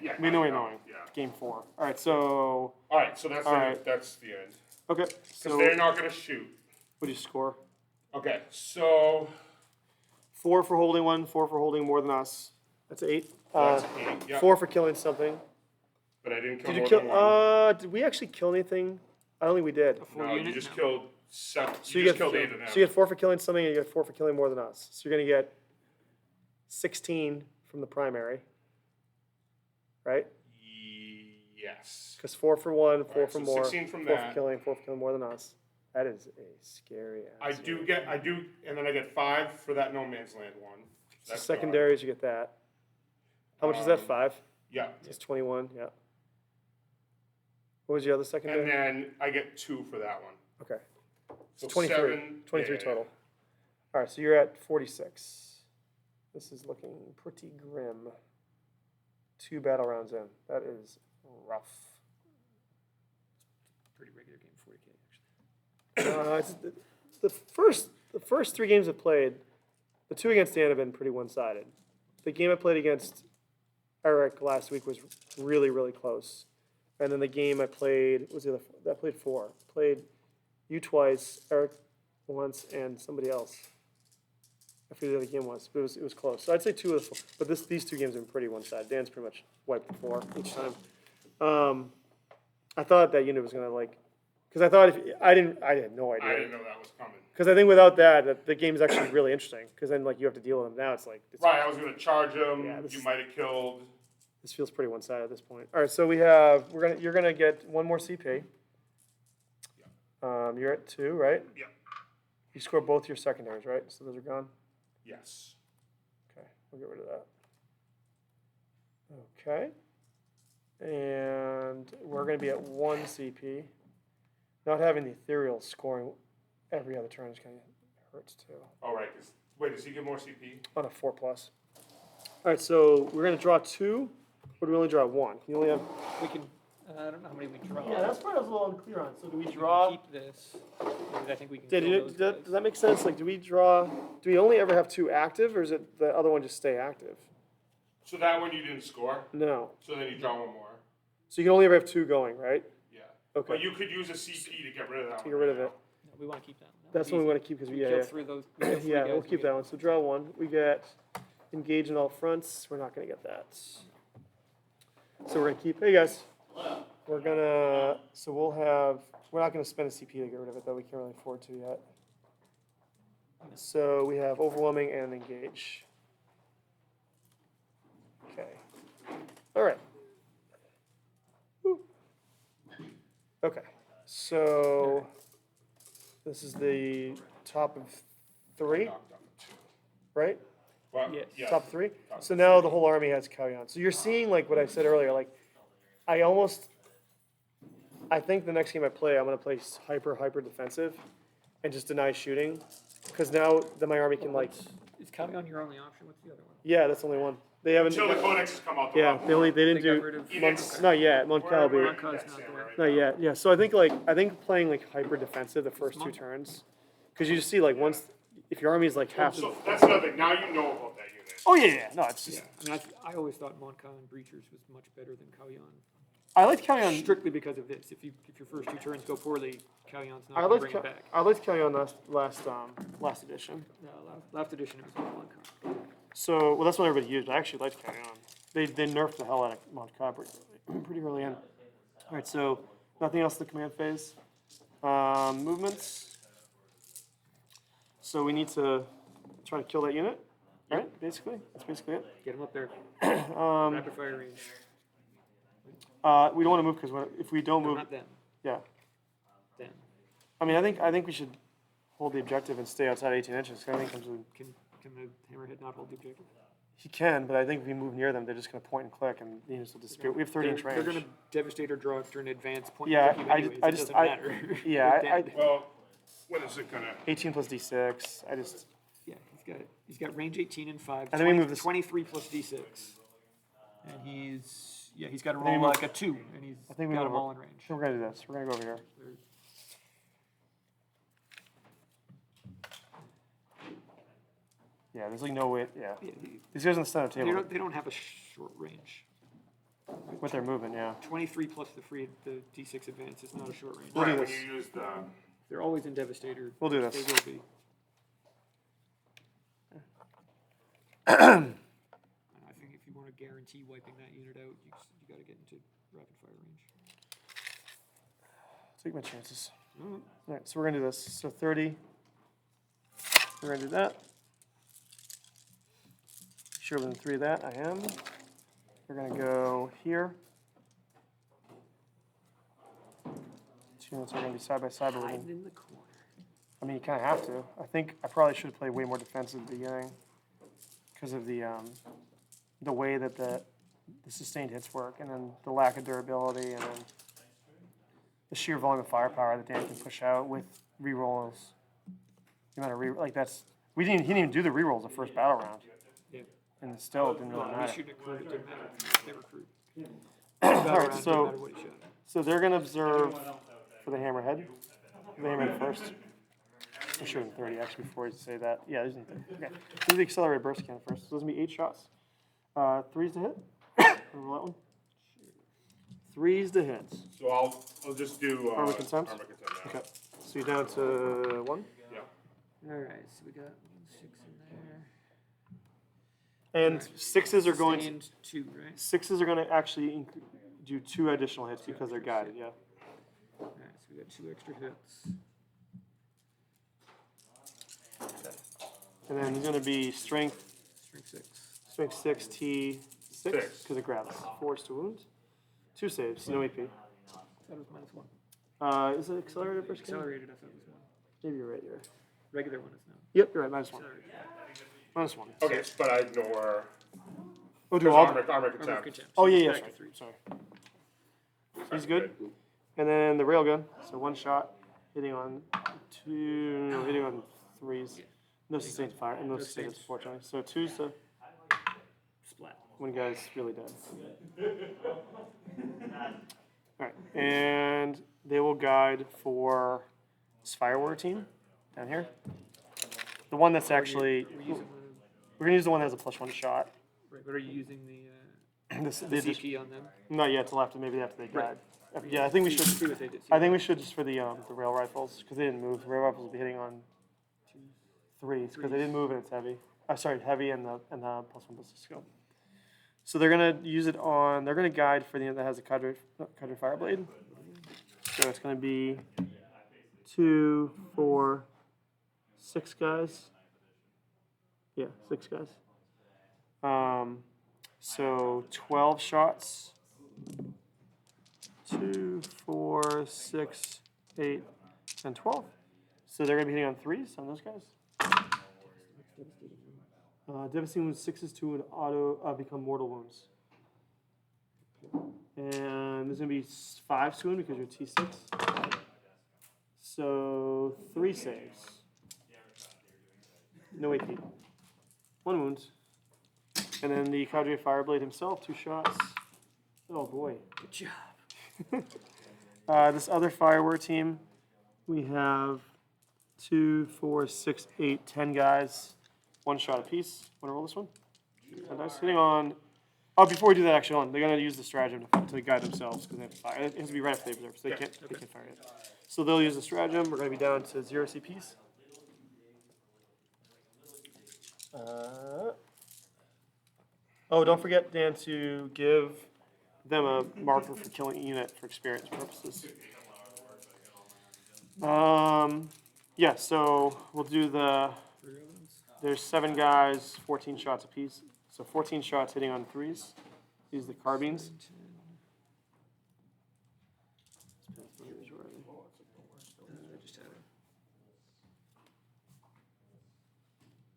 yeah, We know I we're knowing. Yeah. Game 4. All right. So All right, so that's All right. that's the end. okay. Because So they're not going to shoot. what do you score? Okay, so 4 for holding one. 4 for holding more than us. That's 8. that's 8. Yeah. 4 for killing something. But I didn't kill Did you more kill? than one. Did we actually kill anything? I don't think we did. No, you just killed 7. So You just killed 8 of them. So you get 4 for killing something, and you get 4 for killing more than us. So you're gonna get 16 from the primary, right? Yes. Because 4 for 1, 4 Right, for so more, 16 from 4 that. for killing, 4 for killing more than us. That is a scary ass. I do, and then I get 5 for that no man's land one. So That's secondaries, you get that. How much is that? 5. Yeah. It's 21. Yeah. What was your other And secondary? then I get 2 for that one. Okay. So 23. 7, 23 yeah. total. All right, so you're at 46. This is looking pretty grim. 2 battle rounds in. That is rough. Pretty regular game 40k actually. It's the first 3 games I played, the 2 against Dan have been pretty one-sided. The game I played against Eric last week was really, really close. And then the game I played, what was the other, I played 4. Played you twice, Eric once, and somebody else. I forget what the other game was, but it was close. So I'd say 2 of the 4. But these 2 games have been pretty one-sided. Dan's pretty much wiped the floor each time. I thought that unit was gonna because I thought I had no idea. I didn't know that was coming. Because I think without that, the game is actually really interesting. Because then you have to deal with them. Now it's Right, I was gonna charge him. Yeah, You might have killed. this feels pretty one-sided at this point. All right, so you're gonna get 1 more CP. You're at 2, right? Yeah. You score both your secondaries, right? So those are gone. Yes. Okay, we'll get rid of that. Okay. And we're going to be at 1 CP. Not having the ethereal scoring every other turn is kind of hurts too. All right. Wait, does he get more CP? On a 4+. All right, so we're going to draw 2, or do we only draw 1? Can you only have? We can, I don't know how many we draw. Yeah, that's part I was a little unclear on. So do we We can draw? keep this, because I think we can Did kill you, those does guys. that make sense? Like, do we draw? Do we only ever have 2 active, or is it the other one just stay active? So that one you didn't score. No. So then you draw 1 more. So you can only ever have 2 going, right? Yeah. Okay. But you could use a CP to get rid of that. To get rid of it. No, we want to keep that one. That's one we want to keep because We yeah, kill yeah. 3 of those. we kill 3 Yeah, guys we'll and keep we- that one. So draw 1. We get engage in all fronts. We're not going to get that. So we're going to keep. Hey guys, we're gonna. So we're not going to spend a CP to get rid of it though. We can't really afford to yet. So we have overwhelming and engage. Okay. All right. Woo. Okay. So this is the top of 3, Knocked off 2. right? Well, Yes. yeah. Top 3. So now the whole army has Kalyan. So you're seeing like what I said earlier. Like I think the next game I play, I'm gonna play hyper defensive, and just deny shooting, because now my army can like. Is Calgon your only option? What's the other one? Yeah, that's only one. They haven't. Until the codex has come out. The Yeah, level. they didn't They got do. rid of- Edicts. Not yet. Montcal We're be. at Montcal's that not stand there. right Not now. yet. Yeah. So I think playing like hyper defensive the first 2 turns, because you just see like once if your army is like half. So that's another thing. Now you know about that unit. Oh yeah. No, it's just. Yeah, I mean, I always thought Montcalm and Breachers was much better than Calgon. I liked Kalyan. Strictly because of this. If your first 2 turns go poorly, Callion's not I going to liked bring it back. I liked Kalyan last edition. No, last edition it was all Montcalm. So, well, that's what everybody used. I actually liked Kalyan. They nerfed the hell out of Montcalm pretty early in. All right, so nothing else in the command phase. Movements. So we need to try to kill that unit, right? Basically, that's basically it. Get him up there. Rapid fire range. We don't want to move because if we don't No, move, not them. yeah. Them. I mean, I think we should hold the objective and stay outside 18 inches. 'Cause I think comes with, Can the hammerhead not hold the objective? he can, but I think if we move near them, they're just going to point and click, and the units will disappear. We have 30 inch range. They're going to devastate or draw during advance point. Yeah, and click you I anyways. just- It doesn't matter. yeah, They're dead. Well, what is it gonna? 18 plus D6. Yeah, he's got range 18 and 5. And then we move this- 23 plus D6. And he's got to then we roll move- like a 2, and he's I think we got move them all in range. We're going to do this. We're going to go over here. Yeah, there's like no way. Yeah, Yeah, these guys on the center table they don't have a short range. with their movement. Yeah, 23 plus the D6 advance is not a short range. We'll do Right, when this. you use the. They're always in Devastator. We'll do They this. will be. I think if you want to guarantee wiping that unit out, you got to get into rapid fire range. take my chances. Mm. All right, so we're gonna do this. So 30. We're gonna do that. Sure, within 3 of that, I am. We're gonna go here. 2 units are gonna be side by side, but we're gonna, Hiding in the corner. I mean, you kind of have to. I think I probably should have played way more defensive at the beginning because of the way that the sustained hits work, and then the lack of durability, and then the sheer volume of firepower that Dan can push out with rerolls. The amount of like that's he didn't even do the rerolls the first battle round, Yeah. and still it didn't really No, we matter. shoot at crew, it didn't matter. They recruit. All right, Didn't so matter what he shot. so they're gonna observe for the hammerhead. The hammerhead first. I'm sure in 30 actually before you say that. Yeah, there's in 30. Okay. Do the accelerated burst cannon first. So there's gonna be 8 shots. 3's to hit. Roll that one. 3s to hits. So I'll just do Armor contempt? Armor contempt now. Okay. So you're down to 1. Yeah. Alright, so we got 6 in there. And 6s are going to, Sustained 2, right? 6s are going to actually do 2 additional hits because they're guided, yeah. Alright, so we got 2 extra hits. And then there's going to be strength Strength 6. 6, T6, Six. because it grabs. 4 to wound. 2 saves, no AP. That was -1. Is it accelerated versus Accelerated, I thought it was 1. Maybe you're right, you're right. Regular one is now. Yep, you're right, -1. Accelerated. -1. Okay, but I ignore. Oh, do There's all. armor Armor contempt. contempt. Oh, yeah, yeah, Back to sorry. 3. Sorry. He's good. And then the railgun, so 1 shot, hitting on 2, no, hitting on 3s. No sustained fire, and no sustained, sustained. unfortunately. So 2's to Splat. one guy's really dead. Alright, and they will guide for this Firewar team down here. The one that's actually, We're using we're gonna use the one that has a +1 shot. the, right, but are you using the This, the they just, CP on them? not yet till after, maybe after they Right. guide. Yeah, I think we See- should. see what they did. I think we should just for the rail rifles because they didn't move. The rail rifles will be hitting on 3s because they didn't move and it's heavy. Sorry, heavy and the +1 ballistic skill. So they're gonna use it on. They're gonna guide for the that has a cadre fireblade. So it's gonna be 2, 4, 6 guys. Yeah, 6 guys. So 12 shots. 2, 4, 6, 8, and 12. So they're gonna be hitting on 3s on those guys. Devastating wounds 6s to an auto become mortal wounds. And there's gonna be 5 soon because you're T6. So 3 saves. No AP. 1 wound. And then the Cadre Fireblade himself, 2 shots. Oh boy. Good job. This other Firewar team, we have 2, 4, 6, 8, 10 guys. 1 shot apiece. Want to roll this one? 10 dice. Hitting on. Oh, before we do that, actually, they're going to use the stratagem to guide themselves because they have to fire. It has to be right after they observe, so they can't fire it. So they'll use the stratagem. We're going to be down to 0 CPs. Oh, don't forget, Dan, to give them a marker for killing a unit for experience purposes. Yeah, so we'll do the. There's 7 guys, 14 shots apiece. So 14 shots hitting on 3s. Use the carbines.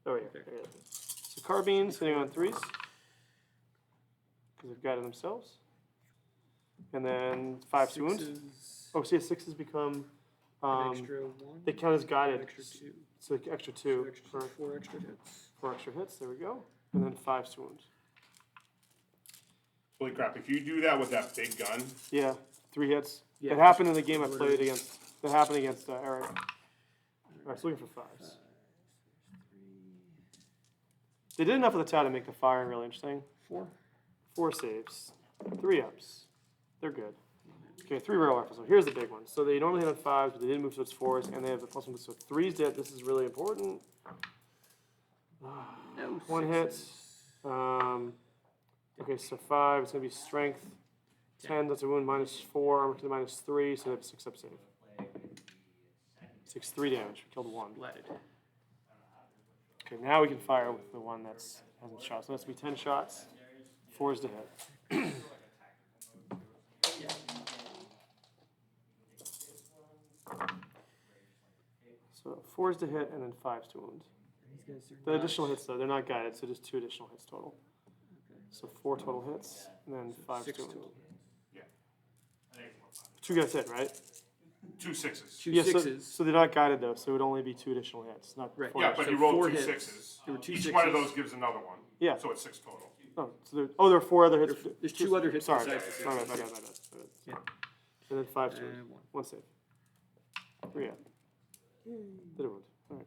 Oh, yeah. So carbines hitting on 3s. Because they've guided themselves. And then 5 to wound. Oh, see, 6s become. Extra 1. They count as guided. Extra 2. So extra 2 for 4 extra hits. 4 extra hits. There we go. And then 5 to wound. Holy crap! If you do that with that big gun, Yeah, 3 hits. Yeah. It happened in the game I played against. That happened against Eric. I was looking for 5s. They did enough of the town to make the firing really interesting. 4 saves, 3 ups. They're good. Okay, 3 rail rifles. So here's the big one. So they normally hit on 5s, but they didn't move, so it's 4s, and they have the +1. So 3's dead. This is really important. No 1 hit. Okay, so 5. It's gonna be strength. 10. That's a wound -4. Armor to the -3. So they have a 6 up save. Takes 3 damage. We killed 1. Splatted. Okay, now we can fire with the one that's hasn't shot. So that's be 10 shots. 4's to hit. So 4's to hit and then 5's to wound. These guys are The not- additional hits though, they're not guided, so just 2 additional hits total. So 4 total hits and then 5 6 to wound. total. 2 guys hit, right? 2 6s. 2 Yeah, so, 6s. so they're not guided though, so it would only be 2 additional hits, not Right. 4. Yeah, but So you rolled 4 2 hits. 6s. There were 2 Each one of 6s. those gives another one. Yeah. So it's 6 total. There are 4 other hits. There's 2 other hits Sorry, besides the my bad, 6s. my bad. Yeah. And then 5 to wound. And 1. 1 save. 3 up. Did a wound. Alright.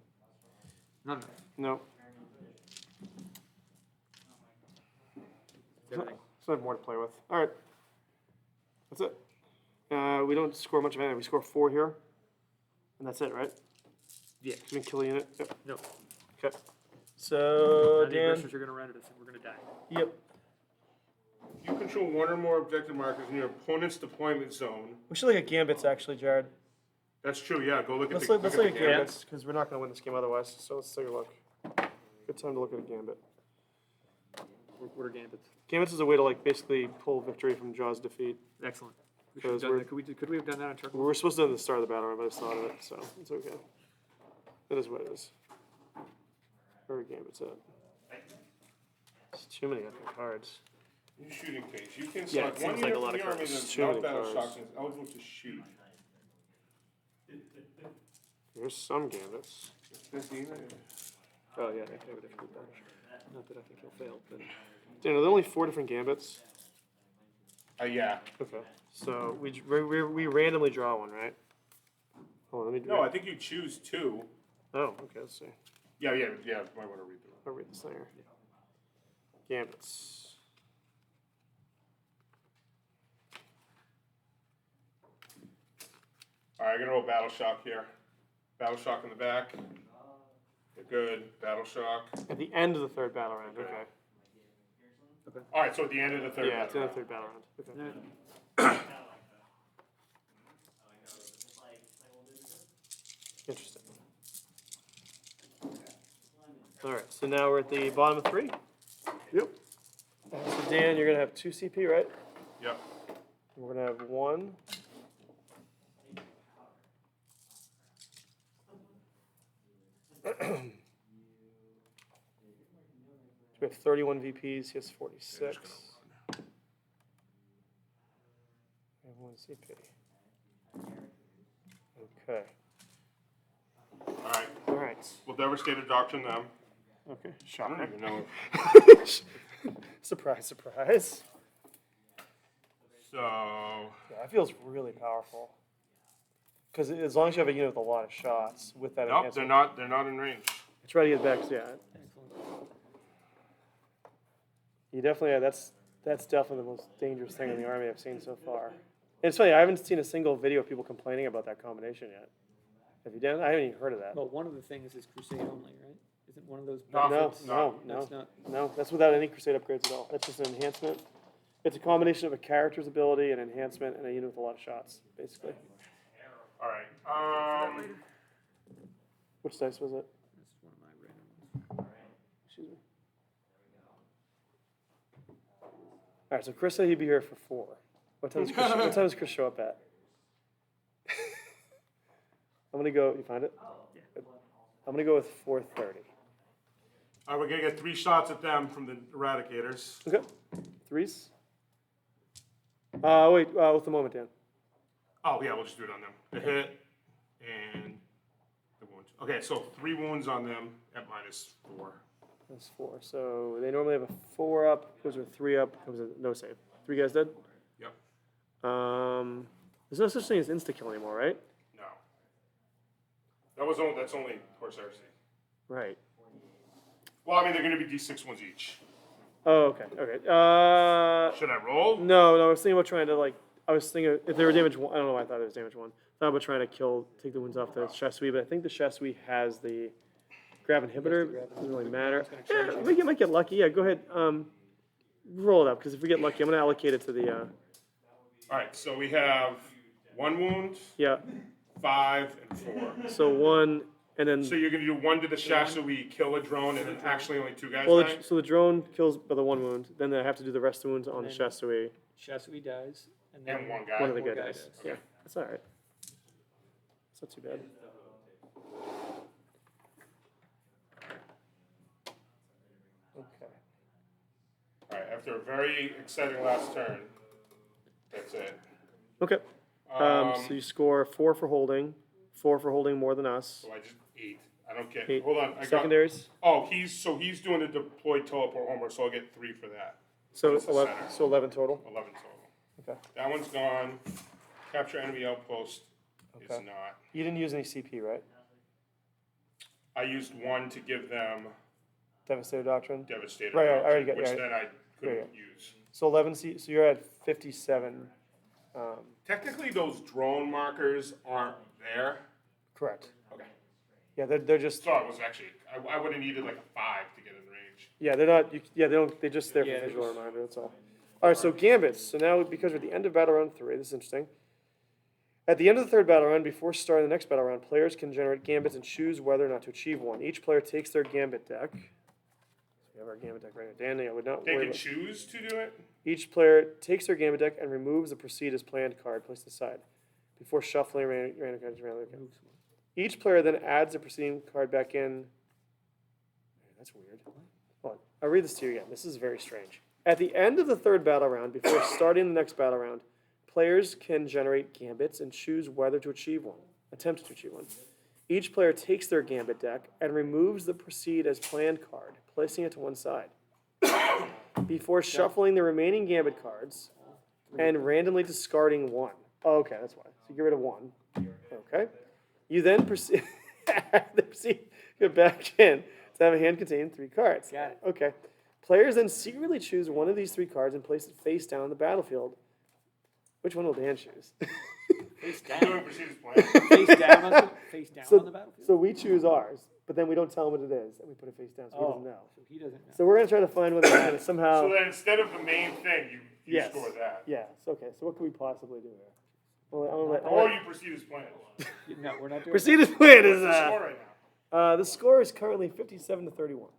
Not enough. No. Everything. So I have more to play with. Alright. That's it. We don't score much of anything. We score 4 here, and that's it, right? Yeah. We can kill a unit. Yep. No. Okay. So Now the Dan. aggressors are gonna run at us and we're gonna die. Yep. You control one or more objective markers in your opponent's deployment zone. We should look at gambits actually, Jared. That's true, yeah, go look at Let's the. look at the gambits because we're not going to win this game otherwise. So let's take a look. Good time to look at a gambit. What are gambits? Gambits is a way to like basically pull victory from Jaws defeat. Excellent. We should have Because done we're- that. Could we have done that on Turkey? We were supposed to do it at the start of the battle, but I just thought of it, so it's okay. It is what it is. Where are gambits at? It's too many epic cards. New shooting case. You can Yeah, select it one seems like unit a lot from of the army cards. that's Too not many battle cards. shocks and is eligible to shoot. There's some gambits. Oh yeah, that guy would have to be better. Not that I think he'll fail, but Dan, are there only 4 different gambits? Yeah. Okay. So we randomly draw one, right? Hold on, let me do No, I think you choose 2. Oh, okay, let's see. Yeah, might want to read through it. I'll read this thing here. Gambits. Alright, I'm gonna roll Battle Shock here. Battle Shock in the back. You're good. Battle Shock. At the end of the 3rd battle round, okay. Alright, so at the end of the third Yeah, it's in battle the 3rd battle round. Okay. Interesting. All right, so now we're at the bottom of 3. Yep. So Dan, you're gonna have 2 CP, right? Yep. And we're gonna have 1. We have 31 VPs. He has 46. We have 1 CP. Okay. Alright. All right. We'll Devastator Doctrine them. Okay. I Shocker. don't even know. Surprise, surprise. So. Yeah, that feels really powerful. Because as long as you have a unit with a lot of shots with that Nope, enhancement. they're not in range. Try to get back. Yeah. excellent. You definitely. That's definitely the most dangerous thing in the army I've seen so far. And it's funny. I haven't seen a single video of people complaining about that combination yet. Have you done? I haven't even heard of that. Well, one of the things is crusade only, right? Isn't one of those? No, benefits? No. That's not. No, that's without any crusade upgrades at all. That's just an enhancement. It's a combination of a character's ability, an enhancement, and a unit with a lot of shots, basically. Alright. Which dice was it? This is one of my random ones. Excuse me. All right, so Chris said he'd be here for 4. What time does Chris show up at? I'm gonna go. You find it? Good. I'm gonna go with 4:30. Alright, we're gonna get 3 shots at them from the Eradicators. Okay. 3s. Wait. With the moment, Dan. Oh, yeah, we'll just do it on them. The hit and the wound. Okay, so 3 wounds on them at -4. That's 4. So they normally have a 4 up. Goes with 3 up. Comes with no save. 3 guys dead. Yep. There's no such thing as insta kill anymore, right? No. That's only Horse Heresy. Right. Well, I mean, they're gonna be D6 ones each. Oh, okay. Okay. Should I roll? No. I was thinking about trying to like. I was thinking if they were damage 1. I don't know why I thought it was damage 1. I thought about trying to take the wounds off the Chasui, but I think the Chasui has the grab inhibitor. Doesn't really matter. Yeah, we might get lucky. Yeah, go ahead. Roll it up because if we get lucky, I'm gonna allocate it to the. Alright, so we have 1 wound, Yeah. 5, and 4. So 1, and then. So you're gonna do 1 to the Shasui, kill a drone, and then actually only 2 guys Well, die? so the drone kills by the 1 wound. Then I have to do the rest of the wounds on the And Chasui. Shasui dies, and then And 1 guy. One of the one good guy guys. dies. Yeah, that's all right. It's not too bad. Okay. Alright, after a very exciting last turn, that's it. Okay. So you score 4 for holding, 4 for holding more than us. So I just 8. I don't get. 8. Hold on. Secondaries. Oh, he's doing a deployed teleport homer, so I'll get 3 for that. So That's the 11. center. So 11 total. 11 total. Okay. That one's gone. Capture enemy outpost is Okay. not. You didn't use any CP, right? I used 1 to give them Devastator Doctrine. Devastator, Right, I Doctrine, already got- which yeah, then I couldn't use. So 11. So you're at 57. Technically, those drone markers aren't there. Correct. Okay. Yeah, they're just, So I was actually, I would have needed like a 5 to get in range. yeah, they're not, they don't, they're just there Yeah, for they're visual just- reminder, that's all. All right, so gambits. So now, because we're at the end of battle round 3, this is interesting. At the end of the third battle round, before starting the next battle round, players can generate gambits and choose whether or not to achieve one. Each player takes their gambit deck. We have our gambit deck right here. Danny, I would not They worry can about. choose to do it. Each player takes their gambit deck and removes the proceed as planned card placed aside before shuffling random cards around. Each player then adds a preceding card back in. That's weird. Hold on. I'll read this to you again. This is very strange. At the end of the third battle round, before starting the next battle round, players can generate gambits and choose whether to achieve one, attempt to achieve one. Each player takes their gambit deck and removes the proceed as planned card, placing it to one side. Before shuffling the remaining gambit cards and randomly discarding one. Oh, okay, that's why. So you get rid of one. Okay. You then proceed go back in to have a hand contain 3 cards. Got it. Okay. Players then secretly choose one of these 3 cards and place it face down on the battlefield. Which one will Dan choose? Face Doing down. proceed as planned. Face down on the, face down on the battlefield? So we choose ours, but then we don't tell him what it is, and we put it face down so he doesn't know. So he doesn't know. So we're gonna try to find whether we can somehow. So then instead of the main thing, you Yes. score that. Yes. Okay. So what can we possibly do here? Well, I'm gonna Or you proceed as planned. No, we're not doing proceed as planned is What's the score right now? the score is currently 57 to 31.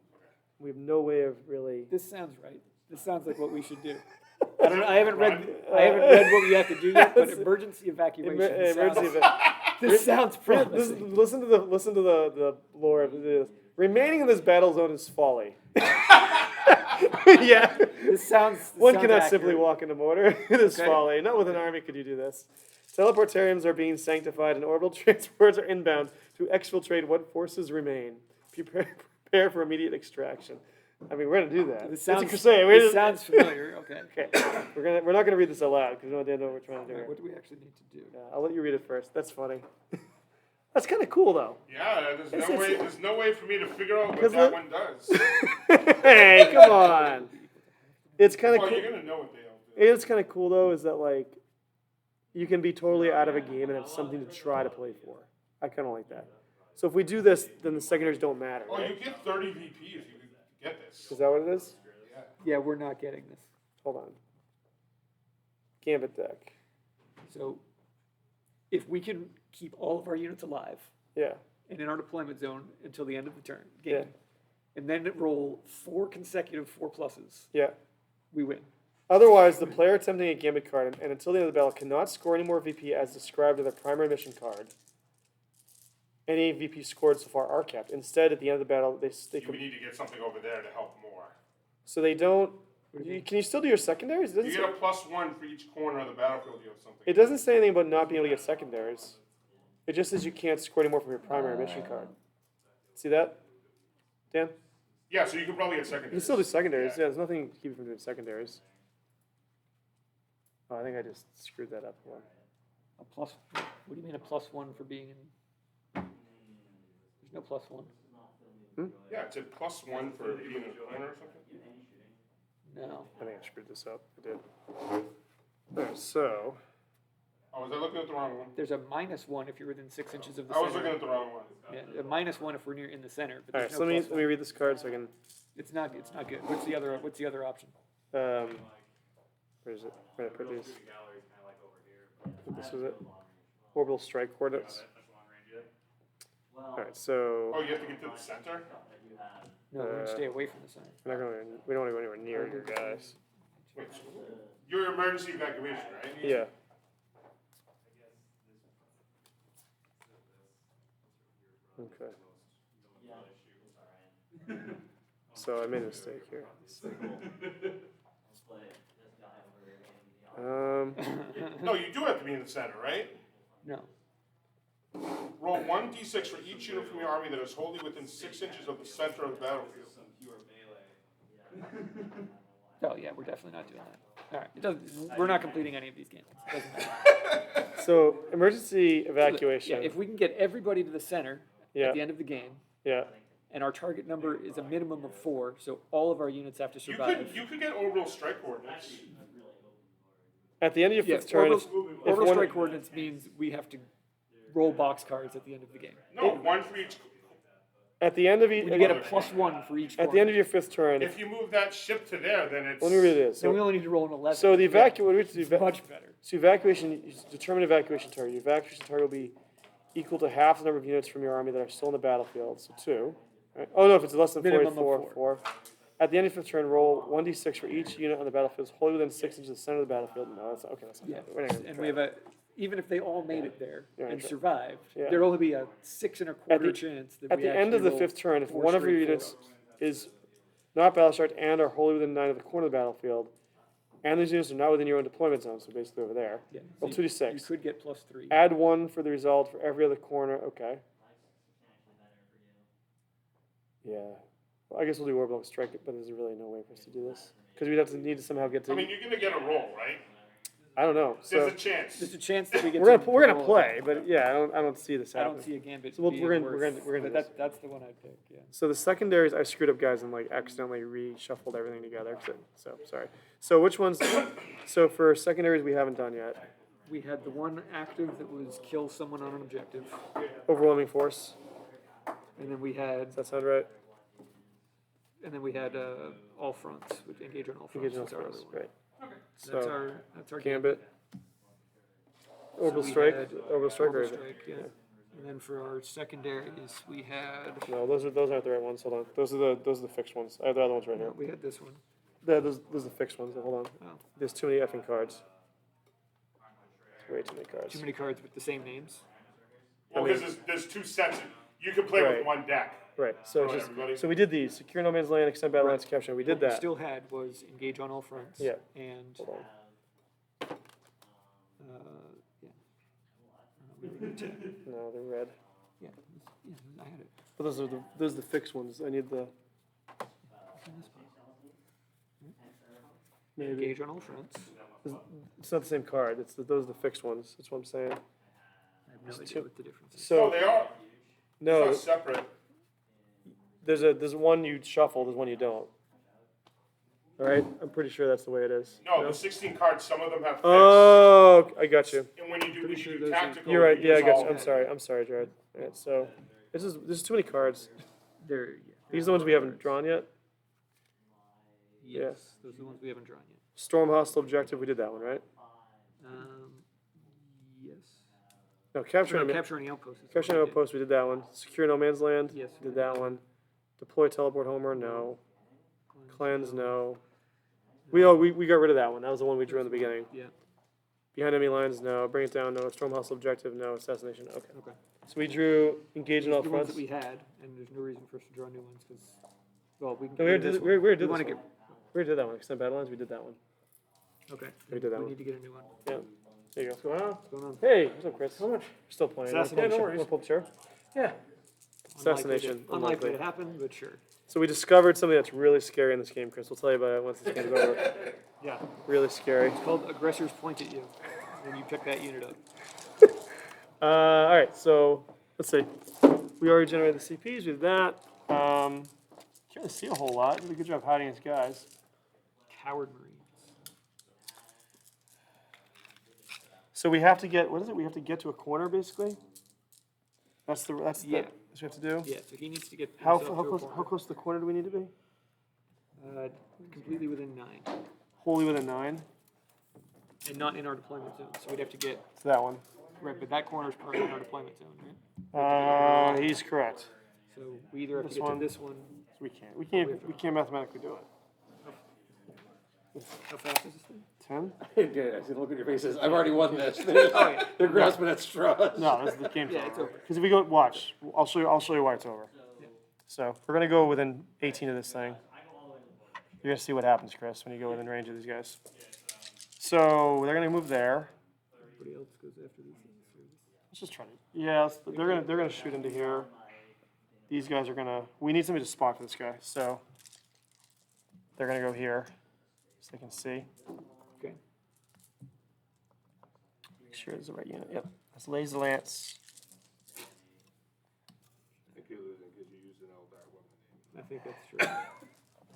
We have no way of really. This sounds right. This sounds like what we should do. I don't know. I haven't read what we have to do yet, but emergency evacuation. Emergency sounds, event. this sounds promising. Listen to the lore of this. Remaining in this battle zone is folly. Yeah. This sounds. One sounds cannot accurate. simply walk into mortar. It is Okay. folly. Not with an army could you do this. Teleportariums are being sanctified, and orbital transports are inbound to exfiltrate what forces remain. Prepare for immediate extraction. I mean, we're gonna do that. This sounds. It's a crusade. This sounds familiar. Okay. Okay. We're not gonna read this aloud because we don't know what we're trying to do. All right, Here. what do we actually need to do? I'll let you read it first. That's funny. That's kind of cool though. Yeah, there's no way for me to figure out what 'Cause that the- one does. Hey, come on. It's kind of Well, cool. you're gonna know what they all do. It's kind of cool though, is that like you can be totally out of a game and have something to try to play for. I kind of like that. So if we do this, then the secondaries don't matter, Oh, you right? get 30 VP if you get this. Is that what it is? Yeah, we're not getting this. Hold on. Gambit deck. So, if we can keep all of our units alive Yeah. and in our deployment zone until the end of the turn game, Yeah. and then roll 4 consecutive 4+, Yeah. we win. Otherwise, the player attempting a gambit card and until the end of the battle cannot score any more VP as described in their primary mission card. Any VP scored so far are kept. Instead, at the end of the battle, they You would need to get something over there to help more. so they don't. Can you still do your secondaries? It doesn't You say, get a +1 for each corner of the battlefield. You have something. it doesn't say anything about not being able to get secondaries. It just says you can't score any more from your primary mission card. See that, Dan? Yeah, so you can probably get You secondary. can still do secondaries. Yeah, there's nothing to keep you from doing secondaries. Oh, I think I just screwed that up. Hold on. A plus. What do you mean a +1 for being in? There's no +1. Yeah, it's a +1 for being in a corner or something. No. I think I screwed this up. I did. Alright, so Oh, was I looking at the wrong one? There's a -1 if you're within 6 inches of the I was center. looking at the wrong one. Yeah, a -1 if we're near in the center. But all right, there's so no let me read this card so I can. It's not good. What's the other option? Where is it? Where did I put these? I think this was it. Orbital strike coordinates. All right, so Oh, you have to get to the center? No, we're gonna stay away from the center. we're not going. We don't want to go anywhere near your guys. Wait, so your emergency evacuation, right? Yeah. Okay. So I made a mistake here. Let's see. No, you do have to be in the center, right? No. Roll 1d6 for each unit from your army that is wholly within 6 inches of the center of the battlefield. Oh yeah, we're definitely not doing that. All right, it doesn't. We're not completing any of these games. It doesn't matter. So emergency evacuation. Yeah, if we can get everybody to the center Yeah. at the end of the game, Yeah. and our target number is a minimum of 4, so all of our units have to survive. You could get orbital strike coordinates. At the end of your Yeah, fifth turn, if orbital one, strike coordinates means we have to roll box cards at the end of the game. No, one for each. at the end of each, You get a +1 for each. at the end of your fifth turn, If you move that ship to there, then it's. let me read it. so we So, only need to roll an 11. so the It's much better. So evacuation, you determine evacuation target. Your evacuation target will be equal to half the number of units from your army that are still in the battlefield. So 2. Right? Oh no, if it's less than 4, Minimum it's of 4. 4. At the end of your fifth turn, roll 1d6 for each unit on the battlefield wholly within 6 inches of the center of the battlefield. No, that's okay. That's not Yeah, we're not gonna and try we have that. even if they all made it there Yeah, and sure. survived, Yeah. there'd only be a 6 1/4 the- chance that At we the end of actually the roll fifth turn, if 4 one of your straight units 4-0s. is not battle striked and are wholly within 9 of the corner of the battlefield, and these units are not within your own deployment zone, so basically over there, Yeah, roll so you 2d6. could get +3. Add 1 for the result for every other corner. Okay. Yeah. Well, I guess we'll do orbital strike, but there's really no way for us to do this because we'd have to need to somehow get to. I mean, you're gonna get a roll, right? I don't know. So There's a chance. There's a chance that we get. we're to gonna roll play, it. but yeah, I don't see this I happening. don't see a gambit. So we'll- being we're gonna- worth- we're gonna do but that's the one I'd pick. Yeah. So the secondaries, I screwed up, guys, and like accidentally reshuffled everything together. So sorry. So which ones? So for secondaries, we haven't done yet. We had the one active that was kill someone on an objective, Overwhelming force. and then we had Does that sound right? all fronts, which engage on all fronts. Engage in all was our other force. one. Right. That's our Gambit. Orbital we strike. had Orbital strike. orbital Or, strike, yeah. And then for our secondaries, we had no, those aren't the right ones. Hold on. Those are the fixed ones. I have the other ones right here. we had this one. Those are the fixed ones. Hold on. Oh, There's too many effing cards. Way too many cards. too many cards with the same names. Well, because there's 2 sets. You can play Right. with one deck. Right. So Alright, it's everybody. so we did these: secure no man's land, extend battle lines, capture. We did What we that. still had was engage on all fronts. Yeah. And Hold on. yeah. We need to- No, they're red. yeah, I had it. But those are the fixed ones. I need the maybe. Engage on all fronts. It's not the same card. Those are the fixed ones. That's what I'm saying. I have no idea what the difference is. No, So they are. no, It's not separate. there's one you shuffle. There's one you don't. All right. I'm pretty sure that's the way it is. No, the 16 cards. Some of them have fixed. Oh, I got you. And when you do Pretty sure those are- tactical, You're right. you Yeah, I use got all you. I'm sorry, Jared. All right, so this is too many cards. They're, These are the ones we haven't drawn yet. Yes, those are the ones we haven't drawn yet. Storm hostile objective. We did that one, right? Yes. No, capture No, enemy. capture any outposts. is Capture what an we did. outpost. We did that one. Secure no man's land. Yes. We did that one. Deploy teleport Homer. No. Cleanse. No. We got rid of that one. That was the one we drew in the beginning. Yeah. Behind enemy lines. No. Bring it down. No. Storm hostile objective. No. Assassination. Okay. Okay. So we drew engage in all The ones fronts. that we had, and there's no reason for us to draw new ones because, well, we can. No, we get already this did, one. we already did We this wanna one. We already did that one. Extend battle lines. We did that one. Okay. We did that We one. need to get a new one. Yeah. There you go. What's going on? Hey, what's up, Chris? How much? Still playing. Assassination. Yeah, no worries. Want to pull up the chair? Yeah. Assassination. Unlikely to happen, but sure. So we discovered something that's really scary in this game, Chris. We'll tell you about it once this game's over. Yeah. Really scary. It's called aggressors point at you when you pick that unit up. All right, so let's see. We already generated the CPs. We did that. Can't really see a whole lot. Did a good job hiding his guys. Coward Marines. So we have to get, what is it? We have to get to a corner, basically? That's Yeah. what we have to do? Yeah, so he needs to get How himself to a corner. close to the corner do we need to be? Completely within 9. Wholly within 9. And not in our deployment zone, so we'd have to get, It's that one. right, but that corner is part of our deployment zone, right? He's correct. So we either have This to get one. to this one. We can't mathematically do it. How fast is this thing? 10? Good. I see the look on your faces. I've already won this. Oh, yeah. They're grasping at straws. No, this is the game's Yeah, it's over. over. Because if we go, watch, I'll show you why it's over. Yeah. So we're gonna go within 18 of this thing. You're gonna see what happens, Chris, when you go within range of these guys. So they're gonna move there. Everybody else goes after these things. Let's just try to. Yeah, they're gonna shoot into here. These guys are gonna. We need somebody to spot for this guy, so they're gonna go here, so they can see. Okay. Make sure it's the right unit. Yep. That's laser lance. I think you're losing because you used an Eldar weapon. I think that's true.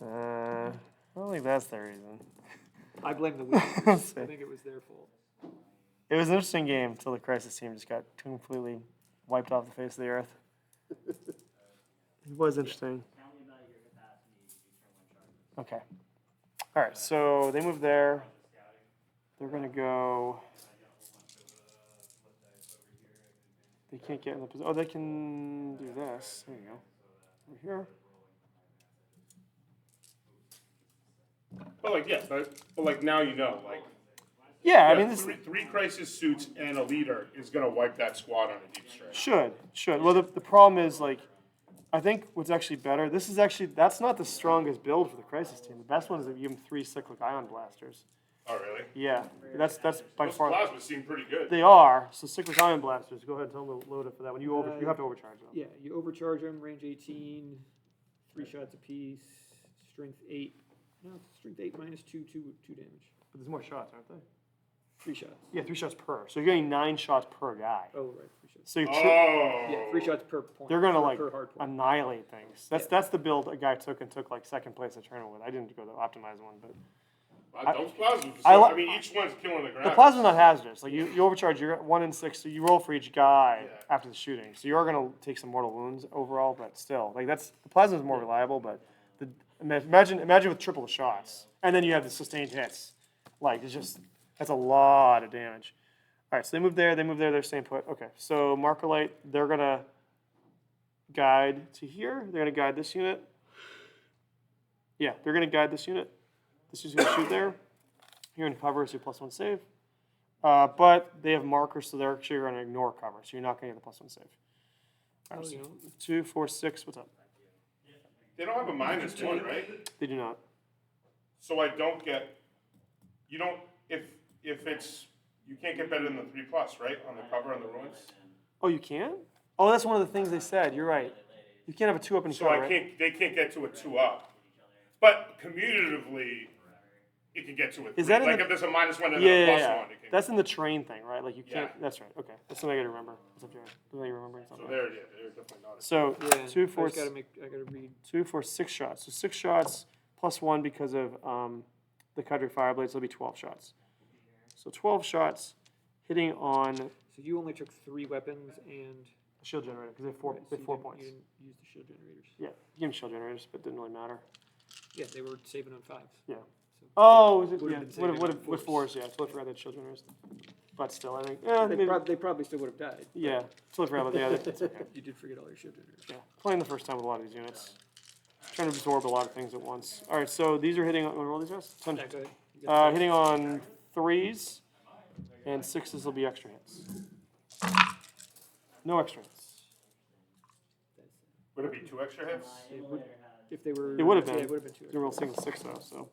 I don't think that's the reason. I blame the Wizards. I think it was their fault. It was an interesting game until the Crisis team just got completely wiped off the face of the earth. It was interesting. Okay. All right, so they move there. They're going to go. They can't get in the position. Oh, they can do this. There you go. Over here. But like, yeah, but like now you know, like. Yeah, I Yeah, mean, this three crisis suits and a leader is gonna wipe that squad on a deep stretch. should. Well, the problem is, like, I think what's actually better, that's not the strongest build for the Crisis team. The best one is that you give them 3 cyclic ion blasters. Oh, really? Yeah, that's by Those far. plasmas seem pretty good. They are. So cyclic ion blasters. Go ahead and tell them to load it for that one. You have to overcharge them. Yeah, you overcharge them, range 18, 3 shots apiece, strength 8. No, strength 8 minus 2 damage. But there's more shots, aren't they? 3 shots. Yeah, 3 shots per. So you're getting 9 shots per guy. Oh, right, 3 shots. So you're Oh. Yeah, 3 shots per point. they're gonna like per hard point. annihilate things. That's the build a guy took like second place at tournament with. I didn't go the optimized one, but Those plasmas. I I mean, each one's killing the ground. the plasma's not hazardous. Like you overcharge. You're at 1 in 6, so you roll for each guy Yeah. after the shooting. So you are gonna take some mortal wounds overall, but still, like the plasma's more reliable. But imagine with triple the shots, and then you have the sustained hits. Like that's a lot of damage. All right, so they move there. They're staying put. Okay, so Markerlight, they're gonna guide to here. They're gonna guide this unit. Yeah, they're gonna guide this unit. This is gonna shoot there. You're in cover, so you +1 save. But they have markers, so they're actually gonna ignore cover, so you're not gonna get the +1 save. All right, so 2, 4, 6. What's up? They don't have a -1, right? They do not. So I don't get. You don't if it's you can't get better than the 3+, right? On the cover on the ruins. Oh, you can? Oh, that's one of the things they said. You're right. You can't have a 2 up in So cover, I right? can't. They can't get to a 2 up. But commutatively, you can get to a 3. Is that in like the- if there's a -1 and then Yeah, a yeah, +1, yeah. it can. That's in the train thing, right? Like you can't. Yeah. That's right. Okay, that's something I gotta remember. That's up here. Something you're remembering So something. they're definitely not. So Yeah, 2, 4, I gotta read. 2, 4, 6 shots. So 6 shots +1 because of the Cadre Fireblades. So it'll be 12 shots. So 12 shots hitting on So you only took 3 weapons and the shield generator because they have 4. right, so They have you 4 didn't- points. You didn't use the shield generators. Yeah, you give them shield generators, but it didn't really matter. Yeah, they were saving on 5s. Yeah. So Oh, is it? Would've Yeah. been saving Would on have with 4s. 4s. Yeah, totally forgot that shield generators. But still, I think. Yeah, They, maybe. they probably still would have died. Yeah, totally forgot about the other. That's okay. You did forget all your shield generators. Yeah, playing the first time with a lot of these units. Trying to absorb a lot of things at once. All right, so these are hitting. Want to roll these guys? Yeah, go ahead. You got the Hitting on 3s, and 6s will be extra hits. No extra hits. Would it be 2 extra hits? It would, if they were. It would have Yeah, been. it would have been 2. You roll 6 though, so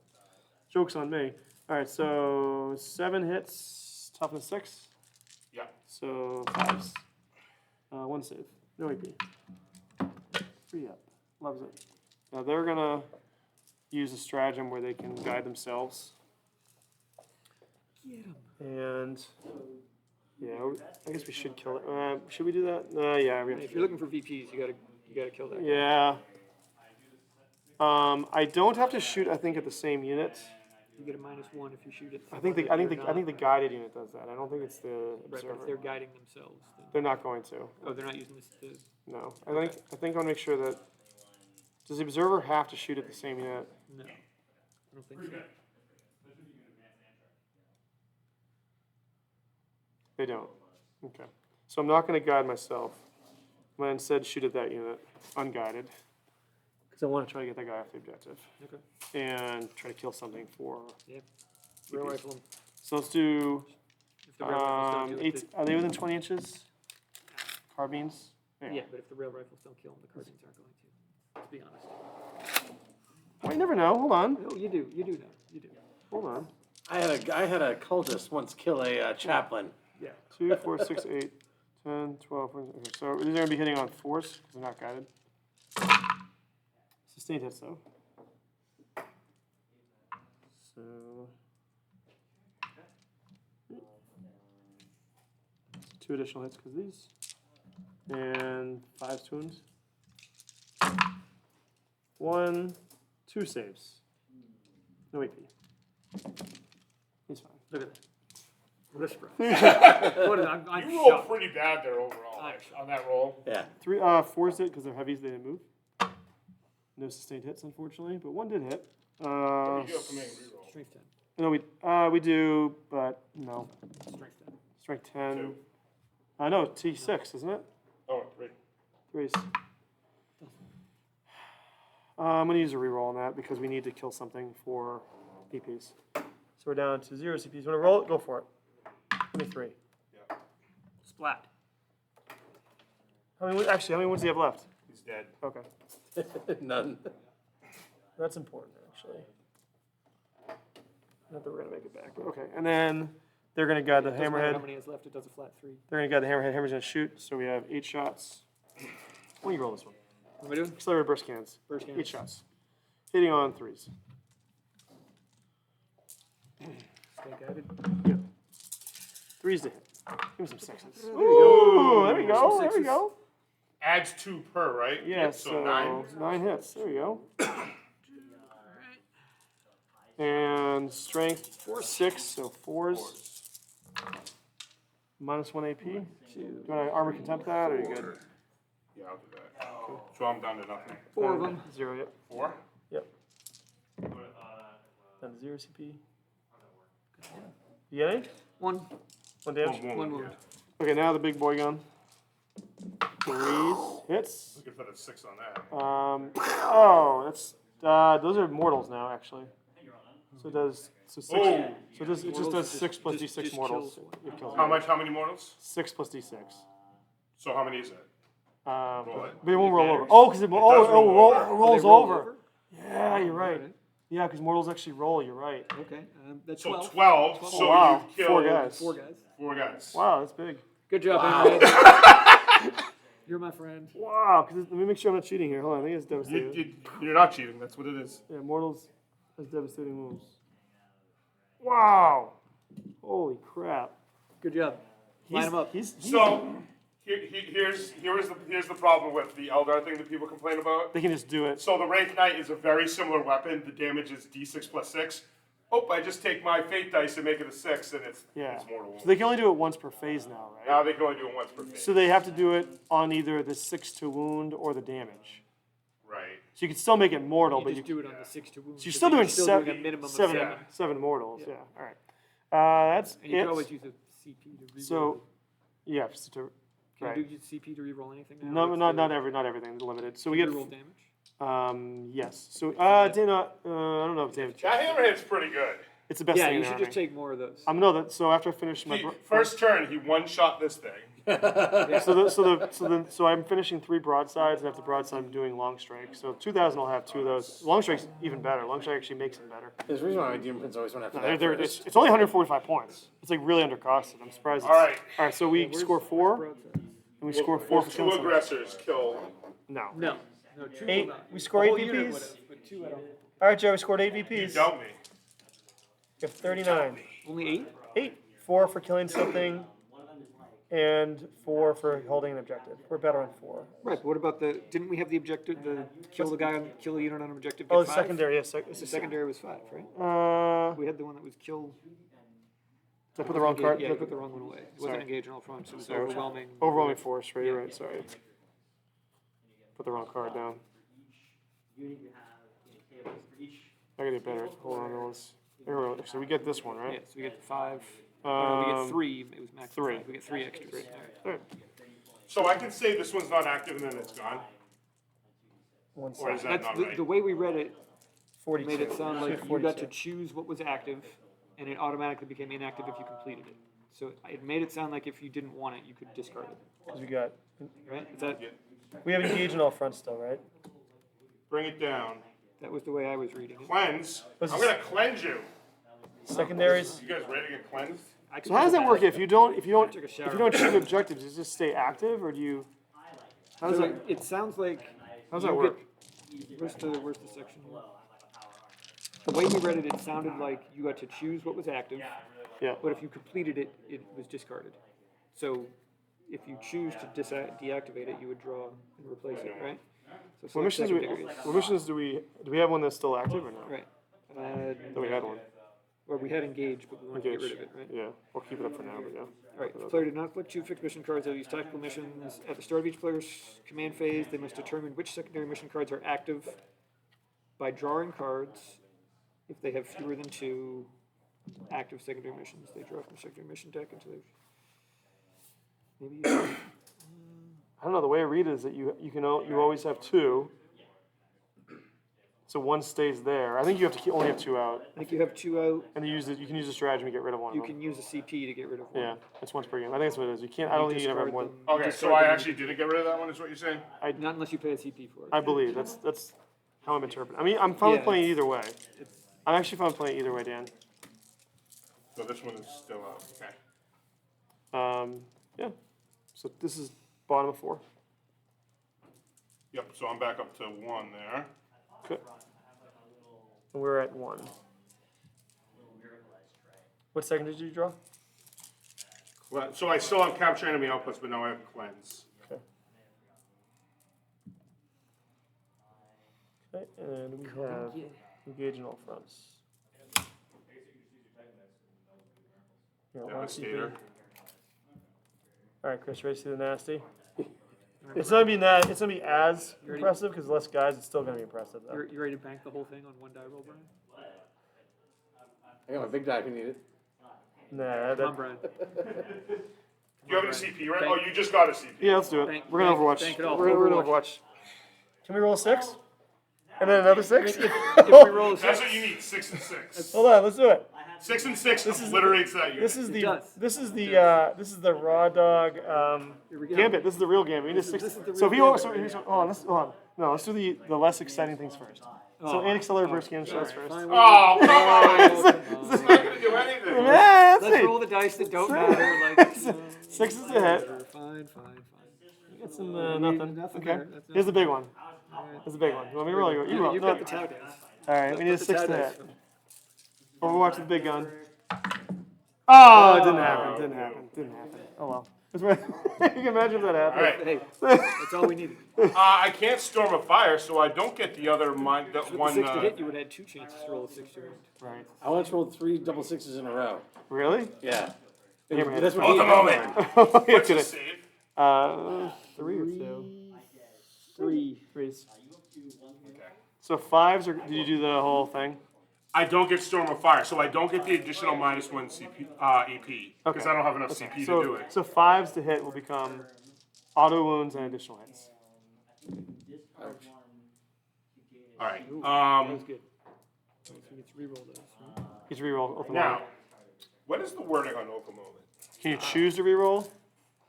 joke's on me. All right, so 7 hits, toughness 6. Yeah. So 5s. 1 save. No AP. 3 up. Loves it. Now they're gonna use a stratagem where they can guide themselves. Get 'em. And yeah, I guess we should kill it. Should we do that? Yeah. If you're looking for VPs, you gotta kill that guy. Yeah. I don't have to shoot. I think at the same unit. You get a -1 if you shoot it. I think the guided unit does that. I don't think it's the Right, but if observer. they're guiding themselves, then. They're not going to. Oh, they're not using this. No. I think I'll make sure that. Does the observer have to shoot at the same unit? No. I don't think so. They don't. Okay. So I'm not going to guide myself. I'm going to instead shoot at that unit, unguided. Because I want to try to get that guy off the objective. Okay. And try to kill something for. Rail rifle them. So let's do. If the rail rifles don't kill 8. Are they within 20 inches? Carbines? Yeah, but if the rail rifles don't kill them, the carbines aren't going to. Let's be honest. Well, you never know. Hold on. No, you do. You do know. You do. Hold on. I had a cultist once kill a chaplain. Yeah. 2, 4, 6, 8, 10, 12. 14. Okay, so these are going to be hitting on 4s because they're not guided. Sustained hits though. So. 2 additional hits because these. And 5 wounds. 1, 2 saves. No AP. He's fine. Look at that. What a spread. What is, I'm You rolled shocked. pretty bad there overall I'm on that roll. Yeah. 4's hit because they're heavies. They didn't move. No sustained hits, unfortunately, but 1 did hit. You do have command reroll. Strength 10. No, we do, but no. Strength 10. Strength 10. 2. No, T6, isn't it? Oh, 3. 3's. I'm going to use a reroll on that because we need to kill something for PPs. So we're down to 0 CPs. Want to roll it? Go for it. 23. Yeah. Splat. How many wounds do you have left? He's dead. Okay. None. That's important, actually. Not that we're going to make it back, but okay. And then they're going to guide the Doesn't matter hammerhead. how many is left, it does a flat 3. They're going to guide the hammerhead. Hammer's going to shoot. So we have 8 shots. Why don't you roll this one? What am I doing? Accelerated burst cannons. Burst 8 cannons. shots. Hitting on 3's. Stay guided. Yep. 3's to hit. Give me some 6's. Ooh, there we go. There we go. Adds 2 per, right? Yeah, So so 9. 9 hits. There we go. And strength 6, so 4's. Minus 1 AP. Do you want to armor contempt that, or are you good? Yeah, I'll do that. So I'm down to nothing. 4 of them. 0, yep. 4? Yep. Down to 0 CP. You get any? 1. 1 damage? One wound. Okay, now the big boy gun. 3 hits. Looking for the 6 on that. That's those are mortals now, actually. So it does so 6. Oh. So it just does 6 plus just D6 mortals. kills. It kills How them. much? How many mortals? 6 plus D6. So how many is it? Roll it. But it won't roll over. matters? Oh, because it does roll over. rolls They roll over. Yeah, you're right. Yeah, because mortals actually roll. You're right. Okay, that's So 12. 12. So Wow, you 4 killed guys. 4 guys. 4 guys. Wow, that's big. Good job, Henry. You're my friend. Wow, because let me make sure I'm not cheating here. Hold on, I think it's devastating. You're not cheating. That's what it is. Yeah, mortals has devastating moves. Wow. Holy crap. Good job. Line them up. So here's the problem with the Eldar thing that people complain about. They can just do it. So the Wraith Knight is a very similar weapon. The damage is D6 plus 6. Oh, I just take my Fate dice and make it a 6, and it's mortal. So they can only do it once per phase now, right? Now they can only do it once per phase. So they have to do it on either the 6 to wound or the damage. Right. So you can still make it mortal, You but just do it on the 6 to wound. so you're but still then doing doing seven, a minimum of seven, 7. seven mortals. Yeah. Yeah. All right. That's And you can it. always use a CP to reroll. So, yeah. Can right. you do CP to reroll anything now? No, not everything. Limited. So we get reroll damage. yes. So I don't know if damage. That hammerhead's pretty good. It's the best Yeah, thing in you the should army. just take more of those. I'm know that. So after I finish my First turn, he one-shot this thing. so I'm finishing 3 broadsides, and after broadside I'm doing long strike. So 2,000 will have 2 of those. Long strike's even better. Long strike actually makes them better. There's a reason why my Demon Prince always went after No, that. it's only 145 points. It's like really undercosted. I'm surprised. All right. All right. So we score 4, and we score 4 for Two killing someone. aggressors kill. No. No, 2 8. will not. We score The 8 whole unit VPs. would've, but 2 I don't. All right, Joe. We scored 8 You VPs. doubt me. We have 39. Only 8? 8. 4 for killing something, and 4 for holding an objective. We're better on 4. Right, but what about didn't we have the objective, kill the unit on an objective, Oh, get the 5? secondary. Yes. The secondary was 5, right? Did We had the one that was kill. I put the wrong card? Yeah, you put the wrong one away. It wasn't Sorry. engaged in all fronts, it was Sorry. overwhelming. Overwhelming force, right? You're right. Sorry. Put the wrong card down. I gotta get better. Hold on, Willis. There we go. So we get this one, Yeah, right? so we get 5. No, we get 3. It was max 3. 5. We get 3 extras. All right. So I can say this one's not active and then it's gone. One Or is second. that That's not right? the way we read it. 42. Made it sound like you 42. got to choose what was active, and it automatically became inactive if you completed it. So it made it sound like if you didn't want it, you could discard it. 'Cause we got. Right? Is that We have engaged in all fronts still, right? Bring it down. that was the way I was reading it? Cleanse. I'm This is- gonna cleanse you. Secondaries. You guys ready to get cleansed? So how does that work? If you don't Took a shower. achieve objectives, does it just stay active, or do you? How does So that? it sounds like. How does that you work? get- Where's the section? The way we read it, it sounded like you got to choose what was active, Yeah. but if you completed it, it was discarded. So if you choose to deactivate it, you would draw and replace it, right? So What select missions? secondaries. What missions do we have one that's still active or no? Right. Then we had one. Or we had engaged, but we wanted to get rid Engage. of it, right? Yeah, we'll keep it up for now, but yeah. Alright, if the player did not collect 2 fixed mission cards out of these tactical missions, at the start of each player's command phase, they must determine which secondary mission cards are active by drawing cards. If they have fewer than 2 active secondary missions, they draw from the secondary mission deck into their. Maybe you. I don't know, the way I read it is that you always have 2. So one stays there. I think you have to only have 2 out. I think you have 2 out. And you can use the strategy to get rid of one You of them. can use a CP to get rid of one. Yeah, it's once per game. I think that's what it is. You can't. I don't think you can ever have more. Okay, so I actually didn't get rid of that one, is what you're saying? Not unless you pay a CP for it. I believe that's how I'm interpreting. I mean, I'm fine with Yeah, playing either way. It's, I'm actually fine with playing either way, Dan. So this one is still out, okay. Yeah. So this is bottom of 4. Yep, so I'm back up to 1 there. Good. And we're at 1. What second did you draw? So I still have capture enemy outputs, but now I have cleanse. Okay. Okay, and we have engage in all fronts. Devastator. All right, Chris, ready to see the nasty? It's gonna be it's gonna be as impressive because less guys. It's still gonna be impressive though. you ready to bank the whole thing on 1 die roll, Brian? I got my big die if you need it. Nah, Come on, Brian. Do you have any CP, right? Oh, you just got a CP. yeah, let's do it. Bank- We're gonna bank- Overwatch. bank it all. We're gonna Overwatch. Can we roll a 6? And then another 6? If we roll a That's 6, what you need, 6 and 6. Hold on, let's do it. 6 and 6 obliterates that unit. This is It the does. this is the raw dog Here we go. gambit. This is the real gambit. We need This is- this is the so if real you gambit. hold on, hold on. No, let's do the less exciting things first. So anti-accelerator burst cannon shots first. Fine, Oh, come on! come on. It's not gonna do anything. Yeah, let's Let's see. roll the dice that don't matter. Like, 6 is a hit. Fine. You get some nothing. Nothing Okay. there. That's Here's the big one. Here's the big one. You want me to roll? You roll. You've No. got the tau dice. All right, we need a Put the 6 tau to dice. hit. Overwatch the big gun. Oh, it didn't happen. Didn't happen. Oh well. That's right. You can imagine if that All happened. right. Hey, that's all we needed. I can't storm a fire, so I don't get the other that With one. the 6 to hit, you would have had 2 chances to roll a 6 to hit. Right. I once rolled 3 double 6s in a row. Really? Yeah. Yeah, man. That's what Oh, he the had moment. going. What's What's the save? 3 or 2? 3. 3s. Okay. So 5s are? Did you do the whole thing? I don't get storm of fire, so I don't get the additional -1 CP AP because Okay. I don't have enough CP So to do it. so 5s to hit will become auto wounds and additional hits. All right. That was good. So we get to reroll those. Right? You can reroll ultimate. Now, what is the wording on Oka Moment? Can you choose to reroll?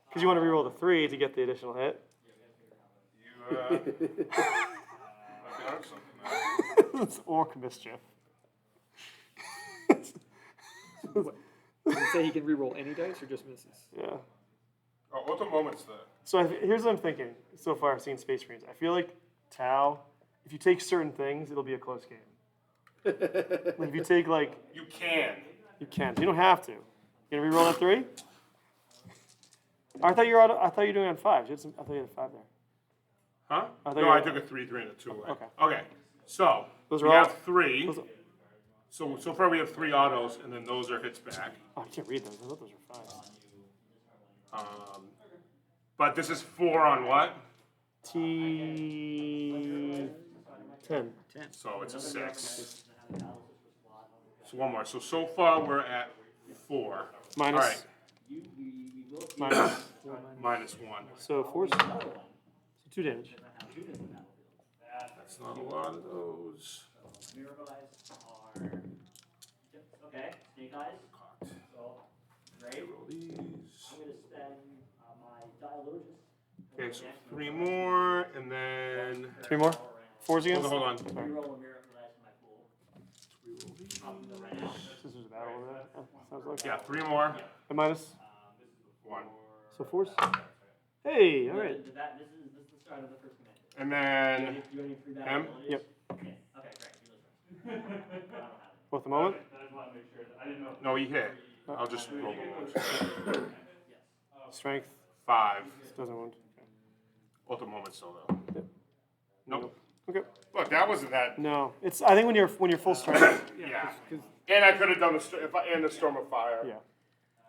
Because you want to reroll the 3 to get the additional hit. You I've got something. It's orc mischief. Does it say he can reroll any dice or just misses? Yeah. Oh, what the moment's the? So here's what I'm thinking so far. I've seen Space Marines. I feel like Tau, if you take certain things, it'll be a close game. Like if you take You can. you can. You don't have to. You gonna reroll that 3? I thought you were doing it on 5s. I thought you had a 5 there. Huh? I thought No, you I were- took a 3, 3, and a 2 away. Okay. Okay. So Those we are all- have 3. those are- So far we have 3 autos, and then those are hits back. Oh, I can't read those. I thought those were 5s. But this is 4 on what? T10. 10. So it's a 6. So one more. So far we're at 4. Minus. All right. Minus. -1. So 4's. So 2 damage. That's not a lot of those. Okay, snake eyes. So, great. Roll these. I'm gonna spend my dialogist. Okay, so 3 more, and then 3 more. 4's again. hold on. Reroll a mirror for dice in my pool. This is a battle over there. Oh, sounds like. Yeah, 3 more. A minus. 1. So 4's. Hey, all right. This is the start of the first command. And then Do you have any pre-battle him. abilities? Yep. Okay, great. You lose first. I don't have it. Both the moment. No, he hit. I'll just roll the ones. Strength 5. doesn't wound. Ultimate moment still though. Yep. Nope. Okay. Look, that wasn't that. No, it's, I think when you're full strength, Yeah. 'cause- And I could have done and the storm of fire. yeah.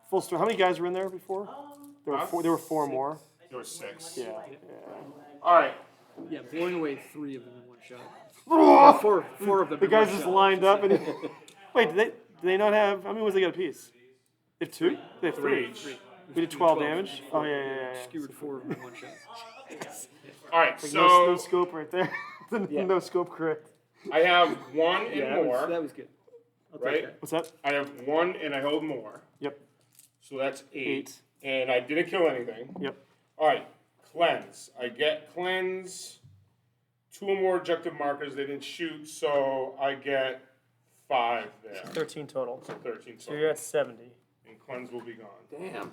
Full strength. How many guys were in there before? There were four more. There were 6. Yeah. All right. yeah, blowing away 3 of them in one shot. Four of them. The in guys one just shot. lined up and wait, do they not have, how many ones they got a piece? They have 2? They have 3. Three. We did 12 damage? Oh, yeah. Skewered 4 of them in one shot. All right. Like So no scope right there. No scope correct. I have 1 and Yeah, more. that was good. I'll take Right? that. What's that? I have 1 and I hold more. Yep. So that's 8. 8. And I didn't kill anything. Yep. All right. Cleanse. I get cleanse. 2 or more objective markers. They didn't shoot, so I get 5 there. 13 total. 13. So you're at 70. And cleanse will be gone. Damn.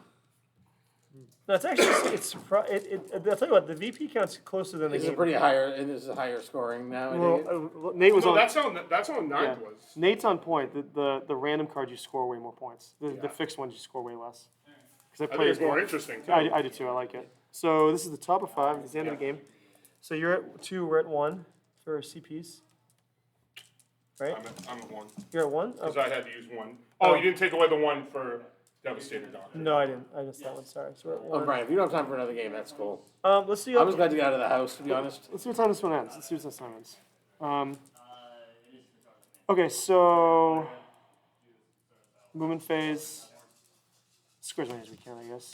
No, it's actually, I'll tell you what, the VP count's closer than the This is game. pretty higher, and this is higher scoring now. I Well, think. Nate was No, on. that's how 9 Yeah. was. Nate's on point. The random cards you score way more points. The fixed ones you score way less. Because I I think played it's more interesting too. I do too. I like it. So this is the top of 5. It's the end of the game. So you're at 2. We're at 1 for CPs. Right? I'm at 1 You're at 1. because I had to use 1. Oh, you didn't take away the 1 for Devastator Doctor. No, I didn't. I missed that one. Sorry. So we're at Oh, 1. Brian, if you don't have time for another game, that's cool. Let's see. I was glad to get out of the house, to be honest. Let's see what time this one ends. Let's see what this time ends. Okay, so movement phase. Square as many as we can, I guess.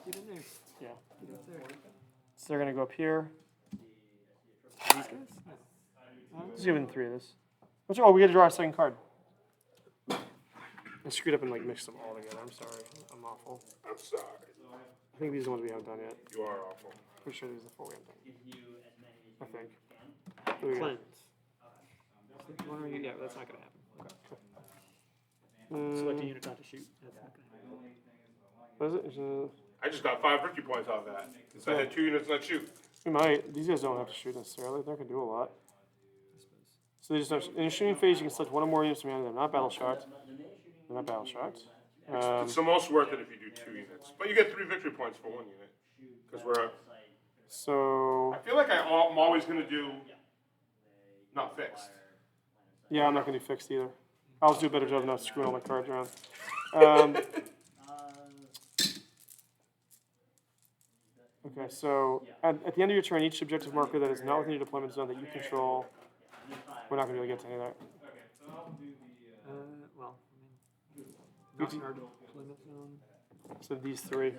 Get in there. Yeah. Get up there. So they're gonna go up here. These guys? Let's give them 3 of this. Oh, we gotta draw a second card. I screwed up and like mixed them all together. I'm sorry. I'm awful. I'm sorry. I think these are the ones we haven't done yet. You are awful. Pretty sure these are the 4 we haven't done. I think. Here we go. Cleanse. Yeah, that's not gonna happen. Mm, Select a unit not to shoot. That's not gonna happen. what is it? It's, I just got 5 victory points out of that. Because I had 2 units not shoot. we might. These guys don't have to shoot necessarily. They're not gonna do a lot. So they just have, in your shooting phase, you can select 1 or more units from hand. They're not battle shocked. They're not battle shocked. It's the most worth it if you do 2 units. But you get 3 victory points for 1 unit. Because So I feel like I'm always going to do not fixed. yeah, I'm not gonna do fixed either. I'll just do a better job of not screwing all my cards around. Okay, so at the end of your turn, each objective marker that is not within your deployment zone that you control, we're not gonna be able to get to any of that. Well, not in our deployment zone. So these 3.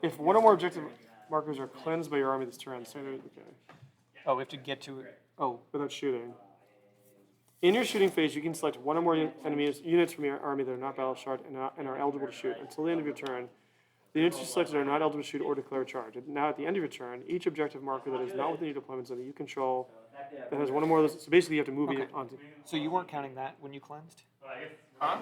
If 1 or more objective markers are cleansed by your army this turn, so okay, Oh, we have to get to it. Oh, without shooting. In your shooting phase, you can select 1 or more enemy units from your army that are not battle shocked and are eligible to shoot until the end of your turn. The units you selected are not eligible to shoot or declare a charge. Now, at the end of your turn, each objective marker that is not within your deployment zone that you control, that has 1 or more of those, so basically you have to move it onto, so you weren't counting that when you cleansed? Huh?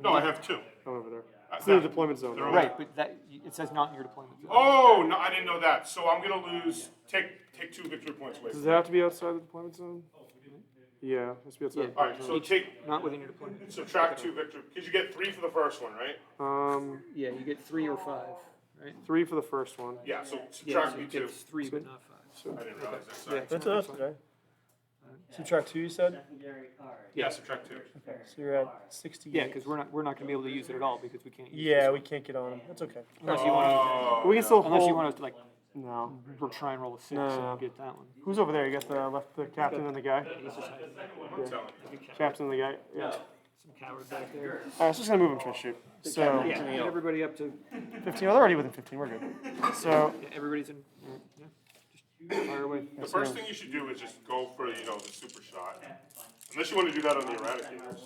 No, I have 2. over there. It's in the deployment zone. They're Right? Right, but that, it says not in your deployment zone. Oh, no, I didn't know that. So I'm going to lose, take 2 victory points away. Does it have to be outside the deployment zone? Yeah, it has to be outside the All deployment right, zone. so take, Not within your deployment. subtract 2 victory, because you get 3 for the first one, right? Yeah, you get 3 or 5, right? 3 for the first one. Yeah, so Yeah, subtract so me you 2. get 3 but not 5. I didn't realize that, sorry. That's okay. Subtract 2, you said? Yeah, subtract 2. So you're at 60. Yeah, because we're not gonna be able to use it at all because we can't use it. Yeah, we can't get on them. That's okay. Unless you want Oh, We can still to, unless you hold. want to like, No. we'll try and roll a 6 No. and get that one. Who's over there? You got the captain and the guy? He's just hiding. I'm telling you. Captain and the guy? Yeah. Some coward back there. Alright, so just gonna move him to a shoot. So, Yeah, get everybody up to, 15. Oh, they're already within 15. We're good. So, yeah, everybody's in, yeah, just fire away. The first thing you should do is just go for, the super shot. Unless you want to do that on the Eradicators.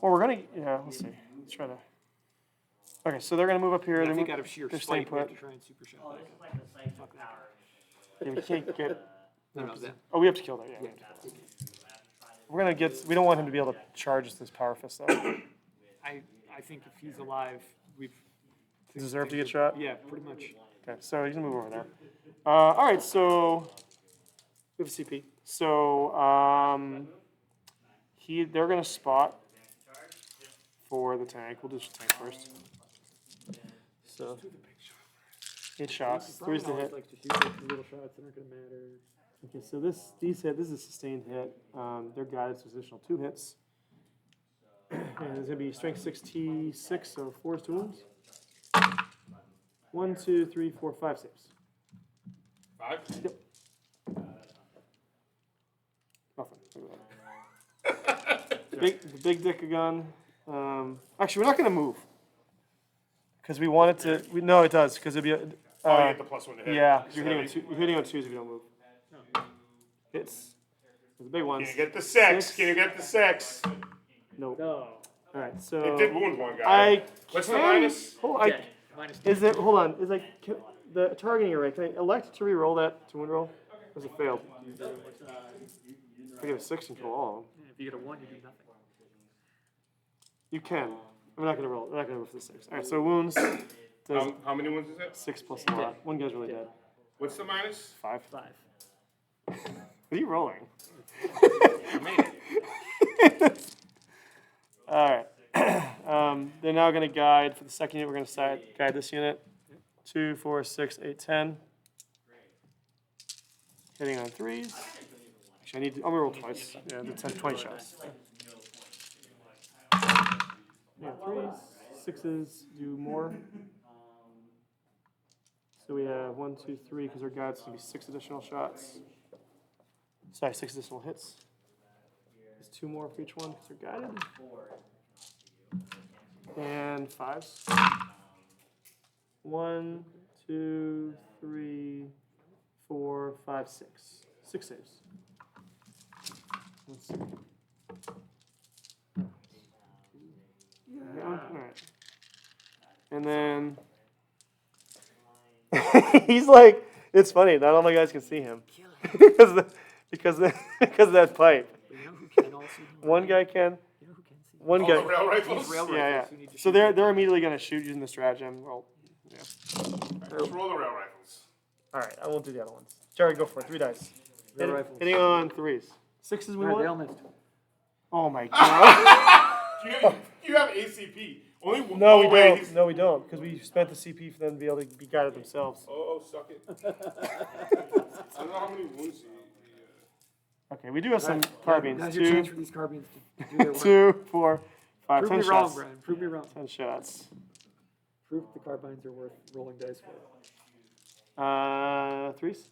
well, we're gonna, yeah, let's see. Let's try to. Okay, so they're gonna move up here. I They're think mov- out of sheer they're staying spite, we have put. to try and super shot. Yeah, we can't get. No, no, that, Oh, we have to kill that. Yeah. we have to kill that. We're gonna get. We don't want him to be able to charge this power fist though. I think if he's alive, we've. Deserve to get shot. Yeah, pretty much. Okay, so he's gonna move over there. All right, so we have a CP. So they're gonna spot for the tank. We'll do the tank first. So 8 shots, 3's to Brian always hit. likes to shoot like little shots that aren't gonna matter. Okay, so this is a sustained hit. They're guided, so additional 2 hits. And it's gonna be strength 6T6, so 4's to wounds. 1, 2, 3, 4, 5 saves. 5? Yep. Nothing. Look at that. The big dick gun. Actually, we're not gonna move because we want it to. No, it does because it'd be. Oh, you get the +1 to hit. Yeah, 'cause you're Heavy. hitting on 2s if you don't move. It's the big ones. Can you get the 6? 6. Can you get the 6? Nope. No. All right, so It did wound one guy. I What's the can- minus? Hold, Dead. Minus is it? Hold on. Is like the targeting array? Can I elect to re-roll that to wound roll? Or is it failed? I get a 6 and kill all of them. If you get a 1, you do nothing. You can. I'm not gonna roll. I'm not gonna roll for the 6. All right. So wounds. Does How many wounds is it? 6 plus a lot. One guy's really dead. What's the minus? 5. 5. What are you rolling? I made it. All right. They're now going to guide for the second unit. We're going to guide this unit. 2, 4, 6, 8, 10. Hitting on 3s. Actually, I'm going to roll twice. Yeah, the 10, 20 shots. Yeah, 3s, 6s do more. So we have 1, 2, 3, because our guide's going to be 6 additional shots. Sorry, 6 additional hits. There's 2 more for each one because they're guided. And 5s. 1, 2, 3, 4, 5, 6. 6 saves. Let's see. Yeah. All right. And then he's like, it's funny. Not all my guys can see him because of that pipe. But you know who can all see him? One guy can. You know who can see him? One All guy. the rail rifles? These rail Yeah, yeah. rifles who need to So shoot. they're immediately going to shoot using the stratagem. Well, yeah. Let's roll the rail rifles. All right, I won't do the other ones. Jared, go for it. 3 dice. Rail rifles. Hitting on 3s. 6s we Alright, they all want. missed. Oh my god. You have ACP. Only one. No, we wait, don't. he's- No, we don't, because we spent the CP for them to be able to be guided themselves. Oh, suck it. I don't know how many wounds he. Okay, we do have some carbines. Now's your chance for 2, these carbines to do their work. 2, 4, 5, Prove 10 me wrong, shots. Brian. Prove me wrong. 10 shots. Prove the carbines are worth rolling dice for. 3s.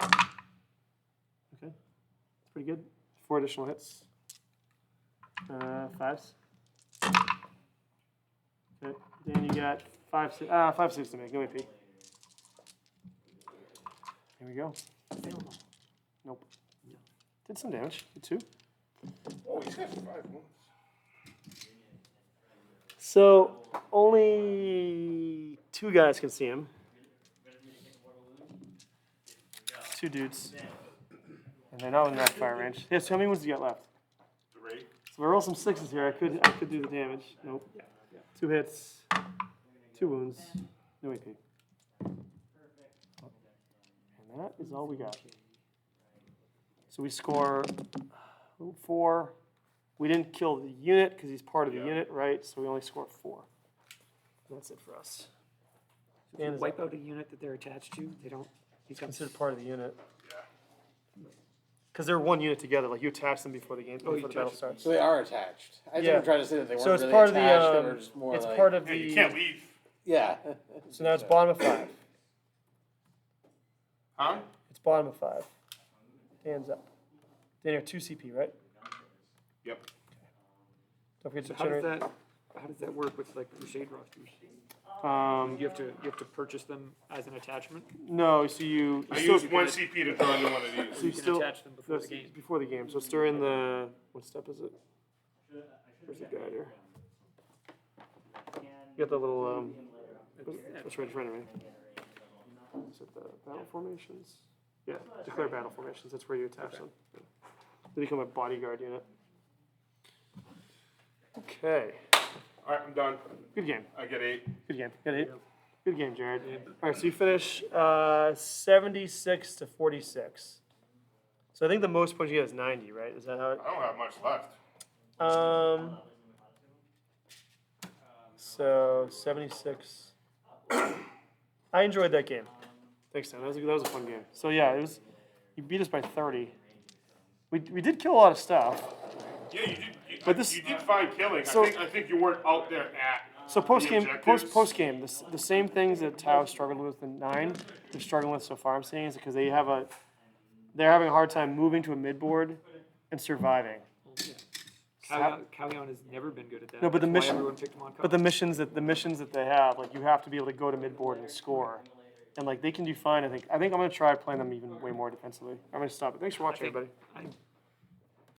Okay, pretty good. 4 additional hits. 5s. Okay, then you got 5 saves to make. No AP. Here we go. Nope. Did some damage. Did 2. Oh, he's got 5 wounds. So only 2 guys can see him. 2 dudes. And they're not in that fire range. Yes, how many wounds do you got left? 3. So if I roll some 6s here, I could do the damage. Nope. 2 hits, 2 wounds, no AP. And that is all we got. So we score 4. We didn't kill the unit because he's part of the unit, right? So we only score 4. That's it for us. If you And is wipe out a unit that they're attached to, they don't become. considered part of the unit. Yeah. Because they're one unit together. Like you attach them before the game, Oh, you before the battle attach starts. So they are attached. I Yeah. didn't try to say that they weren't So it's really part of the. attached. They were just more It's like, part of Yeah, the. you can't leave. yeah. So now it's bottom of 5. Huh? It's bottom of 5. Hands up. Then you're 2 CP, right? Yep. Don't forget So to how does generate. that work with like crusade rosters? Um, You have to purchase them as an attachment. no, so you. I still- use 1 CP to draw into one of So these. you You can still attach them before the that's game. Before the game, so it's during the. What step is it? Where's the guide here? You got the little. What's right in front of me? Is it the battle formations? Yeah, declare battle formations. That's where you attach them. They become a bodyguard unit. Okay, All right, I'm done. good game. I get 8. Good game. Good game, Jared. All right, so you finish 76 to 46. So I think the most points you get is 90, right? Is that how it? I don't have much left. So 76. I enjoyed that game. Thanks, Dan. That was a fun game. So yeah, it was. You beat us by 30. We did kill a lot of stuff. Yeah, you did. But this- you did fine killing. so- I think you weren't out there at. So post game, objectives? post game, the same things that Tau struggled with in 9, they're struggling with so far. I'm saying is because they're having a hard time moving to a mid board and surviving. Callion has never been good at that. No, but the That's why mission- everyone picked him on But the missions that they have, like you have to be able to go to mid board and score, and like they can do fine. I think I'm gonna try playing them even way more defensively. I'm gonna stop it. Thanks for watching, everybody.